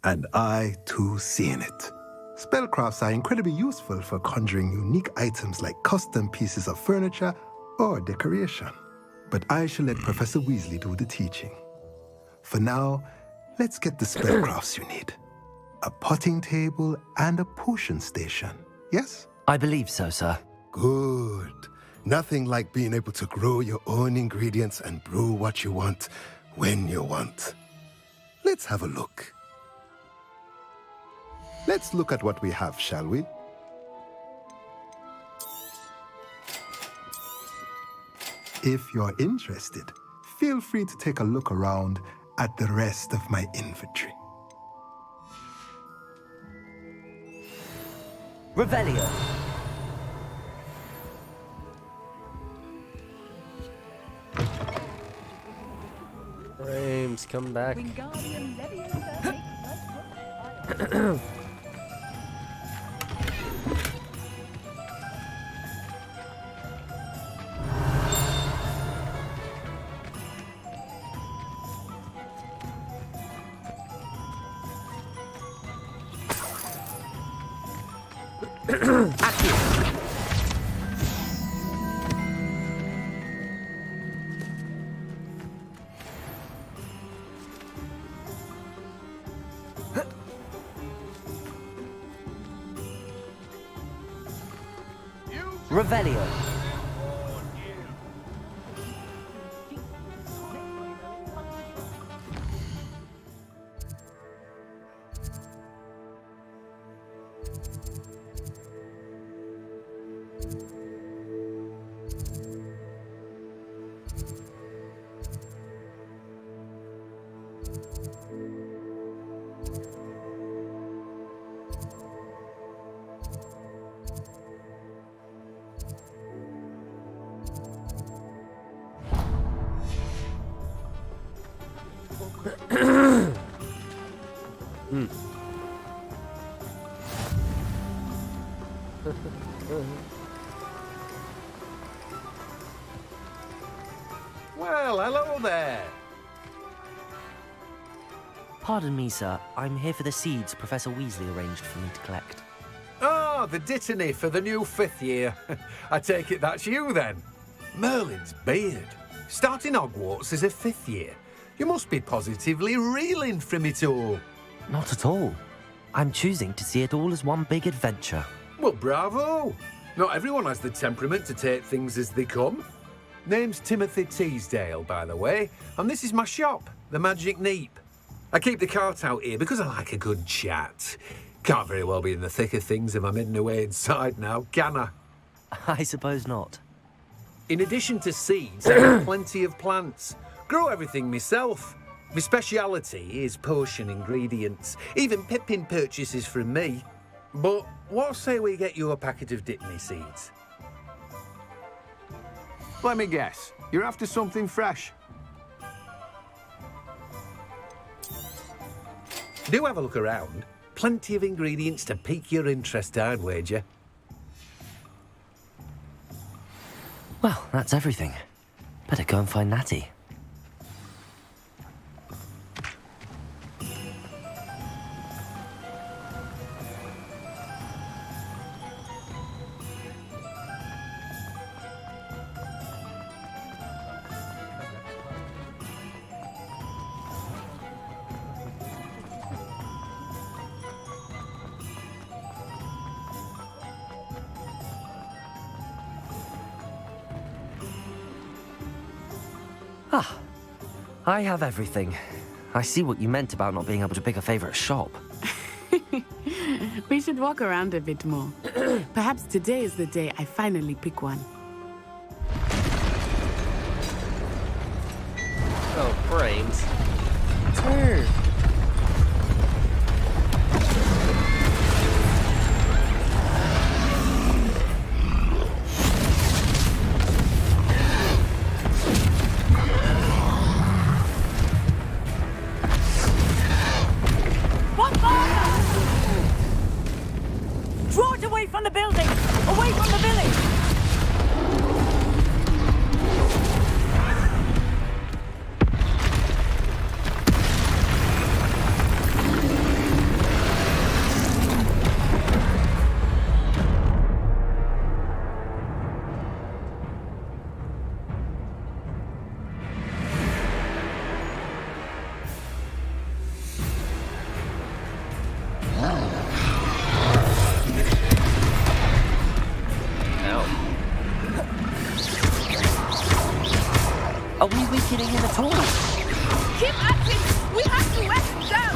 Speaker 15: And I, too, seeing it. Spellcrafts are incredibly useful for conjuring unique items like custom pieces of furniture or decoration. But I shall let Professor Weasley do the teaching. For now, let's get the spellcrafts you need. A potting table and a potion station, yes?
Speaker 2: I believe so, sir.
Speaker 15: Good. Nothing like being able to grow your own ingredients and brew what you want when you want. Let's have a look. Let's look at what we have, shall we? If you're interested, feel free to take a look around at the rest of my inventory.
Speaker 2: Revelio.
Speaker 1: Frames, come back.
Speaker 2: Revelio.
Speaker 16: Well, hello there.
Speaker 2: Pardon me, sir. I'm here for the seeds Professor Weasley arranged for me to collect.
Speaker 16: Ah, the dittany for the new 5th year. I take it that's you, then. Merlin's beard. Starting Hogwarts as a 5th year. You must be positively reeling from it all.
Speaker 2: Not at all. I'm choosing to see it all as one big adventure.
Speaker 16: Well, bravo. Not everyone has the temperament to take things as they come. Name's Timothy Teasdale, by the way, and this is my shop, the Magic Neep. I keep the cart out here because I like a good chat. Can't very well be in the thick of things if I'm hidden away inside now, can I?
Speaker 2: I suppose not.
Speaker 16: In addition to seeds, I have plenty of plants. Grow everything myself. My speciality is potion ingredients. Even Pippin purchases from me. But what say we get you a packet of Dittany seeds?
Speaker 19: Let me guess. You're after something fresh.
Speaker 16: Do have a look around. plenty of ingredients to pique your interest, I'd wager.
Speaker 2: Well, that's everything. Better go and find Natty. Ah, I have everything. I see what you meant about not being able to pick a favorite shop.
Speaker 3: We should walk around a bit more. Perhaps today is the day I finally pick one.
Speaker 1: Oh, brains. Turn.
Speaker 23: Draw it away from the building! Away from the village!
Speaker 2: Are we weakening him at all?
Speaker 7: Keep at it! We have to wear him down!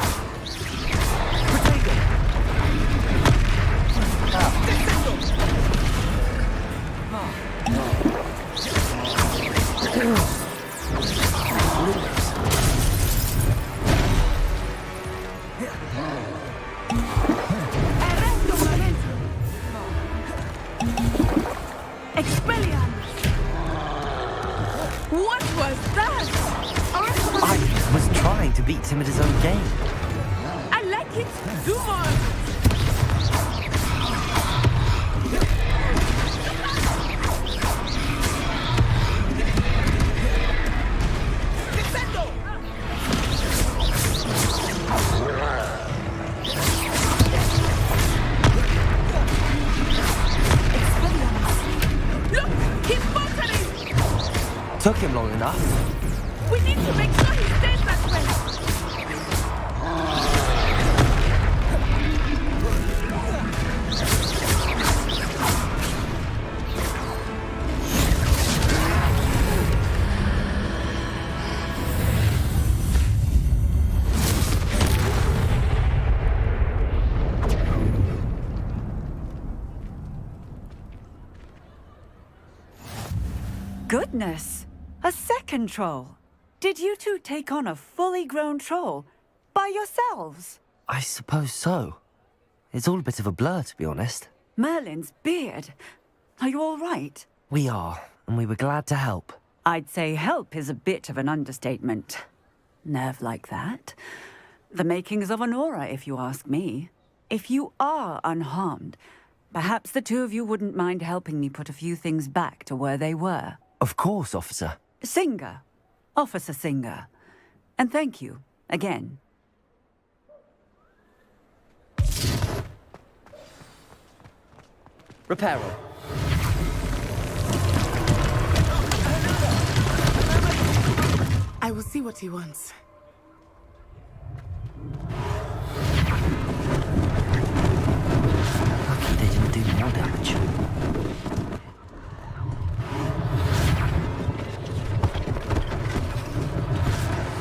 Speaker 3: What was that?
Speaker 2: I was trying to beat him at his own game.
Speaker 3: I like it. Do more.
Speaker 7: Look! He's faltering!
Speaker 2: Took him long enough.
Speaker 7: We need to make sure he stays that way!
Speaker 23: Goodness! A second troll! Did you two take on a fully grown troll? By yourselves?
Speaker 2: I suppose so. It's all a bit of a blur, to be honest.
Speaker 23: Merlin's beard. Are you all right?
Speaker 2: We are, and we were glad to help.
Speaker 23: I'd say help is a bit of an understatement. Nerve like that. The makings of an aura, if you ask me. If you are unharmed, perhaps the two of you wouldn't mind helping me put a few things back to where they were.
Speaker 2: Of course, officer.
Speaker 23: Singer. Officer Singer. And thank you, again.
Speaker 2: Reparo.
Speaker 3: I will see what he wants.
Speaker 2: Lucky they didn't do more damage.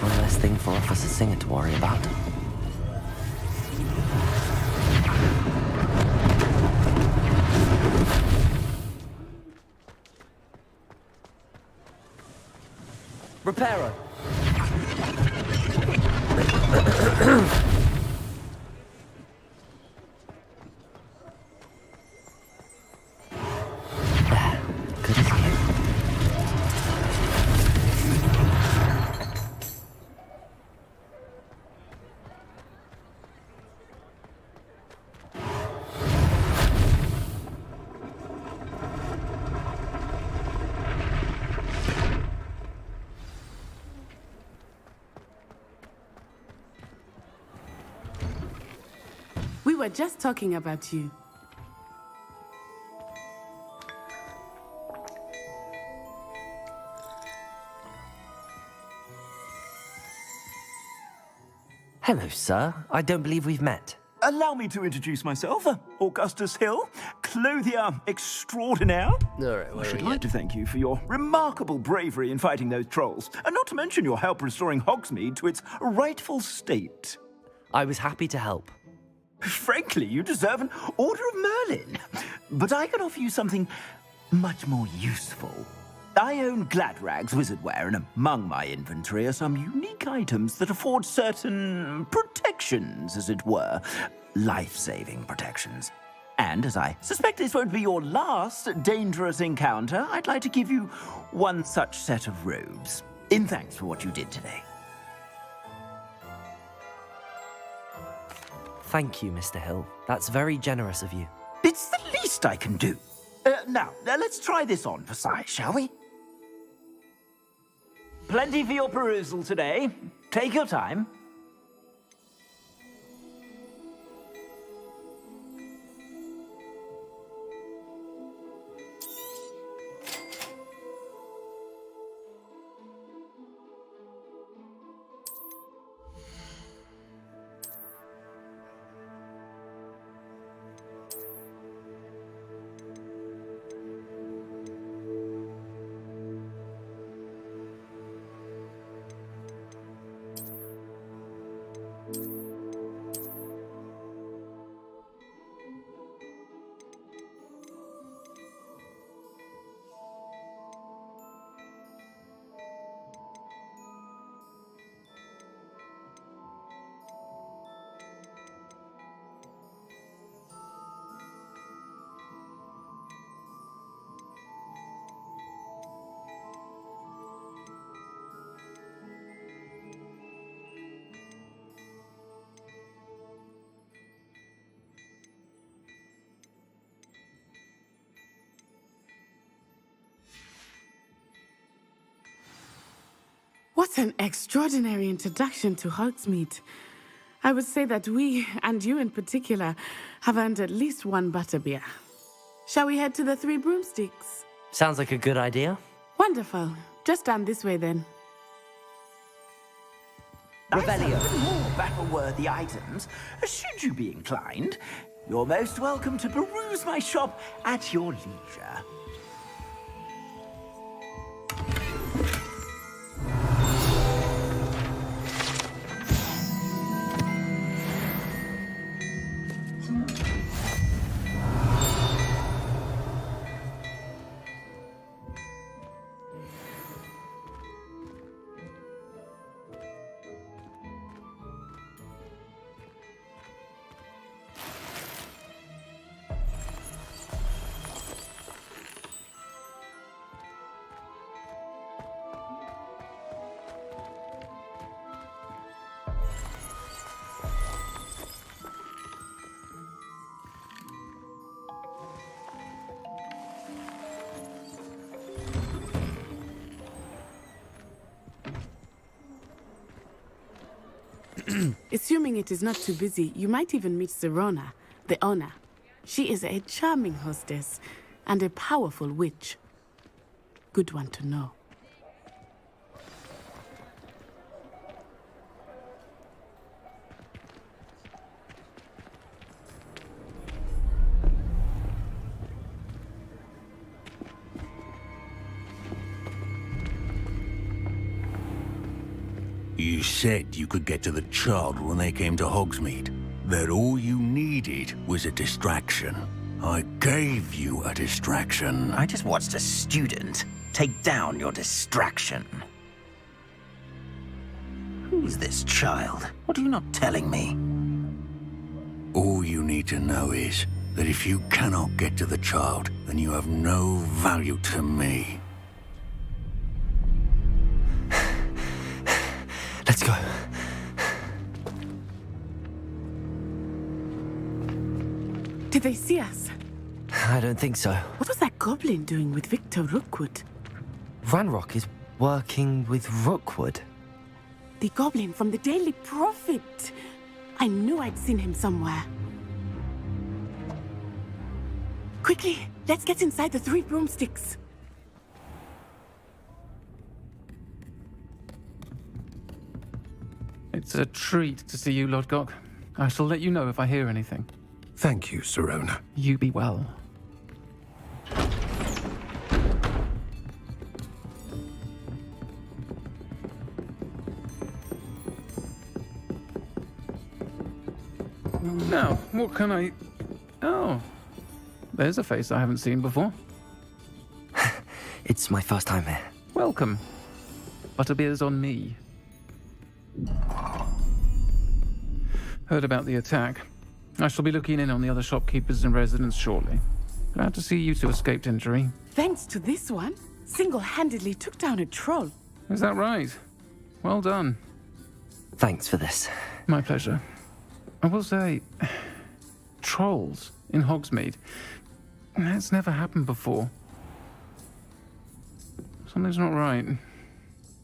Speaker 2: One less thing for Officer Singer to worry about. Reparo. Good as new.
Speaker 3: were just talking about you.
Speaker 2: Hello, sir. I don't believe we've met.
Speaker 13: Allow me to introduce myself. Augustus Hill, clothier extraordinaire. I should like to thank you for your remarkable bravery in fighting those trolls, and not to mention your help restoring Hogsmeade to its rightful state.
Speaker 2: I was happy to help.
Speaker 13: Frankly, you deserve an Order of Merlin. But I can offer you something much more useful. I own Gladrag's wizardware, and among my inventory are some unique items that afford certain protections, as it were. Life-saving protections. And as I suspect this won't be your last dangerous encounter, I'd like to give you one such set of robes, in thanks for what you did today.
Speaker 2: Thank you, Mr. Hill. That's very generous of you.
Speaker 13: It's the least I can do. Now, let's try this on for size, shall we? Plenty for your perusal today. Take your time.
Speaker 3: What an extraordinary introduction to Hogsmeade. I would say that we, and you in particular, have earned at least one butterbeer. Shall we head to the Three Broomsticks?
Speaker 2: Sounds like a good idea.
Speaker 3: Wonderful. Just down this way then.
Speaker 13: Revelio. More battle-worthy items, should you be inclined. You're most welcome to peruse my shop at your leisure.
Speaker 3: Assuming it is not too busy, you might even meet Serona, the owner. She is a charming hostess and a powerful witch. Good one to know.
Speaker 17: You said you could get to the child when they came to Hogsmeade. That all you needed was a distraction. I gave you a distraction.
Speaker 11: I just watched a student take down your distraction. Who's this child? What are you not telling me?
Speaker 17: All you need to know is that if you cannot get to the child, then you have no value to me.
Speaker 2: Let's go.
Speaker 3: Did they see us?
Speaker 2: I don't think so.
Speaker 3: What was that goblin doing with Victor Rookwood?
Speaker 2: Ranrock is working with Rookwood.
Speaker 3: The goblin from the Daily Prophet. I knew I'd seen him somewhere. Quickly, let's get inside the 3 broomsticks.
Speaker 6: It's a treat to see you, Lodgok. I shall let you know if I hear anything.
Speaker 16: Thank you, Sirona.
Speaker 6: You be well. Now, what can I... Oh, there's a face I haven't seen before.
Speaker 2: It's my first time here.
Speaker 6: Welcome. Butterbeer's on me. Heard about the attack. I shall be looking in on the other shopkeepers and residents shortly. Glad to see you two escaped injury.
Speaker 3: Thanks to this one, single-handedly took down a troll.
Speaker 6: Is that right? Well done.
Speaker 2: Thanks for this.
Speaker 6: My pleasure. I will say, trolls in Hogsmeade. That's never happened before. Something's not right.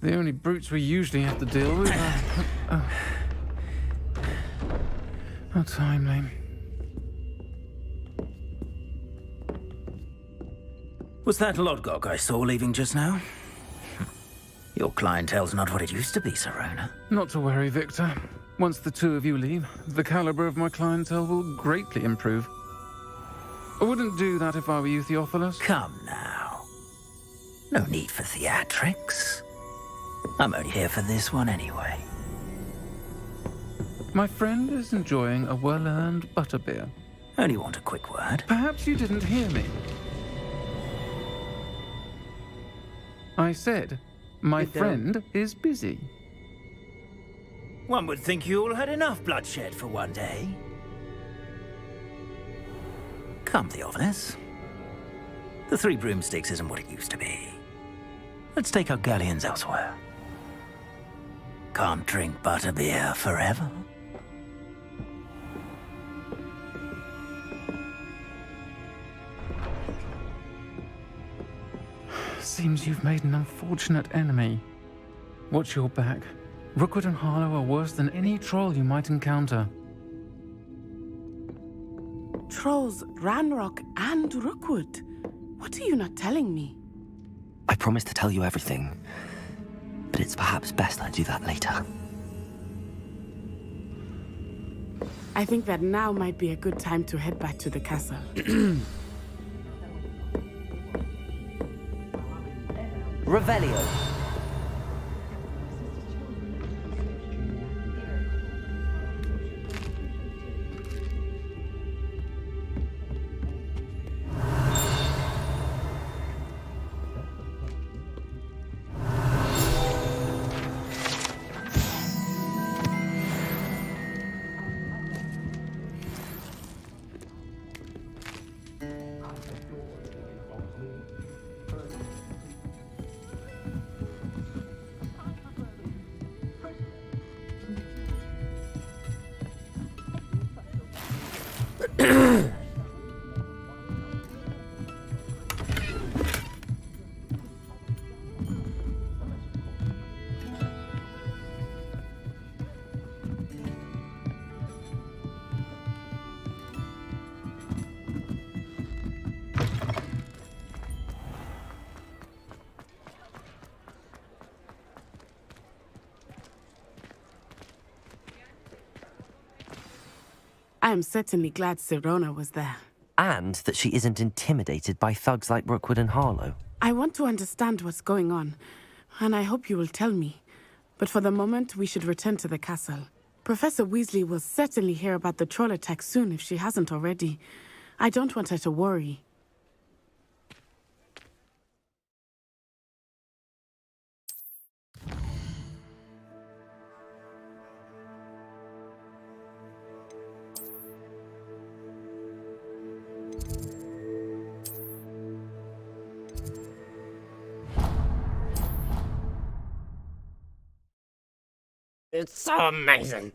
Speaker 6: The only brutes we usually have to deal with are... How timely.
Speaker 11: Was that Lodgok I saw leaving just now? Your clientele's not what it used to be, Sirona.
Speaker 6: Not to worry, Victor. Once the two of you leave, the caliber of my clientele will greatly improve. I wouldn't do that if I were you, Theophilus.
Speaker 11: Come now. No need for theatrics. I'm only here for this one anyway.
Speaker 6: My friend is enjoying a well-earned butterbeer.
Speaker 11: Only want a quick word.
Speaker 6: Perhaps you didn't hear me. I said, my friend is busy.
Speaker 11: One would think you all had enough bloodshed for one day. Come, Theophilus. The 3 broomsticks isn't what it used to be. Let's take our galleons elsewhere. Can't drink butterbeer forever.
Speaker 6: Seems you've made an unfortunate enemy. Watch your back. Rookwood and Harlow are worse than any troll you might encounter.
Speaker 3: Trolls, Ranrock, and Rookwood. What are you not telling me?
Speaker 2: I promised to tell you everything, but it's perhaps best I do that later.
Speaker 3: I think that now might be a good time to head back to the castle.
Speaker 2: Revelio.
Speaker 3: I am certainly glad Sirona was there.
Speaker 2: And that she isn't intimidated by thugs like Rookwood and Harlow.
Speaker 3: I want to understand what's going on, and I hope you will tell me. But for the moment, we should return to the castle. Professor Weasley will certainly hear about the troll attack soon if she hasn't already. I don't want her to worry.
Speaker 1: It's so amazing.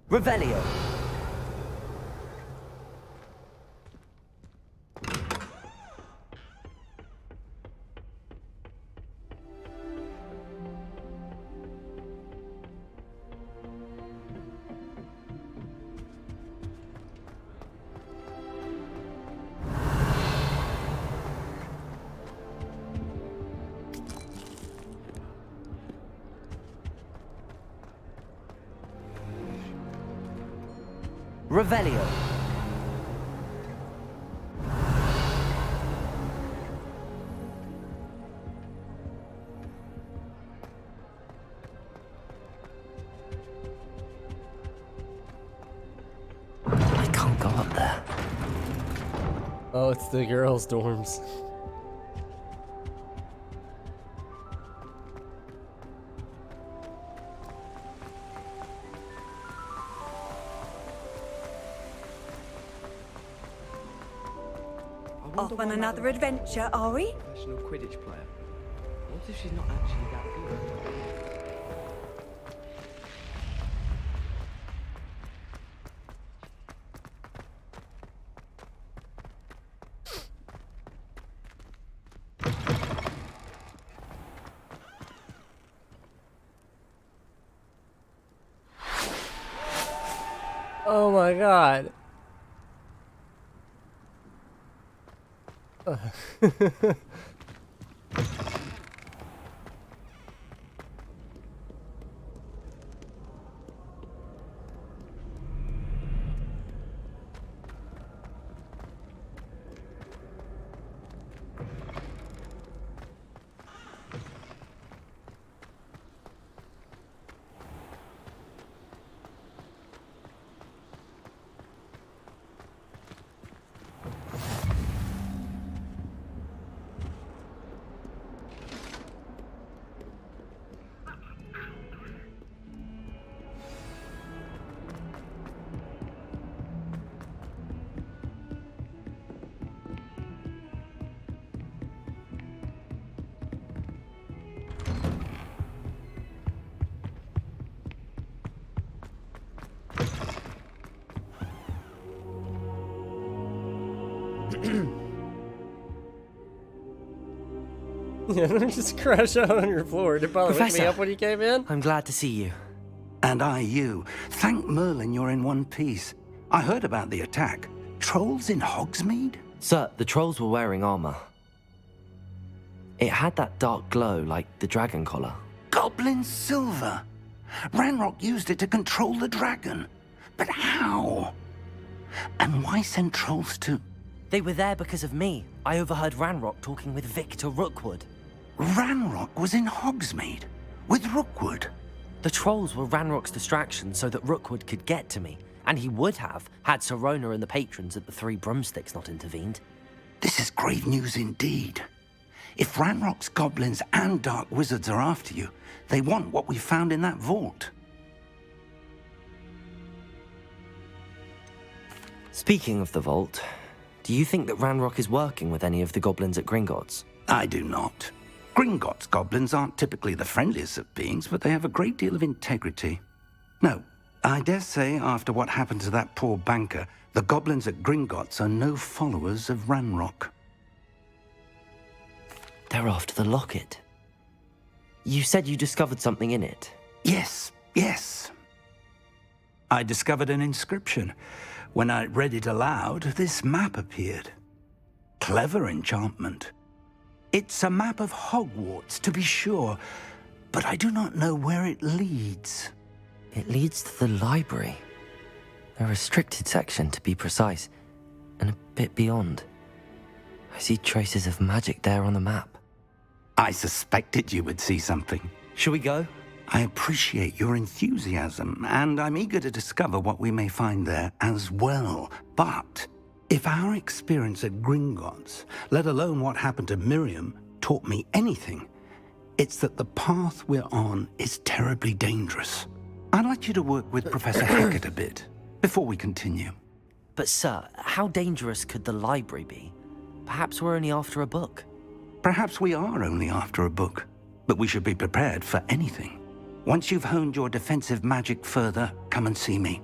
Speaker 2: Revelio. Revelio. I can't go up there.
Speaker 1: Oh, it's the girls' dorms.
Speaker 14: Off on another adventure, are we?
Speaker 10: Professional Quidditch player. What if she's not actually that good?
Speaker 1: Oh my god. Yeah, don't just crash out on your floor. Did Bob wake me up when you came in?
Speaker 2: I'm glad to see you.
Speaker 11: And I you. Thank Merlin you're in one piece. I heard about the attack. Trolls in Hogsmeade?
Speaker 2: Sir, the trolls were wearing armor. It had that dark glow like the dragon collar.
Speaker 11: Goblin silver. Ranrock used it to control the dragon. But how? And why send trolls to...
Speaker 2: They were there because of me. I overheard Ranrock talking with Victor Rookwood.
Speaker 11: Ranrock was in Hogsmeade? With Rookwood?
Speaker 2: The trolls were Ranrock's distraction so that Rookwood could get to me. And he would have, had Sirona and the patrons at the Three Broomsticks not intervened.
Speaker 11: This is grave news indeed. If Ranrock's goblins and dark wizards are after you, they want what we found in that vault.
Speaker 2: Speaking of the vault, do you think that Ranrock is working with any of the goblins at Gringotts?
Speaker 11: I do not. Gringotts goblins aren't typically the friendliest of beings, but they have a great deal of integrity. No, I dare say after what happened to that poor banker, the goblins at Gringotts are no followers of Ranrock.
Speaker 2: They're after the locket. You said you discovered something in it.
Speaker 11: Yes, yes. I discovered an inscription. When I read it aloud, this map appeared. Clever enchantment. It's a map of Hogwarts, to be sure, but I do not know where it leads.
Speaker 2: It leads to the library. A restricted section, to be precise, and a bit beyond. I see traces of magic there on the map.
Speaker 11: I suspected you would see something.
Speaker 2: Shall we go?
Speaker 11: I appreciate your enthusiasm, and I'm eager to discover what we may find there as well. But if our experience at Gringotts, let alone what happened to Miriam, taught me anything, it's that the path we're on is terribly dangerous. I'd like you to work with Professor Hackett a bit before we continue.
Speaker 2: But sir, how dangerous could the library be? Perhaps we're only after a book.
Speaker 11: Perhaps we are only after a book, but we should be prepared for anything. Once you've honed your defensive magic further, come and see me.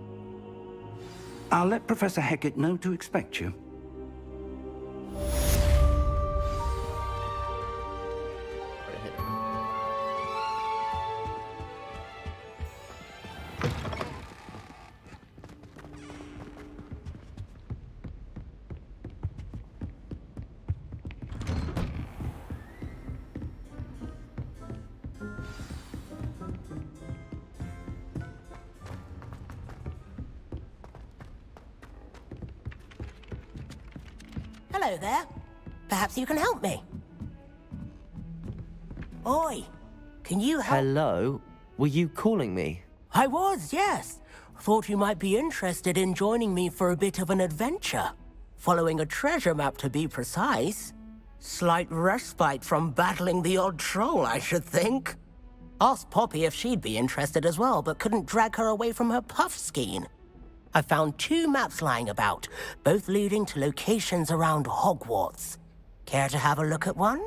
Speaker 11: I'll let Professor Hecat know to expect you.
Speaker 4: Hello there. Perhaps you can help me. Oi, can you help?
Speaker 2: Hello? Were you calling me?
Speaker 4: I was, yes. Thought you might be interested in joining me for a bit of an adventure. Following a treasure map, to be precise. Slight respite from battling the odd troll, I should think. Asked Poppy if she'd be interested as well, but couldn't drag her away from her puff skein. I found 2 maps lying about, both leading to locations around Hogwarts. Care to have a look at one?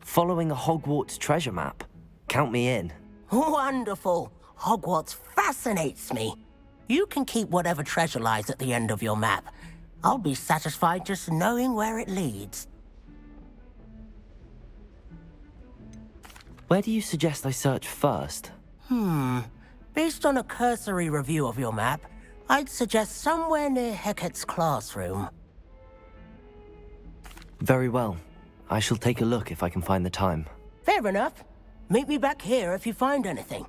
Speaker 2: Following a Hogwarts treasure map. Count me in.
Speaker 4: Wonderful. Hogwarts fascinates me. You can keep whatever treasure lies at the end of your map. I'll be satisfied just knowing where it leads.
Speaker 2: Where do you suggest I search first?
Speaker 4: Based on a cursory review of your map, I'd suggest somewhere near Hecat's classroom.
Speaker 2: Very well. I shall take a look if I can find the time.
Speaker 4: Fair enough. Meet me back here if you find anything.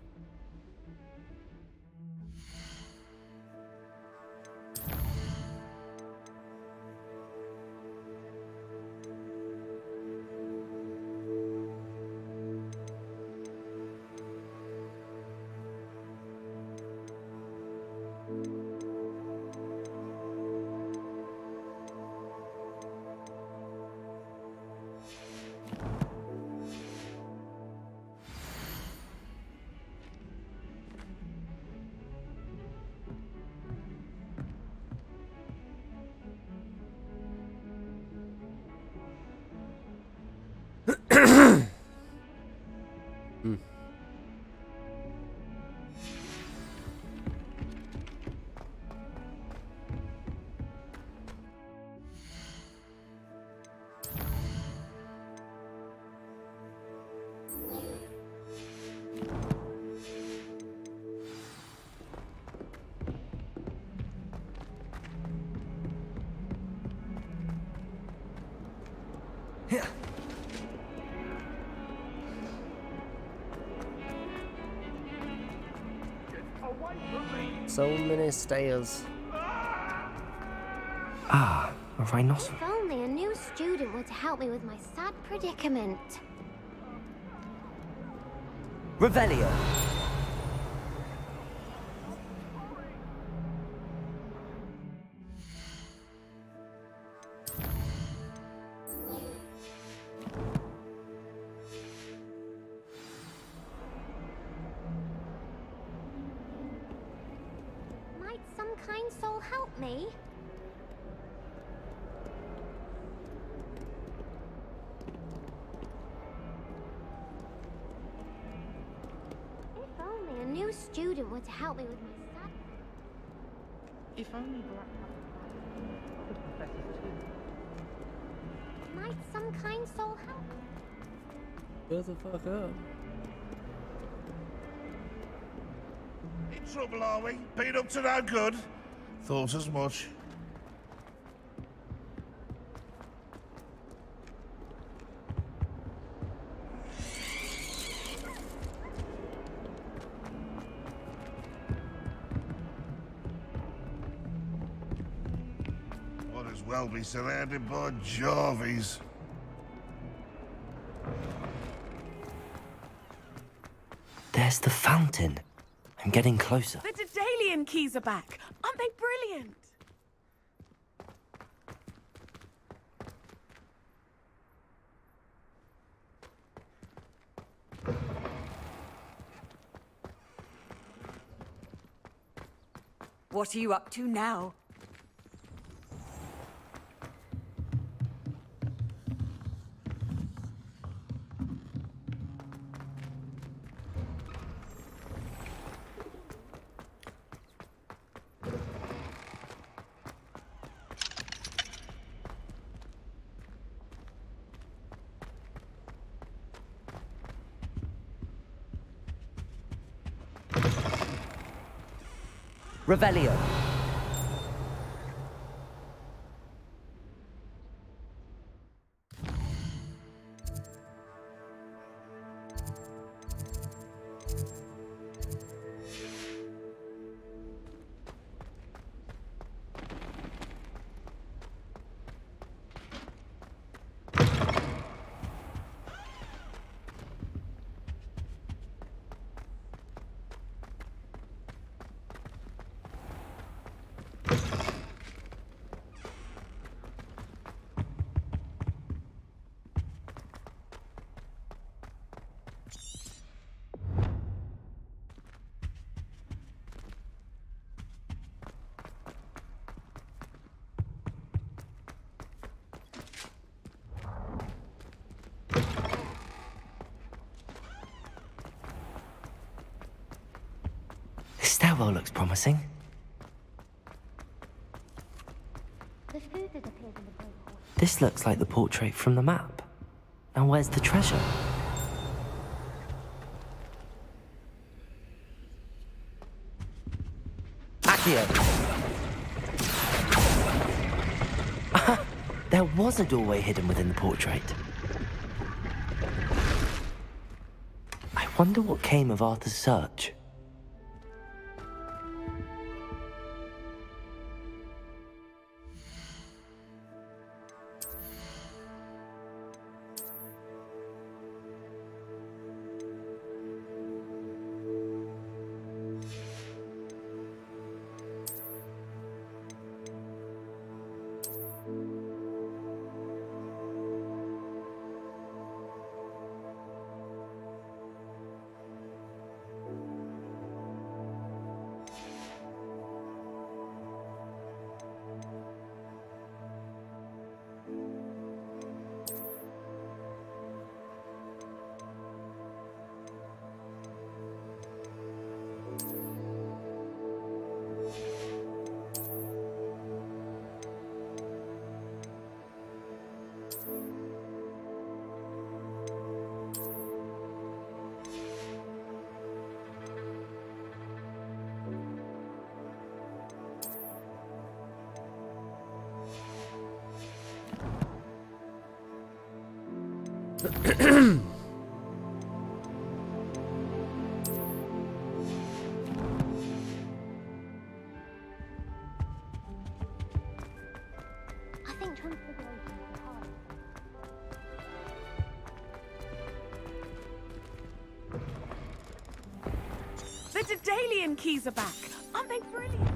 Speaker 1: So many stairs.
Speaker 2: Ah, a rhinoceros.
Speaker 5: If only a new student were to help me with my sad predicament.
Speaker 2: Revelio.
Speaker 5: Might some kind soul help me? If only a new student were to help me with my sad...
Speaker 7: If only Black could professors too.
Speaker 5: Might some kind soul help?
Speaker 1: Shut the fuck up.
Speaker 18: In trouble, are we? Been up to no good? Thought as much. Might as well be surrounded by Jarvies.
Speaker 2: There's the fountain. I'm getting closer.
Speaker 7: The Daedalian keys are back. Aren't they brilliant?
Speaker 14: What are you up to now?
Speaker 2: Revelio. This stairwell looks promising.
Speaker 5: The food that appears in the boat hall.
Speaker 2: This looks like the portrait from the map. Now where's the treasure? Accio! There was a doorway hidden within the portrait. I wonder what came of Arthur's search.
Speaker 5: I think transfiguration is the hardest.
Speaker 7: The Daedalian keys are back. Aren't they brilliant?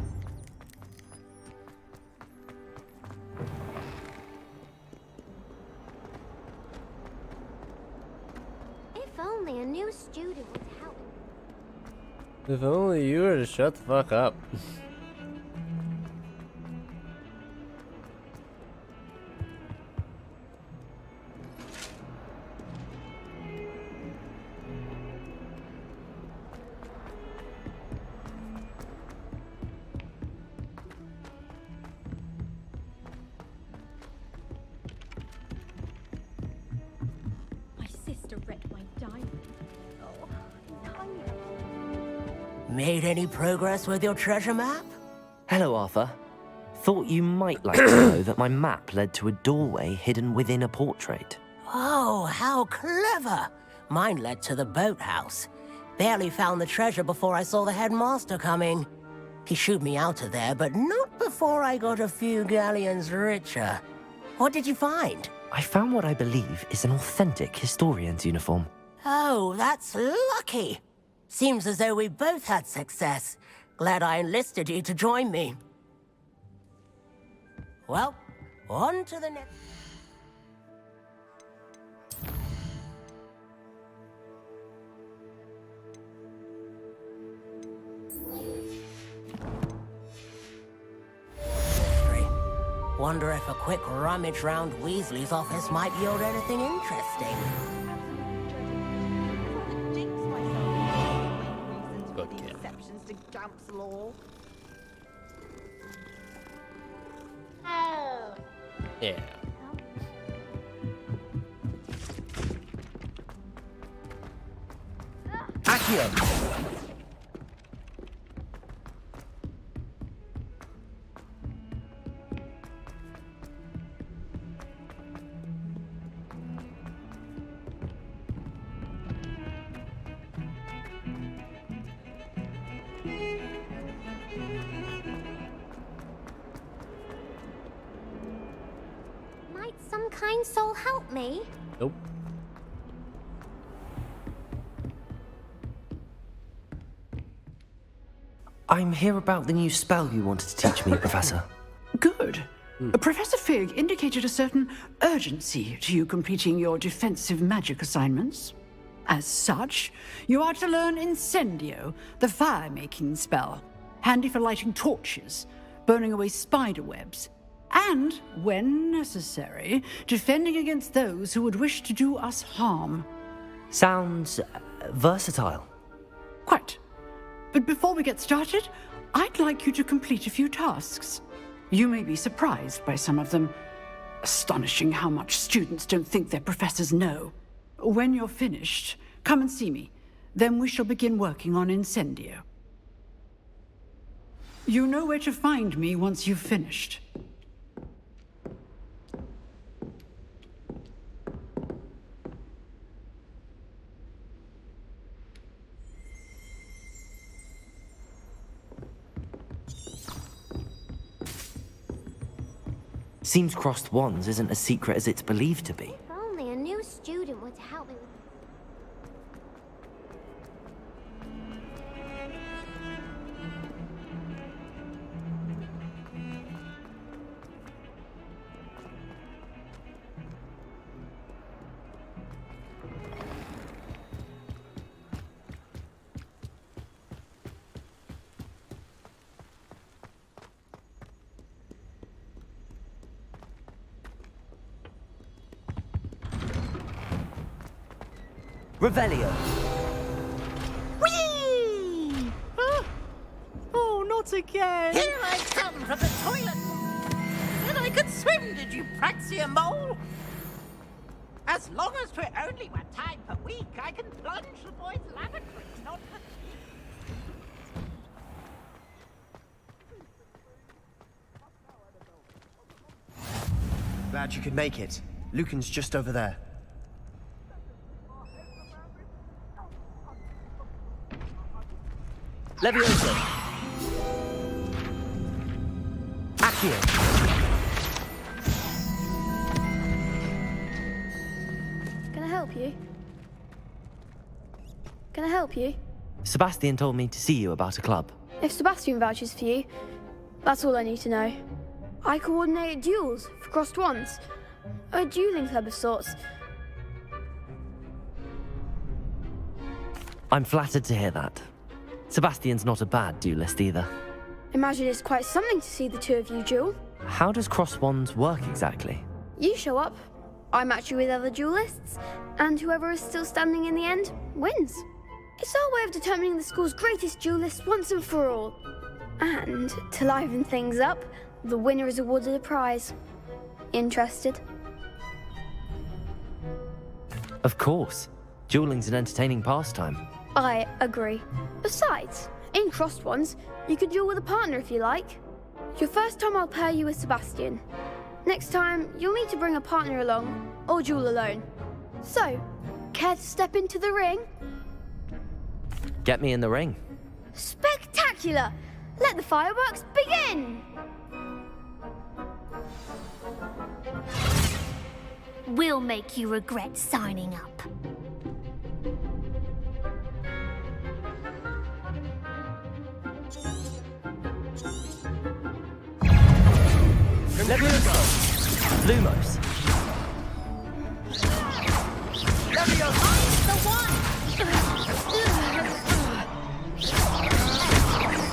Speaker 5: If only a new student would help.
Speaker 1: If only you were to shut the fuck up.
Speaker 5: My sister read my diary. Oh, tiny.
Speaker 4: Made any progress with your treasure map?
Speaker 2: Hello, Arthur. Thought you might like to know that my map led to a doorway hidden within a portrait.
Speaker 4: Oh, how clever! Mine led to the boathouse. Barely found the treasure before I saw the headmaster coming. He shooed me out of there, but not before I got a few galleons richer. What did you find?
Speaker 2: I found what I believe is an authentic historian's uniform.
Speaker 4: Oh, that's lucky. Seems as though we both had success. Glad I enlisted you to join me. Well, on to the next. Mystery. Wonder if a quick rummage round Weasley's office might yield anything interesting.
Speaker 1: Good kid.
Speaker 7: Exceptions to Gamp's law.
Speaker 5: Oh.
Speaker 1: Yeah.
Speaker 2: Accio!
Speaker 5: Might some kind soul help me?
Speaker 1: Nope.
Speaker 2: I'm here about the new spell you wanted to teach me, Professor.
Speaker 8: Good. Professor Fig indicated a certain urgency to you completing your defensive magic assignments. As such, you are to learn Incendio, the fire-making spell, handy for lighting torches, burning away spider webs, and, when necessary, defending against those who would wish to do us harm.
Speaker 2: Sounds versatile.
Speaker 8: Quite. But before we get started, I'd like you to complete a few tasks. You may be surprised by some of them. Astonishing how much students don't think their professors know. When you're finished, come and see me. Then we shall begin working on Incendio. You know where to find me once you've finished.
Speaker 2: Seems crossed wands isn't as secret as it's believed to be.
Speaker 5: If only a new student were to help me with...
Speaker 2: Revelio.
Speaker 7: Whee! Oh, not again! Here I come from the toilet! Said I could swim, did you, Praxia Mole? As long as 'twere only 1 time per week, I can plunge the boys' lavatories, not the...
Speaker 20: Glad you could make it. Lucan's just over there.
Speaker 2: Leviosa. Accio.
Speaker 5: Can I help you? Can I help you?
Speaker 2: Sebastian told me to see you about a club.
Speaker 5: If Sebastian vouches for you, that's all I need to know. I coordinate duels for crossed wands. A dueling club of sorts.
Speaker 2: I'm flattered to hear that. Sebastian's not a bad duelist either.
Speaker 5: Imagine it's quite something to see the two of you duel.
Speaker 2: How does cross wands work exactly?
Speaker 5: You show up, I match you with other duelists, and whoever is still standing in the end wins. It's our way of determining the school's greatest duelist once and for all. And to liven things up, the winner is awarded a prize. Interested?
Speaker 2: Of course. Dueling's an entertaining pastime.
Speaker 5: I agree. Besides, in crossed ones, you could duel with a partner if you like. Your first time I'll pair you with Sebastian. Next time, you'll need to bring a partner along, or duel alone. So, care to step into the ring?
Speaker 2: Get me in the ring.
Speaker 5: Spectacular! Let the fireworks begin!
Speaker 22: We'll make you regret signing up.
Speaker 2: Leviosa! Lumos!
Speaker 22: Leviosa! The one!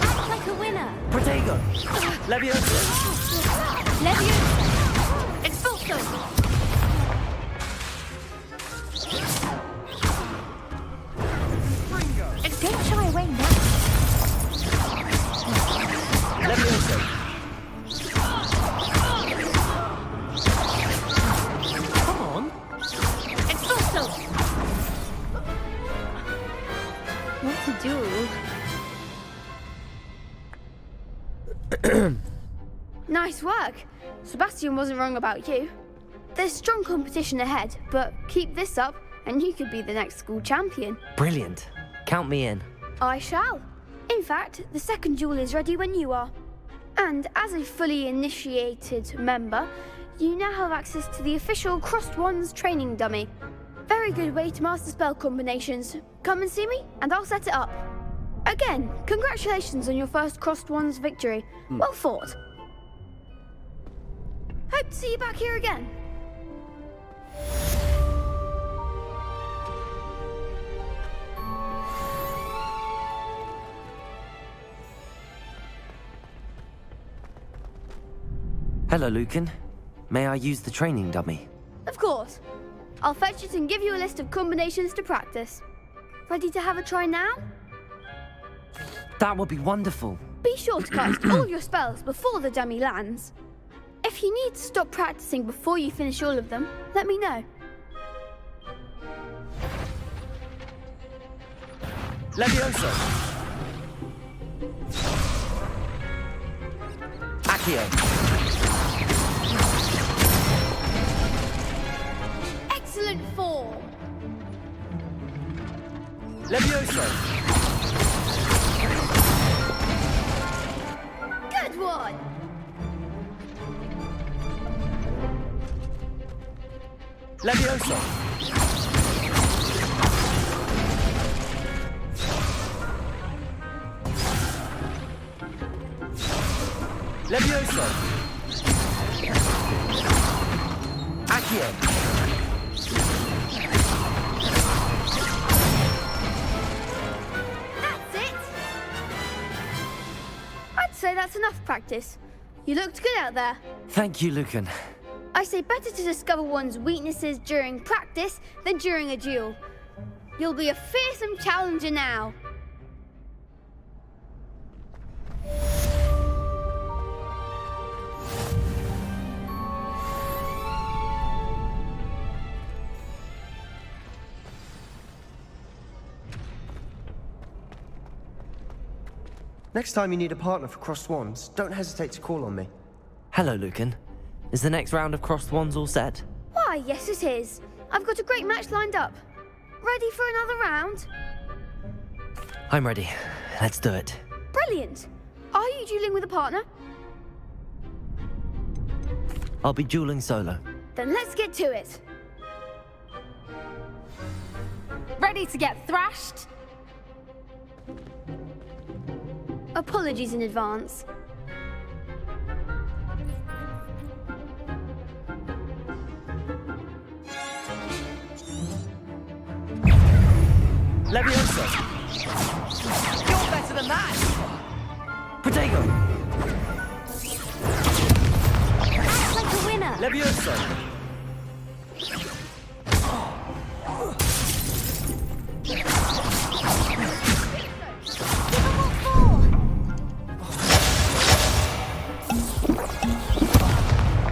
Speaker 5: Act like a winner!
Speaker 2: Protego! Leviosa!
Speaker 5: Leviosa! Expulso! Don't shy away now!
Speaker 2: Leviosa!
Speaker 5: What to do? Nice work. Sebastian wasn't wrong about you. There's strong competition ahead, but keep this up and you could be the next school champion.
Speaker 2: Brilliant. Count me in.
Speaker 5: I shall. In fact, the second duel is ready when you are. And as a fully initiated member, you now have access to the official Crossed Wands training dummy. Very good way to master spell combinations. Come and see me, and I'll set it up. Again, congratulations on your first Crossed Wands victory. Well fought. Hope to see you back here again.
Speaker 2: Hello, Lucan. May I use the training dummy?
Speaker 5: Of course. I'll fetch it and give you a list of combinations to practice. Ready to have a try now?
Speaker 2: That would be wonderful.
Speaker 5: Be sure to cast all your spells before the dummy lands. If you need to stop practicing before you finish all of them, let me know.
Speaker 2: Levioso! Accio!
Speaker 5: Excellent form!
Speaker 2: Levioso!
Speaker 5: Good one!
Speaker 2: Levioso! Levioso! Accio!
Speaker 5: That's it! I'd say that's enough practice. You looked good out there.
Speaker 2: Thank you, Lucan.
Speaker 5: I say better to discover one's weaknesses during practice than during a duel. You'll be a fearsome challenger now.
Speaker 20: Next time you need a partner for Crossed Wands, don't hesitate to call on me.
Speaker 2: Hello, Lucan. Is the next round of Crossed Wands all set?
Speaker 5: Why, yes it is. I've got a great match lined up. Ready for another round?
Speaker 2: I'm ready. Let's do it.
Speaker 5: Brilliant. Are you dueling with a partner?
Speaker 2: I'll be dueling solo.
Speaker 5: Then let's get to it.
Speaker 9: Ready to get thrashed?
Speaker 5: Apologies in advance.
Speaker 2: Levioso!
Speaker 7: You're better than that!
Speaker 2: Protego!
Speaker 22: Act like a winner!
Speaker 2: Levioso!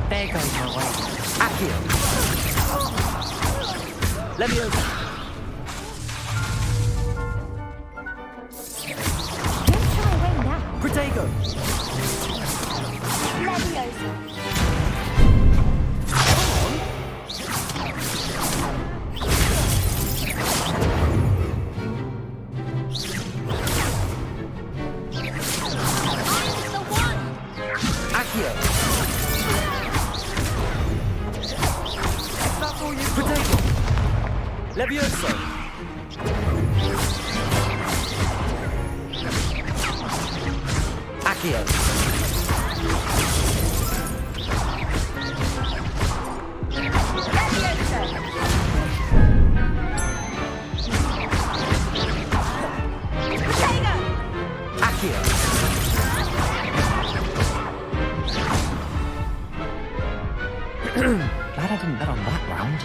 Speaker 2: There goes my way. Accio! Levioso! Protego! Accio! Protego! Levioso! Accio! Accio! Glad I didn't bet on that round.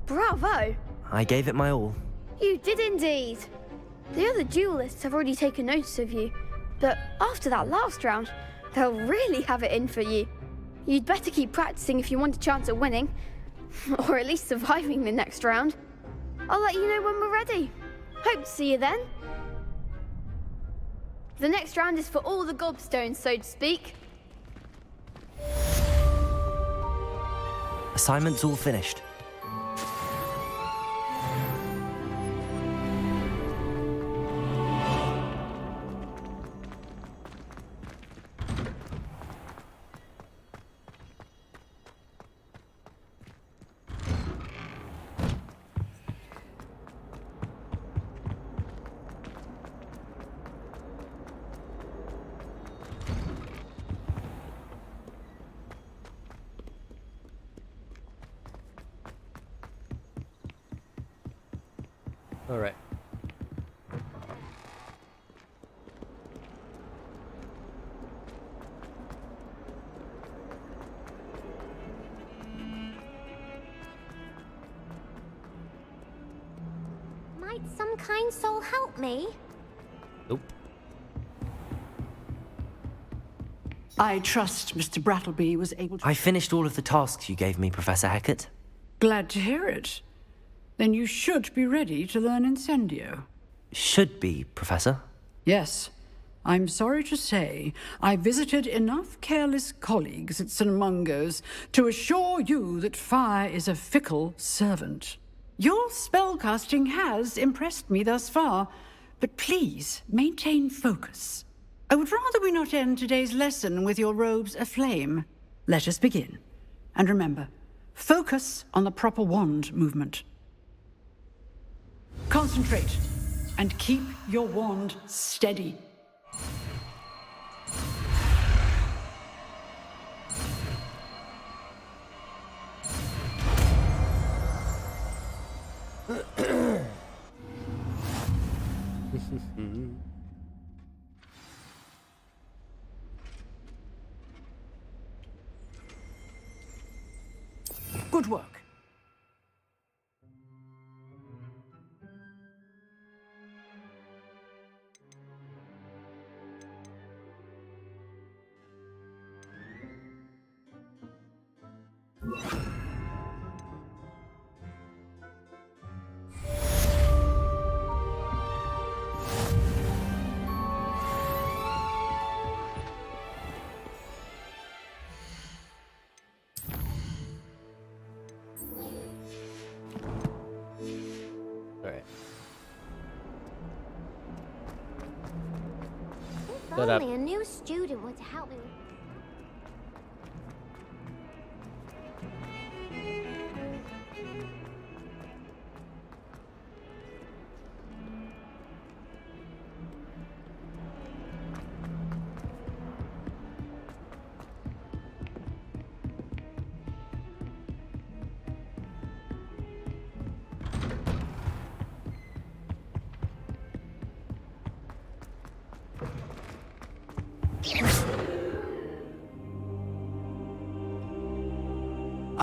Speaker 5: Bravo!
Speaker 2: I gave it my all.
Speaker 5: You did indeed. The other duelists have already taken notice of you, but after that last round, they'll really have it in for you. You'd better keep practicing if you want a chance at winning, or at least surviving the next round. I'll let you know when we're ready. Hope to see you then. The next round is for all the gobstones, so to speak.
Speaker 2: Assignment's all finished.
Speaker 1: Alright.
Speaker 22: Might some kind soul help me?
Speaker 1: Nope.
Speaker 8: I trust Mr. Brattleby was able to...
Speaker 2: I finished all of the tasks you gave me, Professor Hackett.
Speaker 8: Glad to hear it. Then you should be ready to learn Incendio.
Speaker 2: Should be, Professor.
Speaker 8: Yes. I'm sorry to say, I visited enough careless colleagues at St. Mungo's to assure you that fire is a fickle servant. Your spellcasting has impressed me thus far, but please maintain focus. I would rather we not end today's lesson with your robes aflame. Let us begin. And remember, focus on the proper wand movement. Concentrate, and keep your wand steady. Good work.
Speaker 1: Alright.
Speaker 22: If
Speaker 1: Shut up.
Speaker 22: only a new student were to help me with...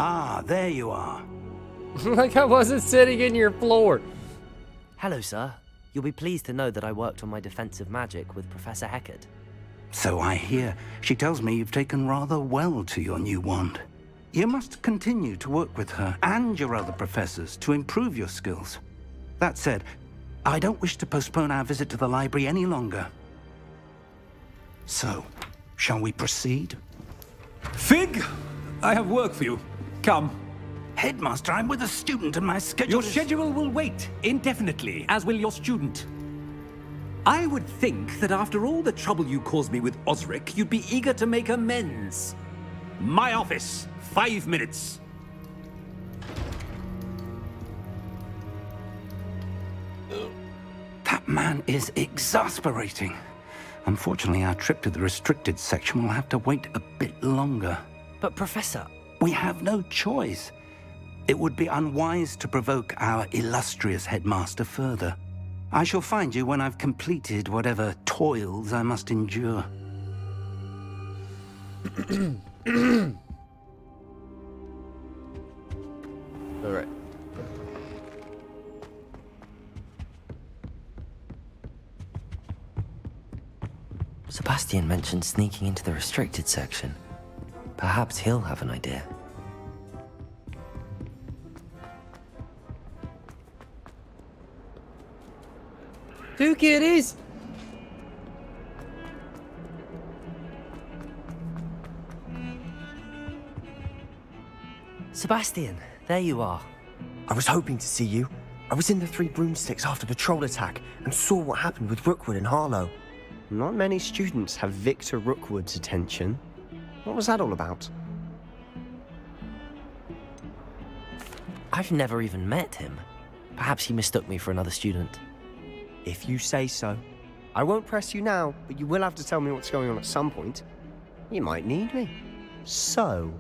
Speaker 11: Ah, there you are.
Speaker 1: Like I wasn't sitting in your floor.
Speaker 2: Hello, sir. You'll be pleased to know that I worked on my defensive magic with Professor Hackett.
Speaker 11: So I hear. She tells me you've taken rather well to your new wand. You must continue to work with her and your other professors to improve your skills. That said, I don't wish to postpone our visit to the library any longer. So, shall we proceed?
Speaker 12: Fig, I have work for you. Come.
Speaker 11: Headmaster, I'm with a student and my schedule
Speaker 12: Your schedule will wait indefinitely, as will your student. I would think that after all the trouble you caused me with Osric, you'd be eager to make amends. My office, 5 minutes.
Speaker 11: That man is exasperating. Unfortunately, our trip to the restricted section will have to wait a bit longer.
Speaker 2: But, Professor...
Speaker 11: We have no choice. It would be unwise to provoke our illustrious headmaster further. I shall find you when I've completed whatever toils I must endure.
Speaker 1: All right.
Speaker 2: Sebastian mentioned sneaking into the restricted section. Perhaps he'll have an idea.
Speaker 1: Two kitties!
Speaker 2: Sebastian, there you are.
Speaker 20: I was hoping to see you. I was in the Three Broomsticks after the troll attack and saw what happened with Rookwood and Harlow. Not many students have Victor Rookwood's attention. What was that all about?
Speaker 2: I've never even met him. Perhaps he mistook me for another student.
Speaker 20: If you say so. I won't press you now, but you will have to tell me what's going on at some point. You might need me. So,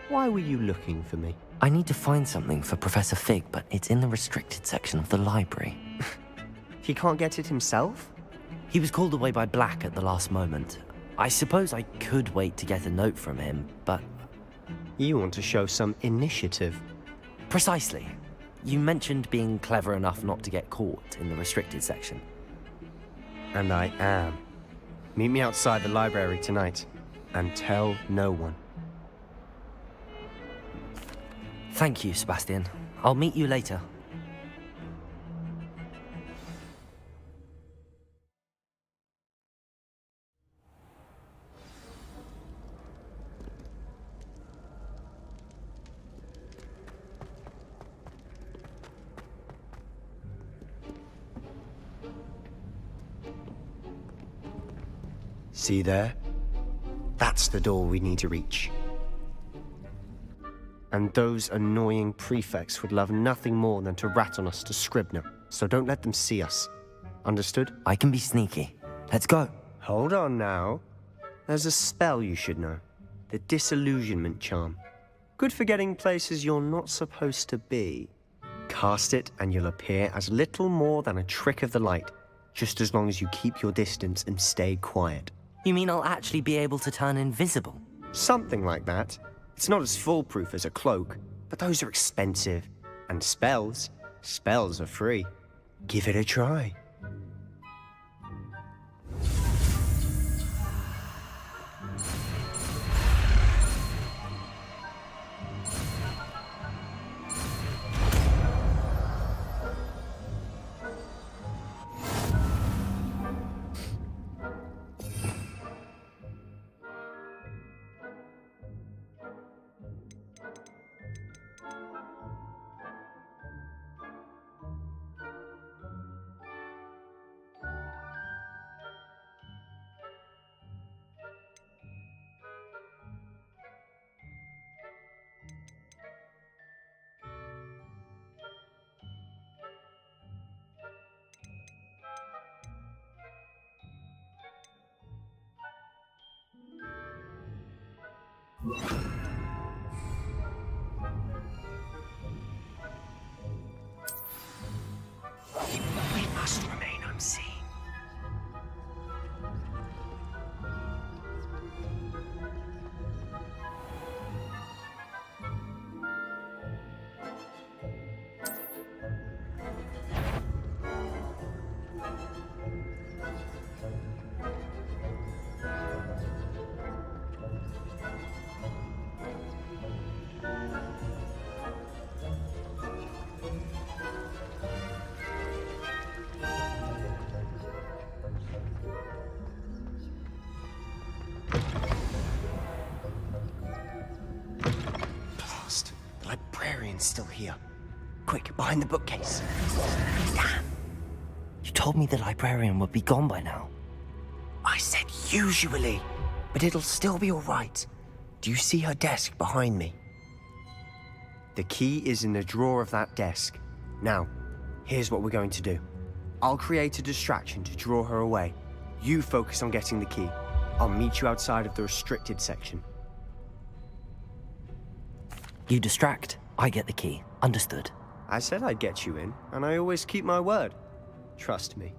Speaker 20: why were you looking for me?
Speaker 2: I need to find something for Professor Fig, but it's in the restricted section of the library.
Speaker 20: He can't get it himself?
Speaker 2: He was called away by Black at the last moment. I suppose I could wait to get a note from him, but...
Speaker 20: You want to show some initiative.
Speaker 2: Precisely. You mentioned being clever enough not to get caught in the restricted section.
Speaker 20: And I am. Meet me outside the library tonight, and tell no one.
Speaker 2: Thank you, Sebastian. I'll meet you later.
Speaker 20: See there? That's the door we need to reach. And those annoying prefects would love nothing more than to rat on us to Scribner, so don't let them see us. Understood?
Speaker 2: I can be sneaky. Let's go.
Speaker 20: Hold on now. There's a spell you should know. The Disillusionment Charm. Good for getting places you're not supposed to be. Cast it and you'll appear as little more than a trick of the light, just as long as you keep your distance and stay quiet.
Speaker 2: You mean I'll actually be able to turn invisible?
Speaker 20: Something like that. It's not as foolproof as a cloak, but those are expensive. And spells are free. Give it a try. We must remain unseen. Blast. The librarian's still here. Quick, behind the bookcase.
Speaker 2: Damn. You told me the librarian would be gone by now.
Speaker 20: I said usually, but it'll still be all right. Do you see her desk behind me? The key is in the drawer of that desk. Now, here's what we're going to do. I'll create a distraction to draw her away. You focus on getting the key. I'll meet you outside of the restricted section.
Speaker 2: You distract, I get the key. Understood.
Speaker 20: I said I'd get you in, and I always keep my word. Trust me.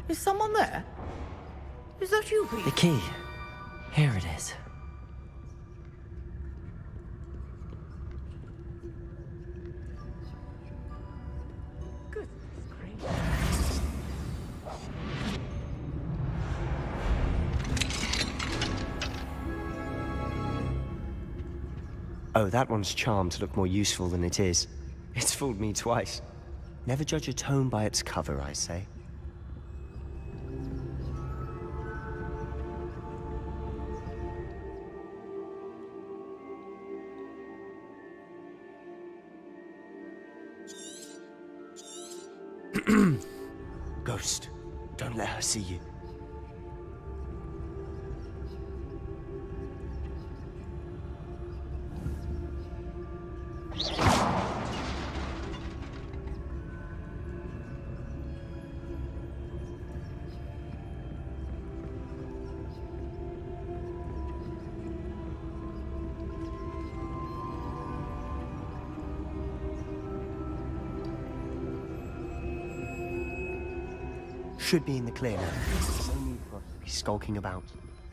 Speaker 7: Is someone there? Is that you, Pete?
Speaker 2: The key. Here it is.
Speaker 20: Oh, that one's charmed to look more useful than it is. It's fooled me twice. Never judge a tome by its cover, I say. Ghost, don't let her see you. Should be in the clear now. There's no need for us to be skulking about.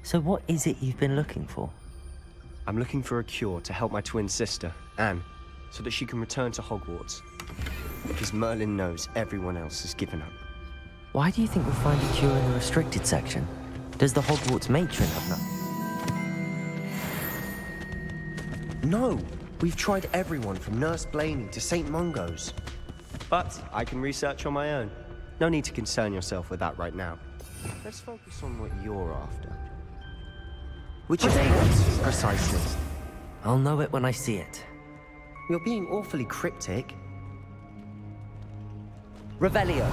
Speaker 2: So what is it you've been looking for?
Speaker 20: I'm looking for a cure to help my twin sister, Anne, so that she can return to Hogwarts. Because Merlin knows everyone else has given up.
Speaker 2: Why do you think we'll find a cure in the restricted section? Does the Hogwarts matron have none?
Speaker 20: No! We've tried everyone from Nurse Blaney to St. Mungo's. But I can research on my own. No need to concern yourself with that right now. Let's focus on what you're after. Which is what, precisely?
Speaker 2: I'll know it when I see it.
Speaker 20: You're being awfully cryptic.
Speaker 2: Revelio.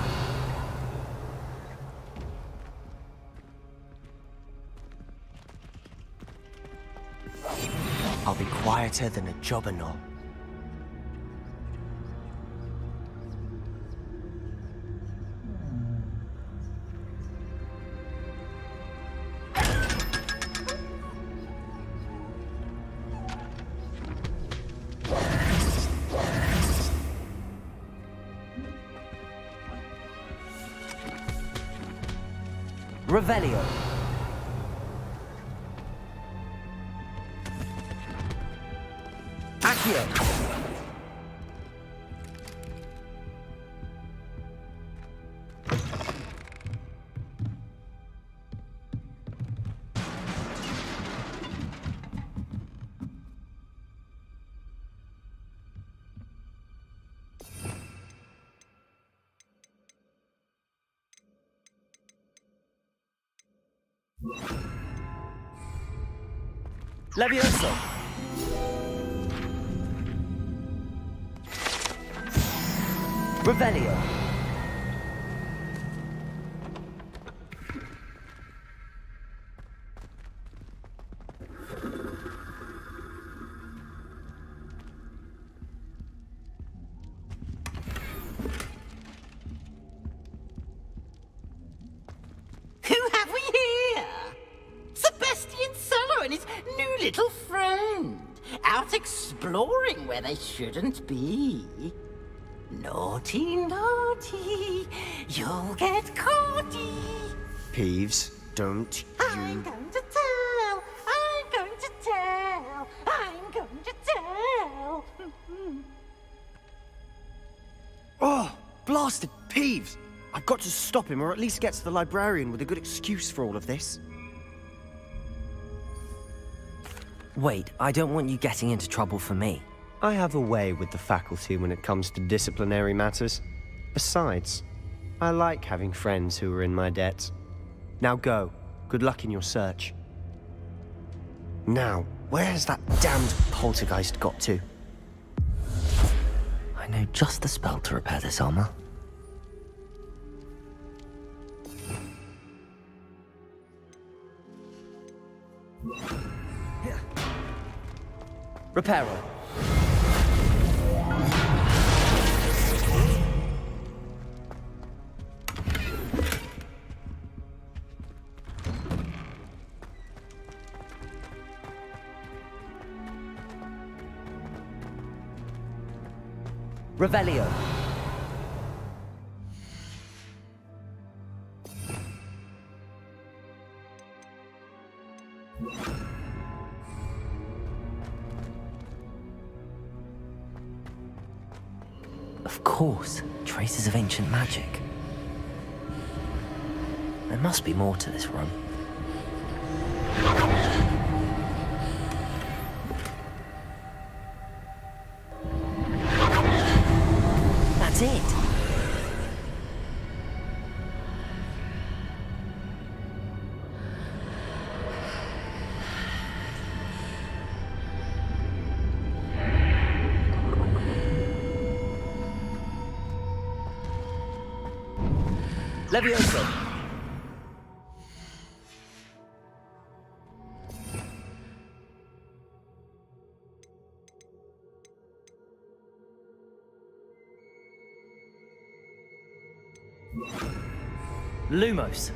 Speaker 20: I'll be quieter than a jobberknoll.
Speaker 2: Revelio. Accio.
Speaker 20: Levioso!
Speaker 2: Revelio.
Speaker 7: Who have we here? Sebastian Solo and his new little friend. Out exploring where they shouldn't be. Naughty, naughty, you'll get caughty.
Speaker 20: Peeves, don't
Speaker 7: I'm going to tell, I'm going to tell, I'm going to tell.
Speaker 20: Oh, blasted Peeves! I've got to stop him, or at least get to the librarian with a good excuse for all of this.
Speaker 2: Wait, I don't want you getting into trouble for me.
Speaker 20: I have a way with the faculty when it comes to disciplinary matters. Besides, I like having friends who are in my debt. Now go. Good luck in your search. Now, where has that damned poltergeist got to?
Speaker 2: I know just the spell to repair this armor. Reparo. Revelio. Of course, traces of ancient magic. There must be more to this room. That's it. Levioso. Lumos.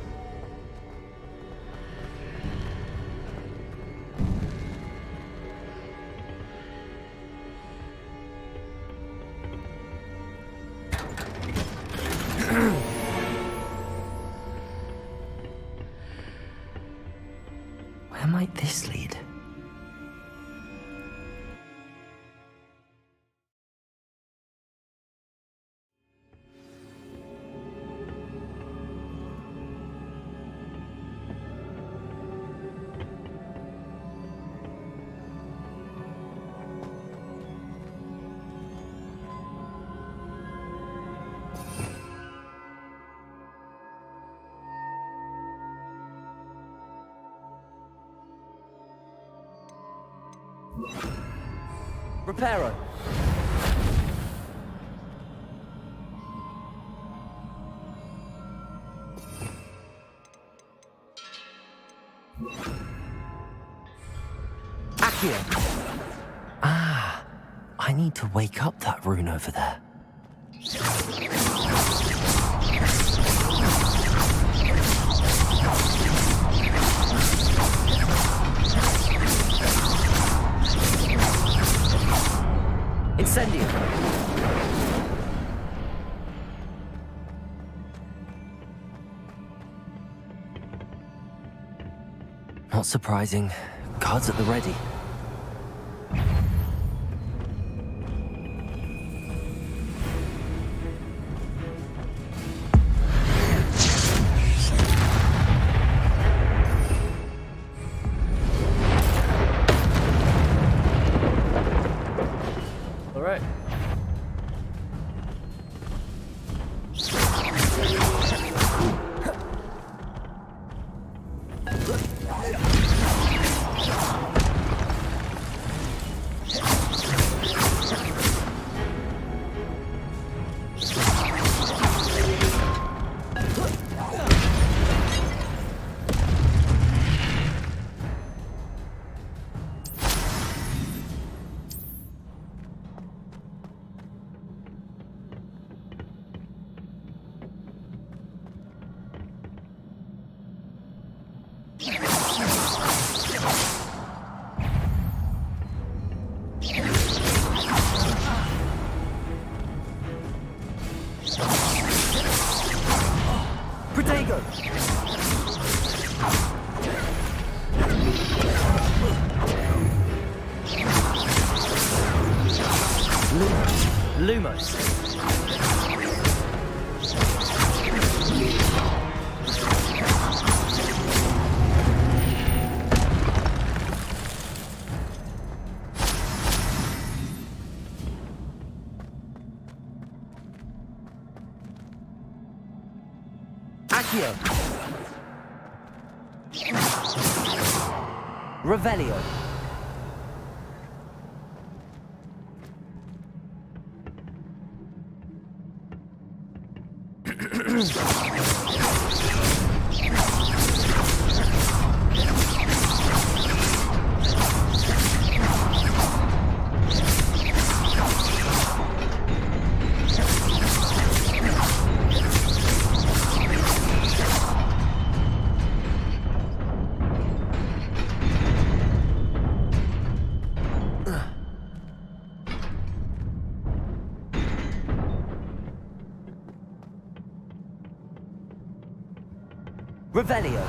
Speaker 2: Reparo.
Speaker 7: Accio.
Speaker 2: Ah, I need to wake up that rune over there.
Speaker 7: Incendio.
Speaker 2: Not surprising. Guards at the ready.
Speaker 1: All right.
Speaker 7: Protego.
Speaker 2: Lumos.
Speaker 7: Accio.
Speaker 2: Revelio.
Speaker 7: Revelio.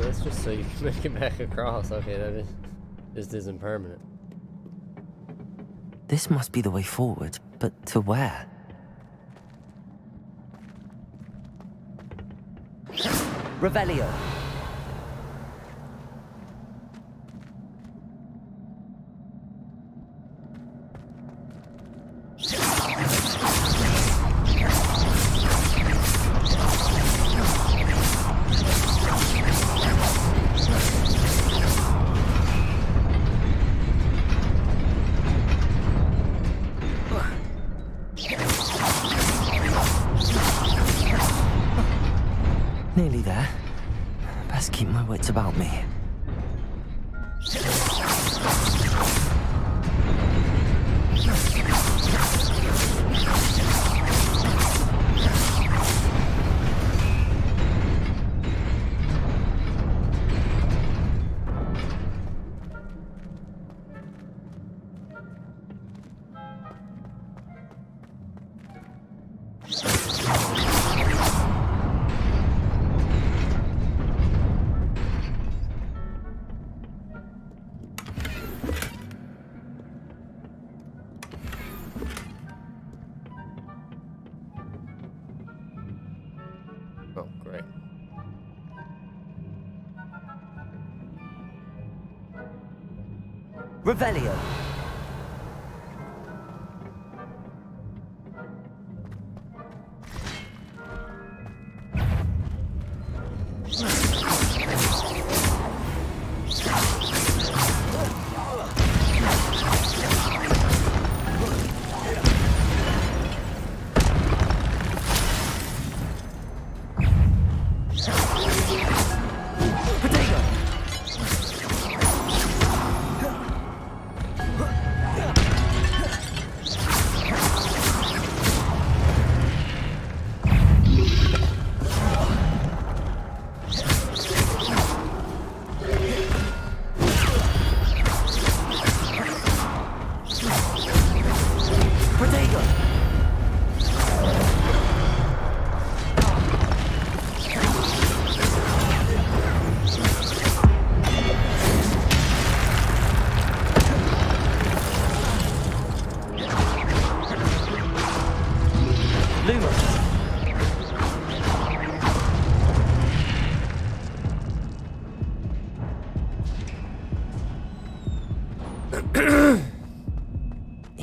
Speaker 1: That's just so you can make it back across. Okay, that just isn't permanent.
Speaker 2: This must be the way forward, but to where?
Speaker 7: Revelio.
Speaker 2: Nearly there. Best keep my wits about me.
Speaker 1: Oh, great.
Speaker 2: Revelio.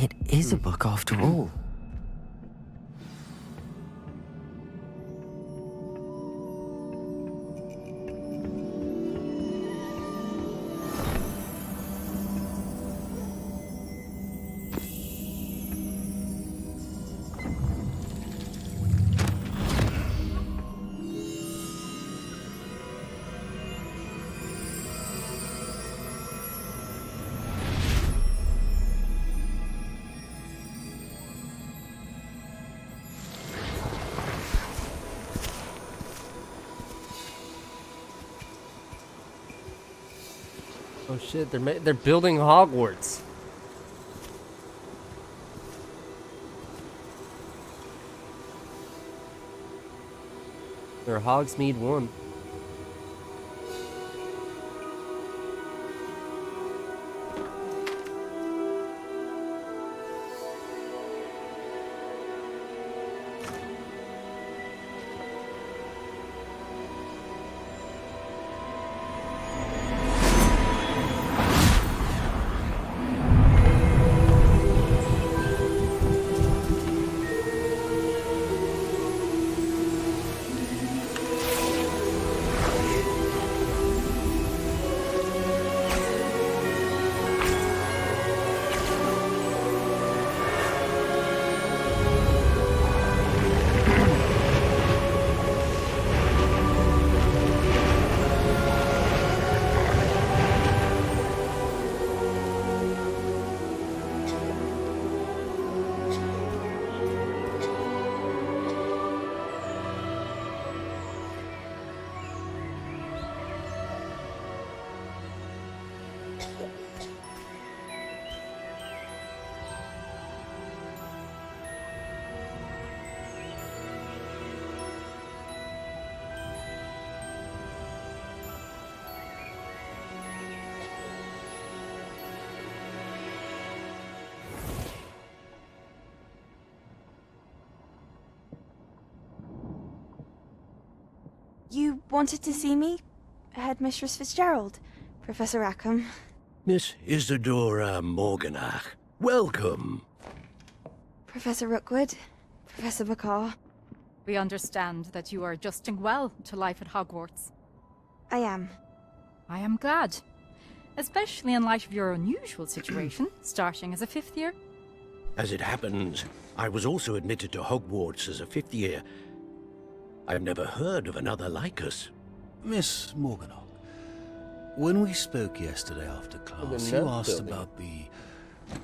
Speaker 2: It is a book after all.
Speaker 1: Oh shit, they're building Hogwarts. They're Hogsmeade 1.
Speaker 15: You wanted to see me? Headmistress Fitzgerald, Professor Rackham.
Speaker 19: Miss Isadora Morganach, welcome.
Speaker 15: Professor Rookwood, Professor McCaw.
Speaker 9: We understand that you are adjusting well to life at Hogwarts.
Speaker 15: I am.
Speaker 9: I am glad. Especially in light of your unusual situation, starting as a 5th year.
Speaker 19: As it happens, I was also admitted to Hogwarts as a 5th year. I've never heard of another like us.
Speaker 17: Miss Morganock, when we spoke yesterday after class, you asked about the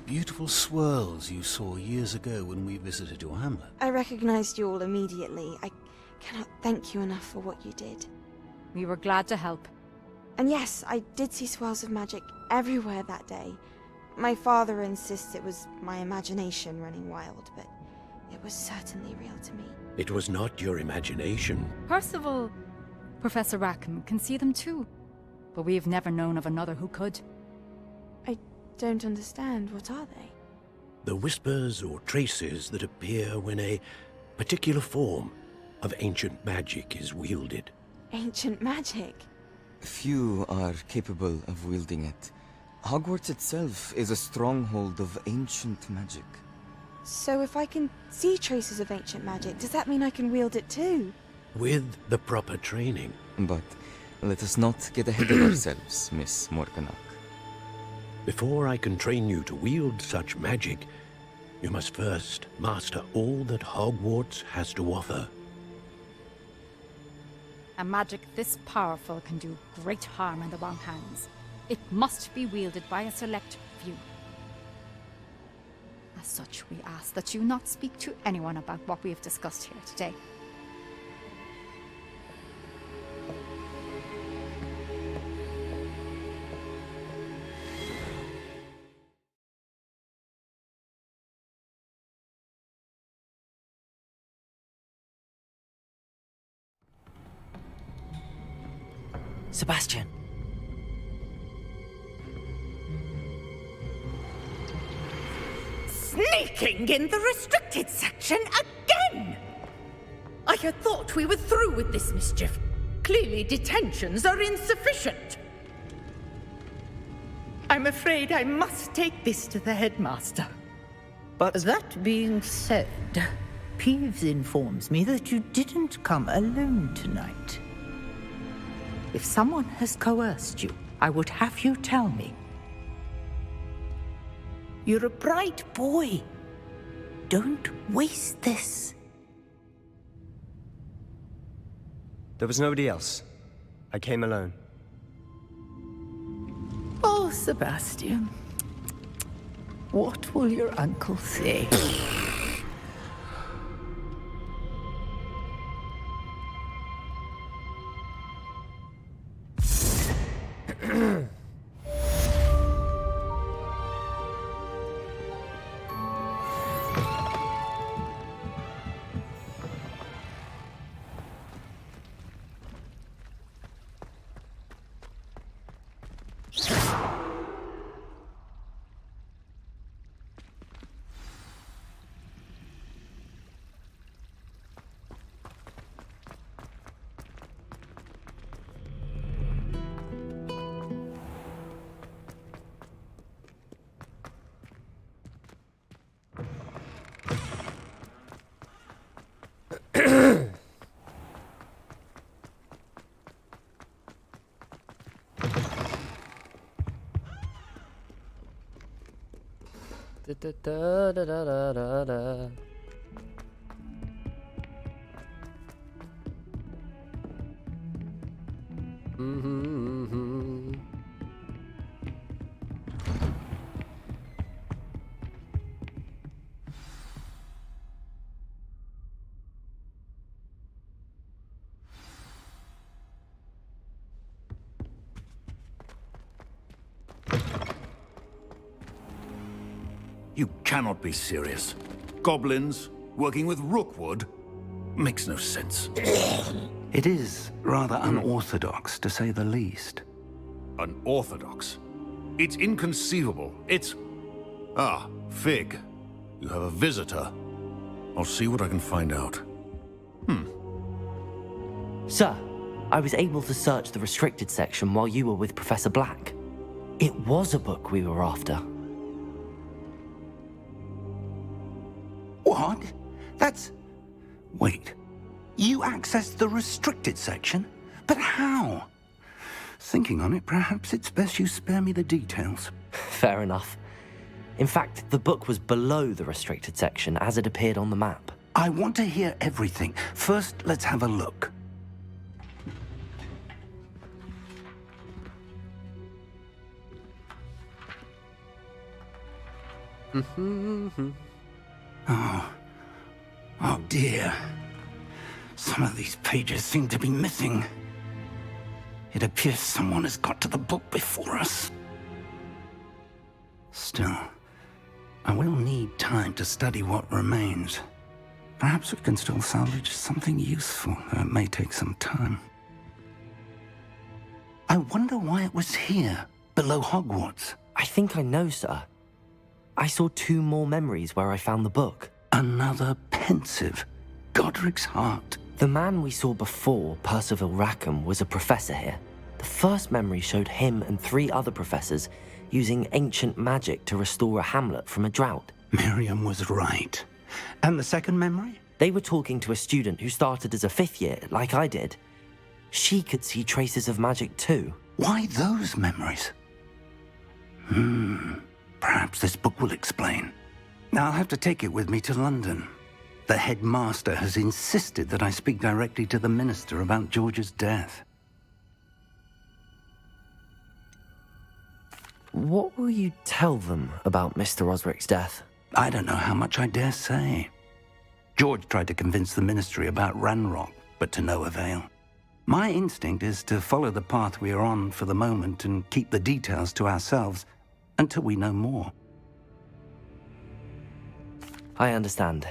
Speaker 17: beautiful swirls you saw years ago when we visited your hamlet.
Speaker 15: I recognized you all immediately. I cannot thank you enough for what you did.
Speaker 9: We were glad to help.
Speaker 15: And yes, I did see swirls of magic everywhere that day. My father insists it was my imagination running wild, but it was certainly real to me.
Speaker 19: It was not your imagination.
Speaker 9: Percival, Professor Rackham can see them too, but we've never known of another who could.
Speaker 15: I don't understand. What are they?
Speaker 19: The whispers or traces that appear when a particular form of ancient magic is wielded.
Speaker 15: Ancient magic?
Speaker 13: Few are capable of wielding it. Hogwarts itself is a stronghold of ancient magic.
Speaker 15: So if I can see traces of ancient magic, does that mean I can wield it too?
Speaker 19: With the proper training.
Speaker 13: But let us not get ahead of ourselves, Miss Morganock.
Speaker 19: Before I can train you to wield such magic, you must first master all that Hogwarts has to offer.
Speaker 9: A magic this powerful can do great harm in the wrong hands. It must be wielded by a select few. As such, we ask that you not speak to anyone about what we have discussed here today.
Speaker 2: Sebastian.
Speaker 7: Sneaking in the restricted section again! I had thought we were through with this mischief. Clearly detentions are insufficient. I'm afraid I must take this to the headmaster.
Speaker 20: But
Speaker 7: that being said, Peeves informs me that you didn't come alone tonight. If someone has coerced you, I would have you tell me. You're a bright boy. Don't waste this.
Speaker 20: there was nobody else. I came alone.
Speaker 7: Oh, Sebastian. What will your uncle say?
Speaker 1: Da, da, da, da, da, da, da.
Speaker 17: You cannot be serious. Goblins working with Rookwood makes no sense.
Speaker 10: It is rather unorthodox, to say the least.
Speaker 17: Unorthodox? It's inconceivable. It's... Ah, Fig. You have a visitor. I'll see what I can find out.
Speaker 2: Sir, I was able to search the restricted section while you were with Professor Black. It was a book we were after.
Speaker 10: What? That's... Wait. You accessed the restricted section? But how? Thinking on it, perhaps it's best you spare me the details.
Speaker 2: Fair enough. In fact, the book was below the restricted section as it appeared on the map.
Speaker 10: I want to hear everything. First, let's have a look. Oh dear. Some of these pages seem to be missing. It appears someone has got to the book before us. Still, I will need time to study what remains. Perhaps we can still salvage something useful, though it may take some time. I wonder why it was here, below Hogwarts.
Speaker 2: I think I know, sir. I saw 2 more memories where I found the book.
Speaker 10: Another pensive. Godric's heart.
Speaker 2: The man we saw before, Percival Rackham, was a professor here. The first memory showed him and 3 other professors using ancient magic to restore a hamlet from a drought.
Speaker 10: Miriam was right. And the second memory?
Speaker 2: They were talking to a student who started as a 5th year, like I did. She could see traces of magic too.
Speaker 10: Why those memories? Perhaps this book will explain. Now I'll have to take it with me to London. The headmaster has insisted that I speak directly to the minister about George's death.
Speaker 2: What will you tell them about Mr. Osric's death?
Speaker 10: I don't know how much I dare say. George tried to convince the ministry about Ranrock, but to no avail. My instinct is to follow the path we are on for the moment and keep the details to ourselves until we know more.
Speaker 2: I understand.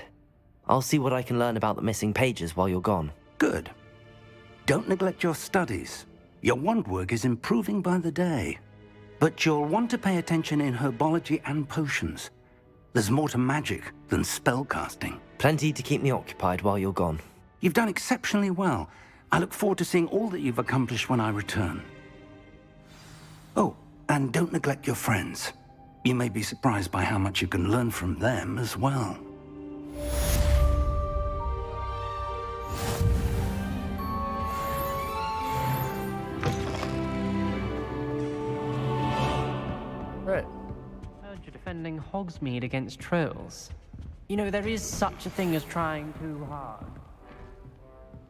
Speaker 2: I'll see what I can learn about the missing pages while you're gone.
Speaker 10: Good. Don't neglect your studies. Your wand work is improving by the day. But you'll want to pay attention in herbology and potions. There's more to magic than spellcasting.
Speaker 2: Plenty to keep me occupied while you're gone.
Speaker 10: You've done exceptionally well. I look forward to seeing all that you've accomplished when I return. Oh, and don't neglect your friends. You may be surprised by how much you can learn from them as well.
Speaker 1: Right.
Speaker 16: Heard you're defending Hogsmeade against trolls. You know, there is such a thing as trying too hard.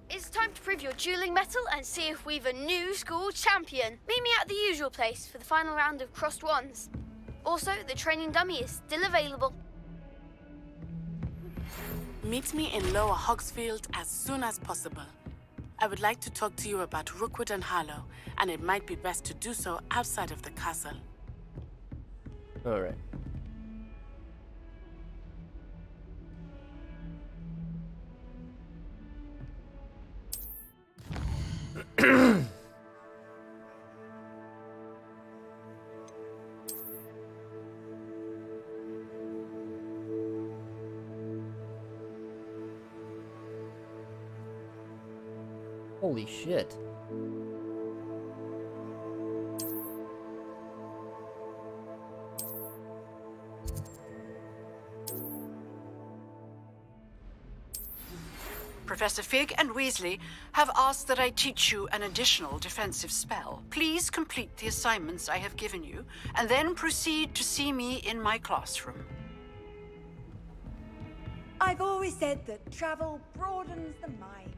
Speaker 5: It's time to prove your dueling mettle and see if we've a new school champion. Meet me at the usual place for the final round of crossed wands. Also, the training dummy is still available.
Speaker 3: Meet me in Lower Hogsfield as soon as possible. I would like to talk to you about Rookwood and Harlow, and it might be best to do so outside of the castle.
Speaker 1: All right. Holy shit.
Speaker 8: Professor Fig and Weasley have asked that I teach you an additional defensive spell. Please complete the assignments I have given you, and then proceed to see me in my classroom.
Speaker 14: I've always said that travel broadens the mind.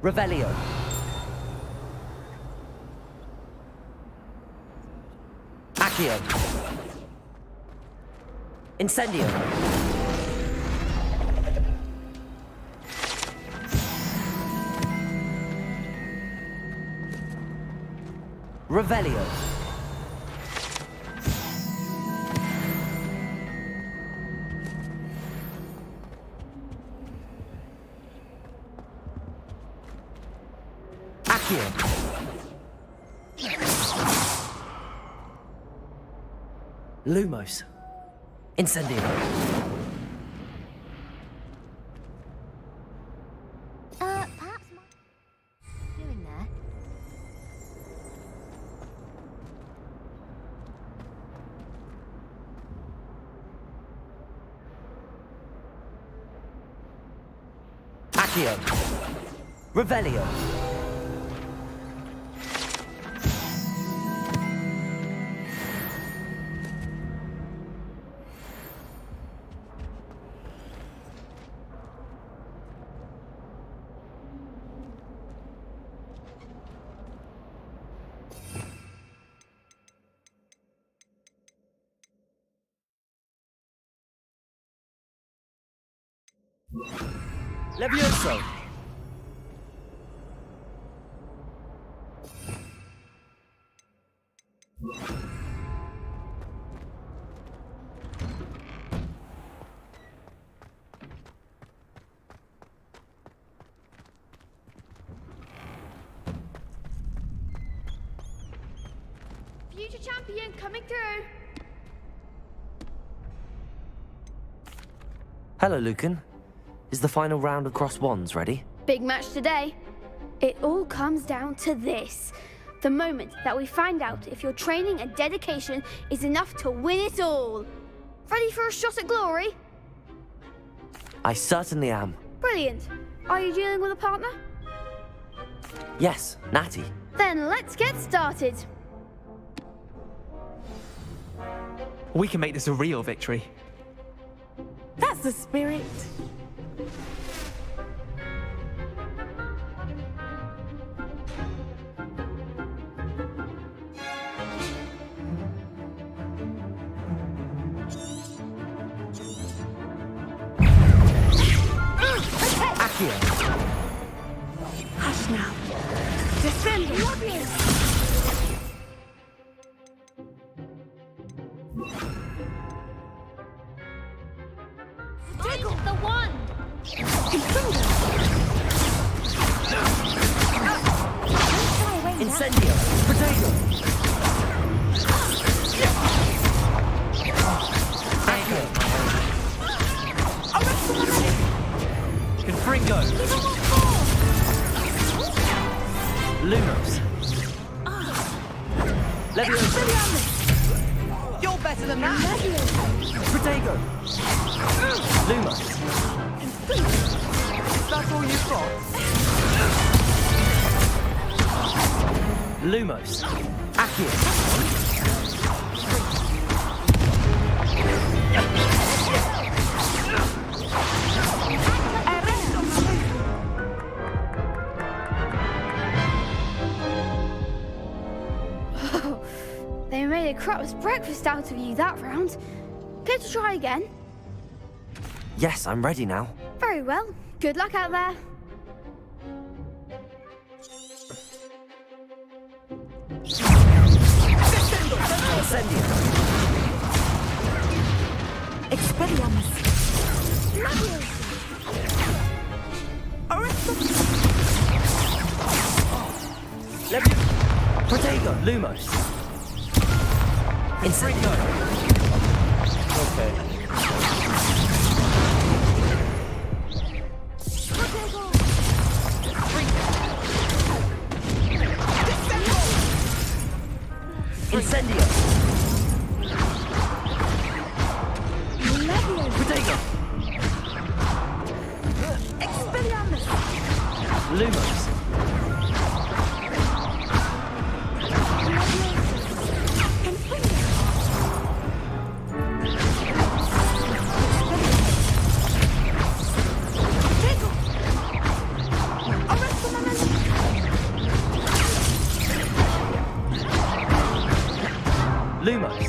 Speaker 2: Revelio. Accio. Incendio. Revelio. Accio. Lumos. Incendio.
Speaker 22: Perhaps doing there.
Speaker 2: Accio. Revelio. Levioso.
Speaker 5: Future champion coming through.
Speaker 2: Hello, Lucan. Is the final round of Cross Wands ready?
Speaker 5: Big match today. It all comes down to this. The moment that we find out if your training and dedication is enough to win it all. Ready for a shot at glory?
Speaker 2: I certainly am.
Speaker 5: Brilliant. Are you dealing with a partner?
Speaker 2: Yes, Natty.
Speaker 5: Then let's get started.
Speaker 6: We can make this a real victory.
Speaker 3: That's the spirit. Hush now. Descend.
Speaker 22: Take off the wand!
Speaker 2: Incendio. Potato. Confringo. Lumos. Levioso.
Speaker 7: You're better than that.
Speaker 2: Protego. Lumos.
Speaker 7: That's all you've got?
Speaker 2: Lumos. Accio.
Speaker 5: They made a crap's breakfast out of you that round. Care to try again?
Speaker 2: Yes, I'm ready now.
Speaker 5: Very well. Good luck out there.
Speaker 2: Incendio.
Speaker 3: Expelliarmus.
Speaker 2: Protego. Lumos. Incendio.
Speaker 20: Okay.
Speaker 2: Incendio! Protego!
Speaker 22: Expelliarmus!
Speaker 2: Lumos! Lumos!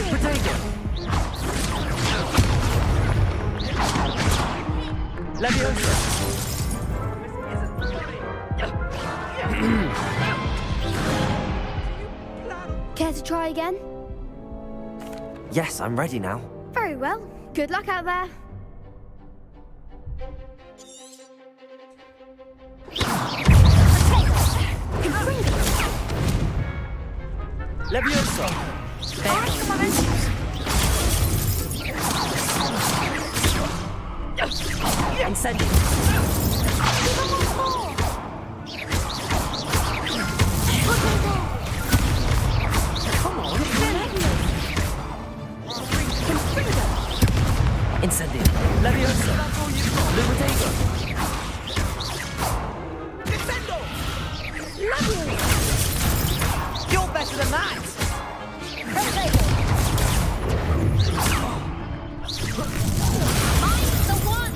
Speaker 2: Protego! Leviosa!
Speaker 5: Care to try again?
Speaker 2: Yes, I'm ready now.
Speaker 5: Very well. Good luck out there.
Speaker 2: Leviosa! Incendio!
Speaker 22: Come on,
Speaker 2: Incendio! Leviosa! Lumotego!
Speaker 7: You're better than that!
Speaker 22: I'm the one!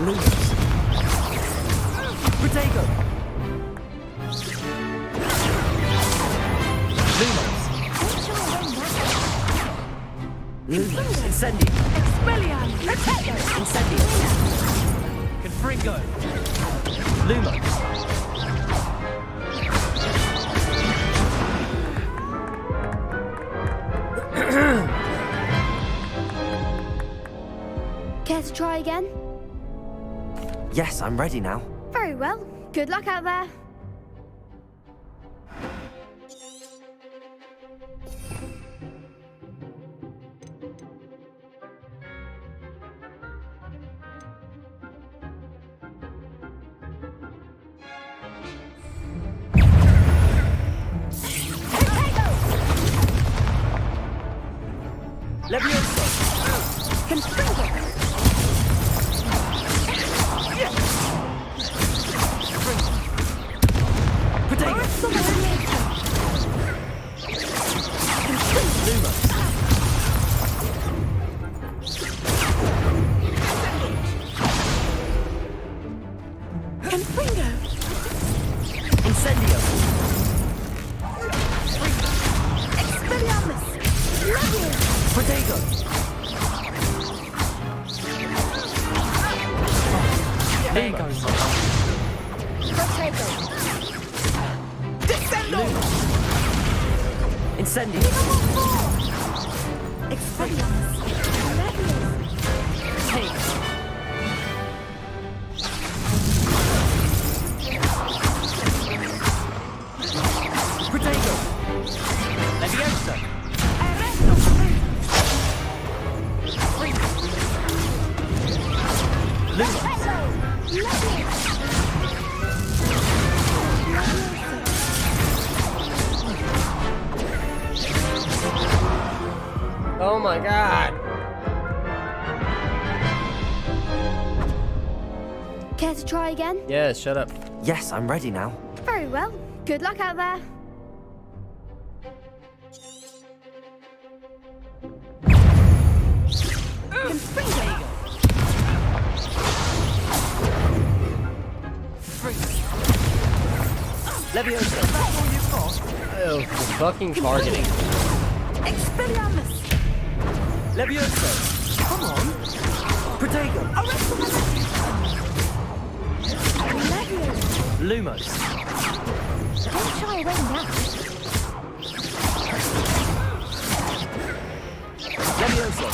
Speaker 2: Lumos! Protego! Lumos! Lumos! Incendio!
Speaker 22: Expelliarmus!
Speaker 2: Incendio! Confringo! Lumos!
Speaker 5: Care to try again?
Speaker 2: Yes, I'm ready now.
Speaker 5: Very well. Good luck out there.
Speaker 2: Leviosa!
Speaker 22: Confringo!
Speaker 2: Protego! Lumos!
Speaker 22: Confringo!
Speaker 2: Incendio!
Speaker 22: Expelliarmus! Leviosa!
Speaker 2: Protego! There goes.
Speaker 22: Protego!
Speaker 2: Lumos! Incendio!
Speaker 22: Expelliarmus! Leviosa!
Speaker 2: Hey! Protego! Leviosa!
Speaker 1: Oh my god!
Speaker 5: Care to try again?
Speaker 1: Yeah, shut up.
Speaker 2: Yes, I'm ready now.
Speaker 5: Very well. Good luck out there.
Speaker 2: Leviosa!
Speaker 1: Oh, fucking targeting.
Speaker 22: Expelliarmus!
Speaker 2: Leviosa!
Speaker 22: Come on!
Speaker 2: Protego!
Speaker 22: Leviosa!
Speaker 2: Lumos!
Speaker 22: Don't shy away now!
Speaker 2: Leviosa!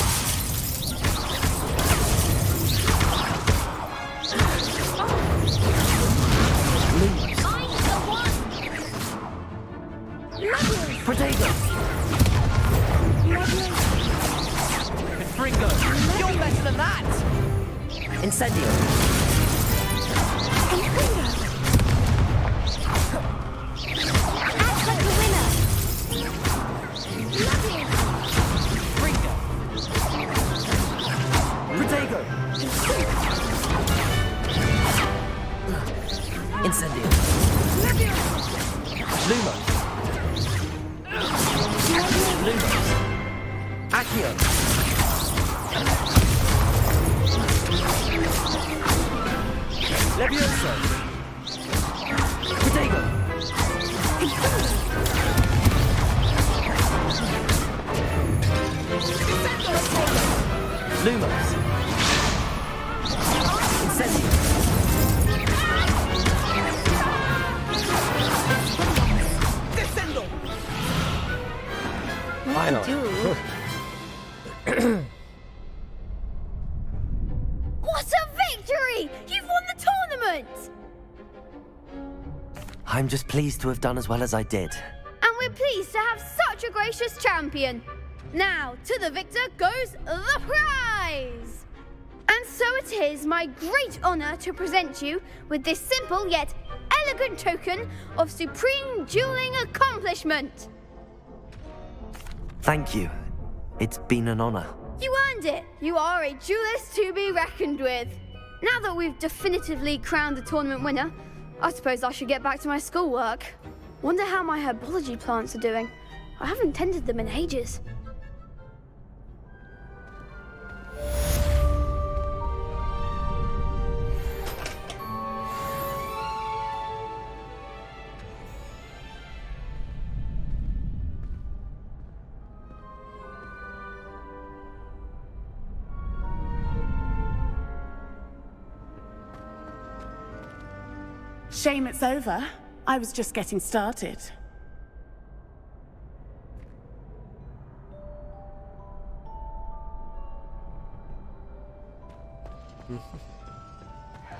Speaker 22: I'm the one! Act like a winner.
Speaker 2: Protego! Incendio! Lumo! Lumo! Accio! Levioso! Protego! Lumos! Incendio!
Speaker 7: Descendo!
Speaker 1: Finally.
Speaker 5: What a victory! You've won the tournament!
Speaker 2: I'm just pleased to have done as well as I did.
Speaker 5: And we're pleased to have such a gracious champion. Now, to the victor goes the prize! And so it is my great honor to present you with this simple yet elegant token of supreme dueling accomplishment.
Speaker 2: Thank you. It's been an honor.
Speaker 5: You earned it. You are a duelist to be reckoned with. Now that we've definitively crowned the tournament winner, I suppose I should get back to my schoolwork. Wonder how my herbology plants are doing. I haven't tended them in ages.
Speaker 3: Shame it's over. I was just getting started.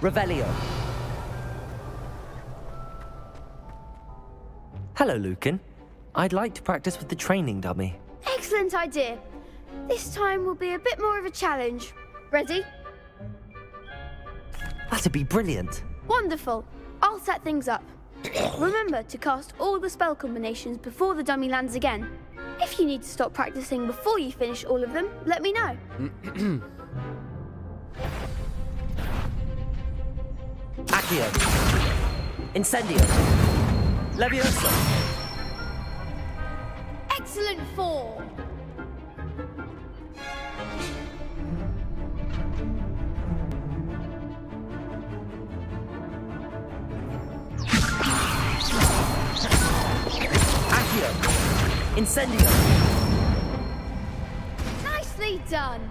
Speaker 2: Revelio. Hello, Lucan. I'd like to practice with the training dummy.
Speaker 5: Excellent idea. This time will be a bit more of a challenge. Ready?
Speaker 2: That'd be brilliant.
Speaker 5: Wonderful. I'll set things up. Remember to cast all the spell combinations before the dummy lands again. If you need to stop practicing before you finish all of them, let me know.
Speaker 2: Accio. Incendio. Levioso.
Speaker 5: Excellent form.
Speaker 2: Accio. Incendio.
Speaker 5: Nicely done.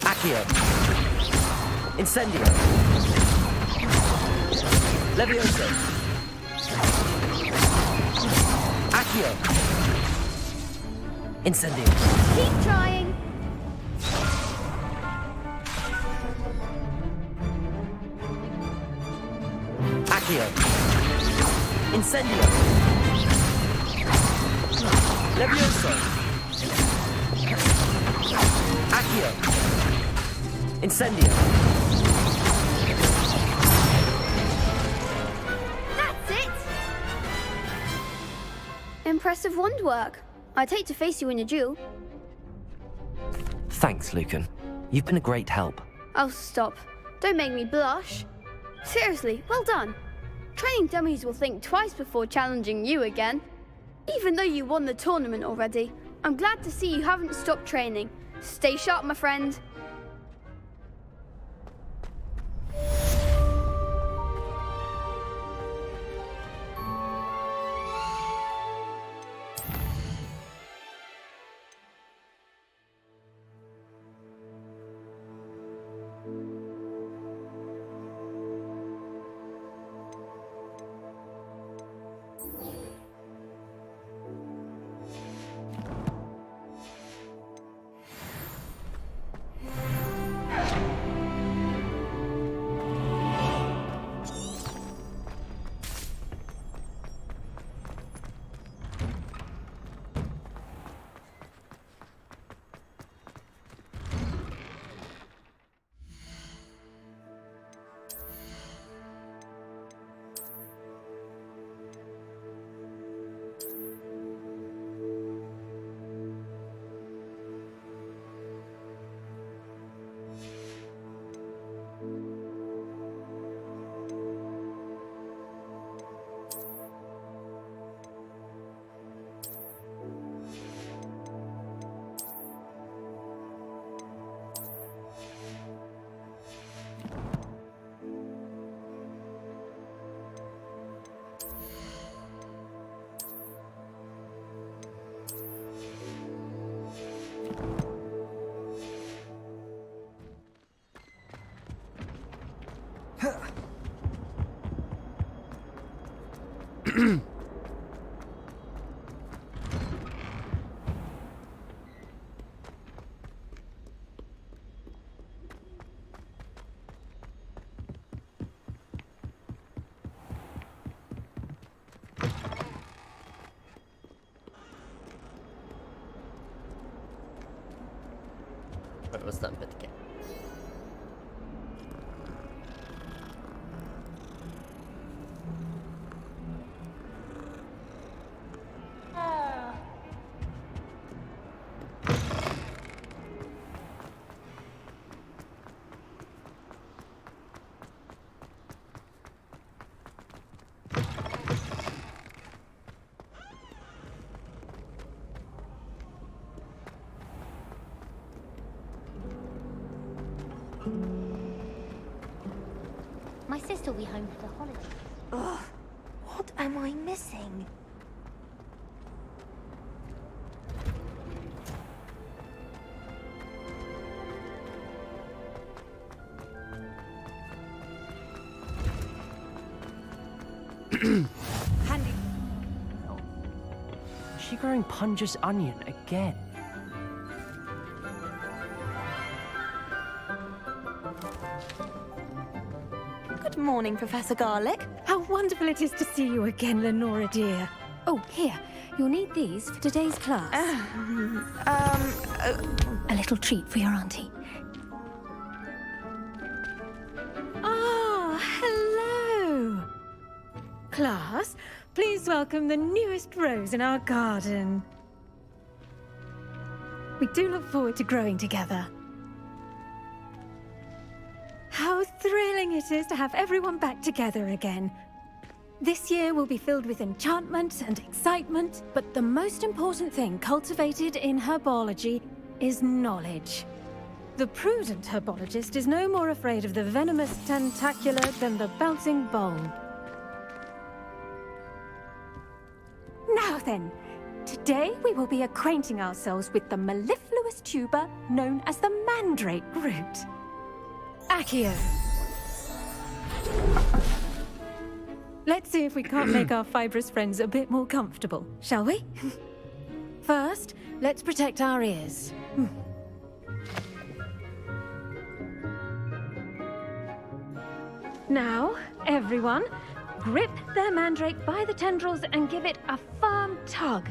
Speaker 2: Accio. Incendio. Levioso. Accio. Incendio.
Speaker 5: Keep trying.
Speaker 2: Accio. Incendio. Levioso. Accio. Incendio.
Speaker 5: That's it. Impressive wand work. I'd hate to face you in a duel.
Speaker 2: Thanks, Lucan. You've been a great help.
Speaker 5: Oh, stop. Don't make me blush. Seriously, well done. Training dummies will think twice before challenging you again. Even though you won the tournament already, I'm glad to see you haven't stopped training. Stay sharp, my friend.
Speaker 1: What's that bit again?
Speaker 22: My sister will be home for the holidays. Ugh, what am I missing?
Speaker 16: Handy. Oh. Is she growing Punja's onion again?
Speaker 14: Good morning, Professor Garlic.
Speaker 18: How wonderful it is to see you again, Lenora dear. Oh, here. You'll need these for today's class. A little treat for your auntie. Ah, hello. Class, please welcome the newest rose in our garden. We do look forward to growing together. How thrilling it is to have everyone back together again. This year will be filled with enchantment and excitement, but the most important thing cultivated in herbology is knowledge. The prudent herbologist is no more afraid of the venomous tentacular than the bouncing bulb. Now then, today we will be acquainting ourselves with the mellifluous tuber known as the mandrake root. Accio. Let's see if we can't make our fibrous friends a bit more comfortable, shall we? First, let's protect our ears. Now, everyone, grip their mandrake by the tendrils and give it a firm tug.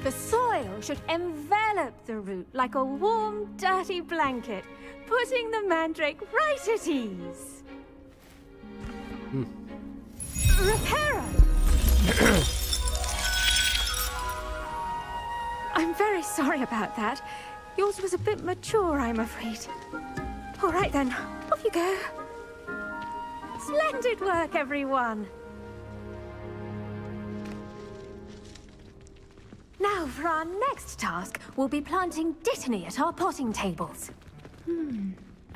Speaker 18: The soil should envelop the root like a warm, dirty blanket, putting the mandrake right at ease. Reparo! I'm very sorry about that. Yours was a bit mature, I'm afraid. All right then, off you go. Splendid work, everyone. Now, for our next task, we'll be planting dittany at our potting tables.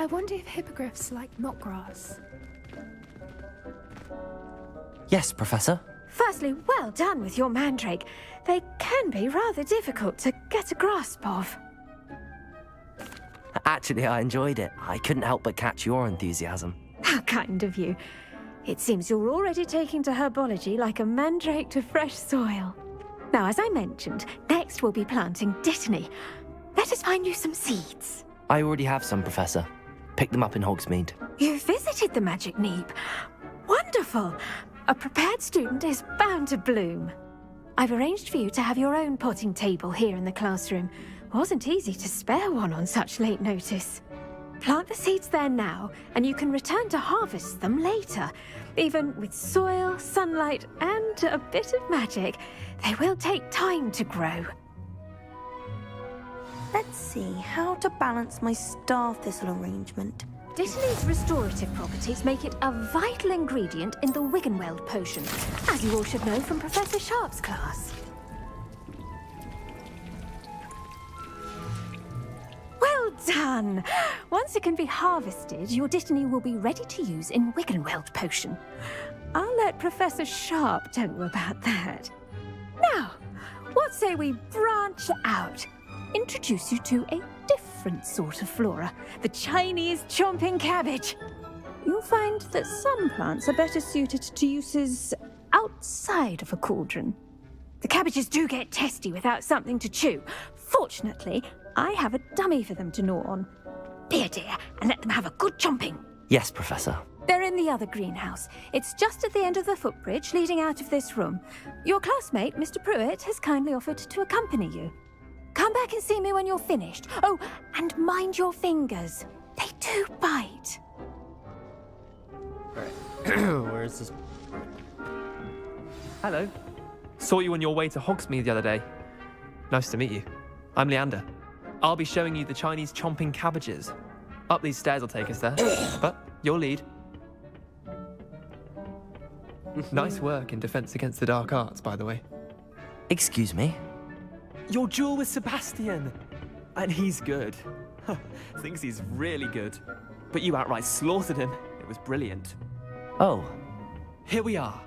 Speaker 21: I wonder if hippogriffs like knotgrass.
Speaker 2: Yes, Professor.
Speaker 18: Firstly, well done with your mandrake. They can be rather difficult to get a grasp of.
Speaker 2: Actually, I enjoyed it. I couldn't help but catch your enthusiasm.
Speaker 18: How kind of you. It seems you're already taking to herbology like a mandrake to fresh soil. Now, as I mentioned, next we'll be planting dittany. Let us find you some seeds.
Speaker 2: I already have some, Professor. Picked them up in Hogsmeade.
Speaker 18: You visited the Magic Neep. Wonderful. A prepared student is bound to bloom. I've arranged for you to have your own potting table here in the classroom. Wasn't easy to spare one on such late notice. Plant the seeds there now, and you can return to harvest them later. Even with soil, sunlight, and a bit of magic, they will take time to grow.
Speaker 14: Let's see how to balance my star thistle arrangement.
Speaker 18: Dittany's restorative properties make it a vital ingredient in the Wiggenweld potion, as you all should know from Professor Sharp's class. Well done! Once it can be harvested, your Dittany will be ready to use in Wiggenweld potion. I'll let Professor Sharp tell you about that. Now, what say we branch out? Introduce you to a different sort of flora, the Chinese chomping cabbage. You'll find that some plants are better suited to uses outside of a cauldron. The cabbages do get testy without something to chew. Fortunately, I have a dummy for them to gnaw on. Be a dear and let them have a good chomping.
Speaker 2: Yes, Professor.
Speaker 18: They're in the other greenhouse. It's just at the end of the footbridge leading out of this room. Your classmate, Mr. Pruitt, has kindly offered to accompany you. Come back and see me when you're finished. Oh, and mind your fingers. They do bite.
Speaker 1: Alright. Where's this?
Speaker 6: Hello. Saw you on your way to Hogsmeade the other day. Nice to meet you. I'm Leander. I'll be showing you the Chinese chomping cabbages. Up these stairs will take us there. But your lead. Nice work in Defense Against the Dark Arts, by the way.
Speaker 2: Excuse me?
Speaker 6: Your duel with Sebastian! And he's good. Thinks he's really good. But you outright slaughtered him. It was brilliant.
Speaker 2: Oh.
Speaker 6: Here we are.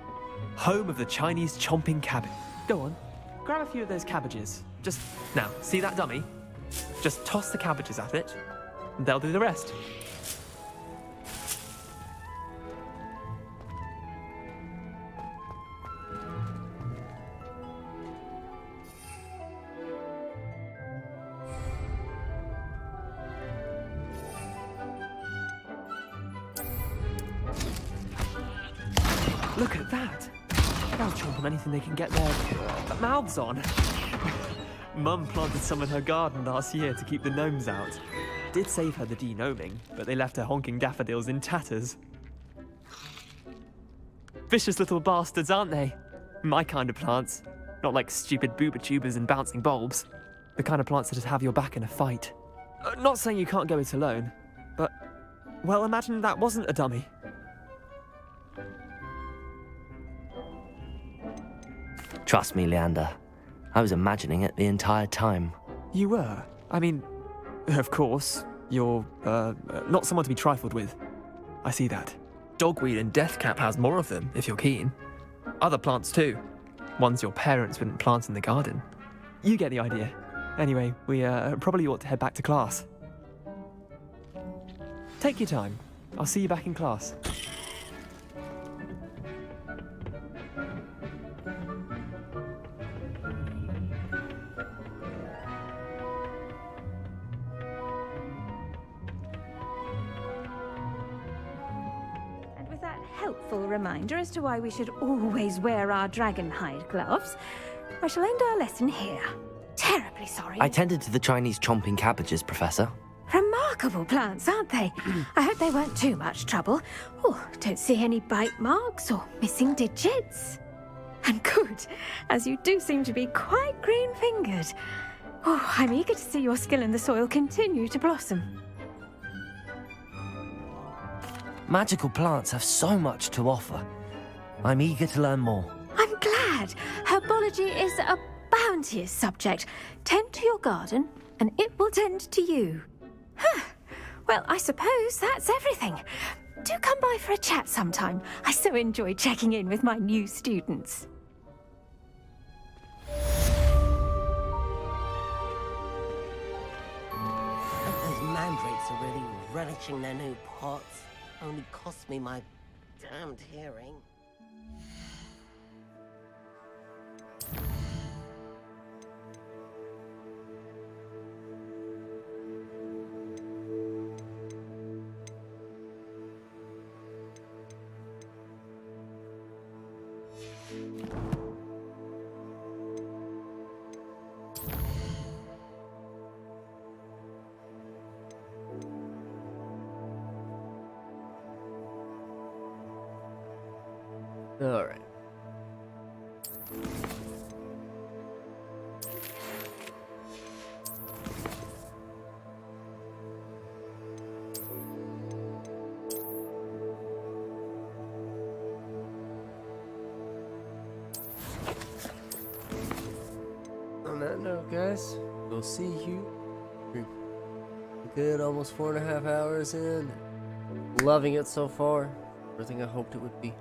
Speaker 6: Home of the Chinese chomping cabbage. Go on. Grab a few of those cabbages. Just, now, see that dummy? Just toss the cabbages at it, and they'll do the rest. Look at that! They'll chomp on anything they can get their mouths on. Mum planted some in her garden last year to keep the gnomes out. Did save her the de-gnoming, but they left her honking daffodils in tatters. Vicious little bastards, aren't they? My kind of plants. Not like stupid booba tubers and bouncing bulbs. The kind of plants that just have your back in a fight. Not saying you can't go it alone, but, well, imagine that wasn't a dummy.
Speaker 2: Trust me, Leander. I was imagining it the entire time.
Speaker 6: You were? I mean, of course, you're, not someone to be trifled with. I see that. Dogweed and deathcap has more of them, if you're keen. Other plants too. Ones your parents wouldn't plant in the garden. You get the idea. Anyway, we, probably ought to head back to class. Take your time. I'll see you back in class.
Speaker 18: Helpful reminder as to why we should always wear our dragon hide gloves, I shall end our lesson here. Terribly sorry.
Speaker 2: I tended to the Chinese chomping cabbages, Professor.
Speaker 18: Remarkable plants, aren't they? I hope they weren't too much trouble. Oh, don't see any bite marks or missing digits. And good, as you do seem to be quite green-fingered. Oh, I'm eager to see your skill in the soil continue to blossom.
Speaker 2: Magical plants have so much to offer. I'm eager to learn more.
Speaker 18: I'm glad. Herbology is a bounteous subject. Tend to your garden, and it will tend to you. Well, I suppose that's everything. Do come by for a chat sometime. I so enjoy checking in with my new students.
Speaker 7: Those mandrakes are really relishing their new pots. Only cost me my damned hearing.
Speaker 1: All right. will see you. Good, almost 4.5 hours in. Loving it so far. Everything I hoped it would be.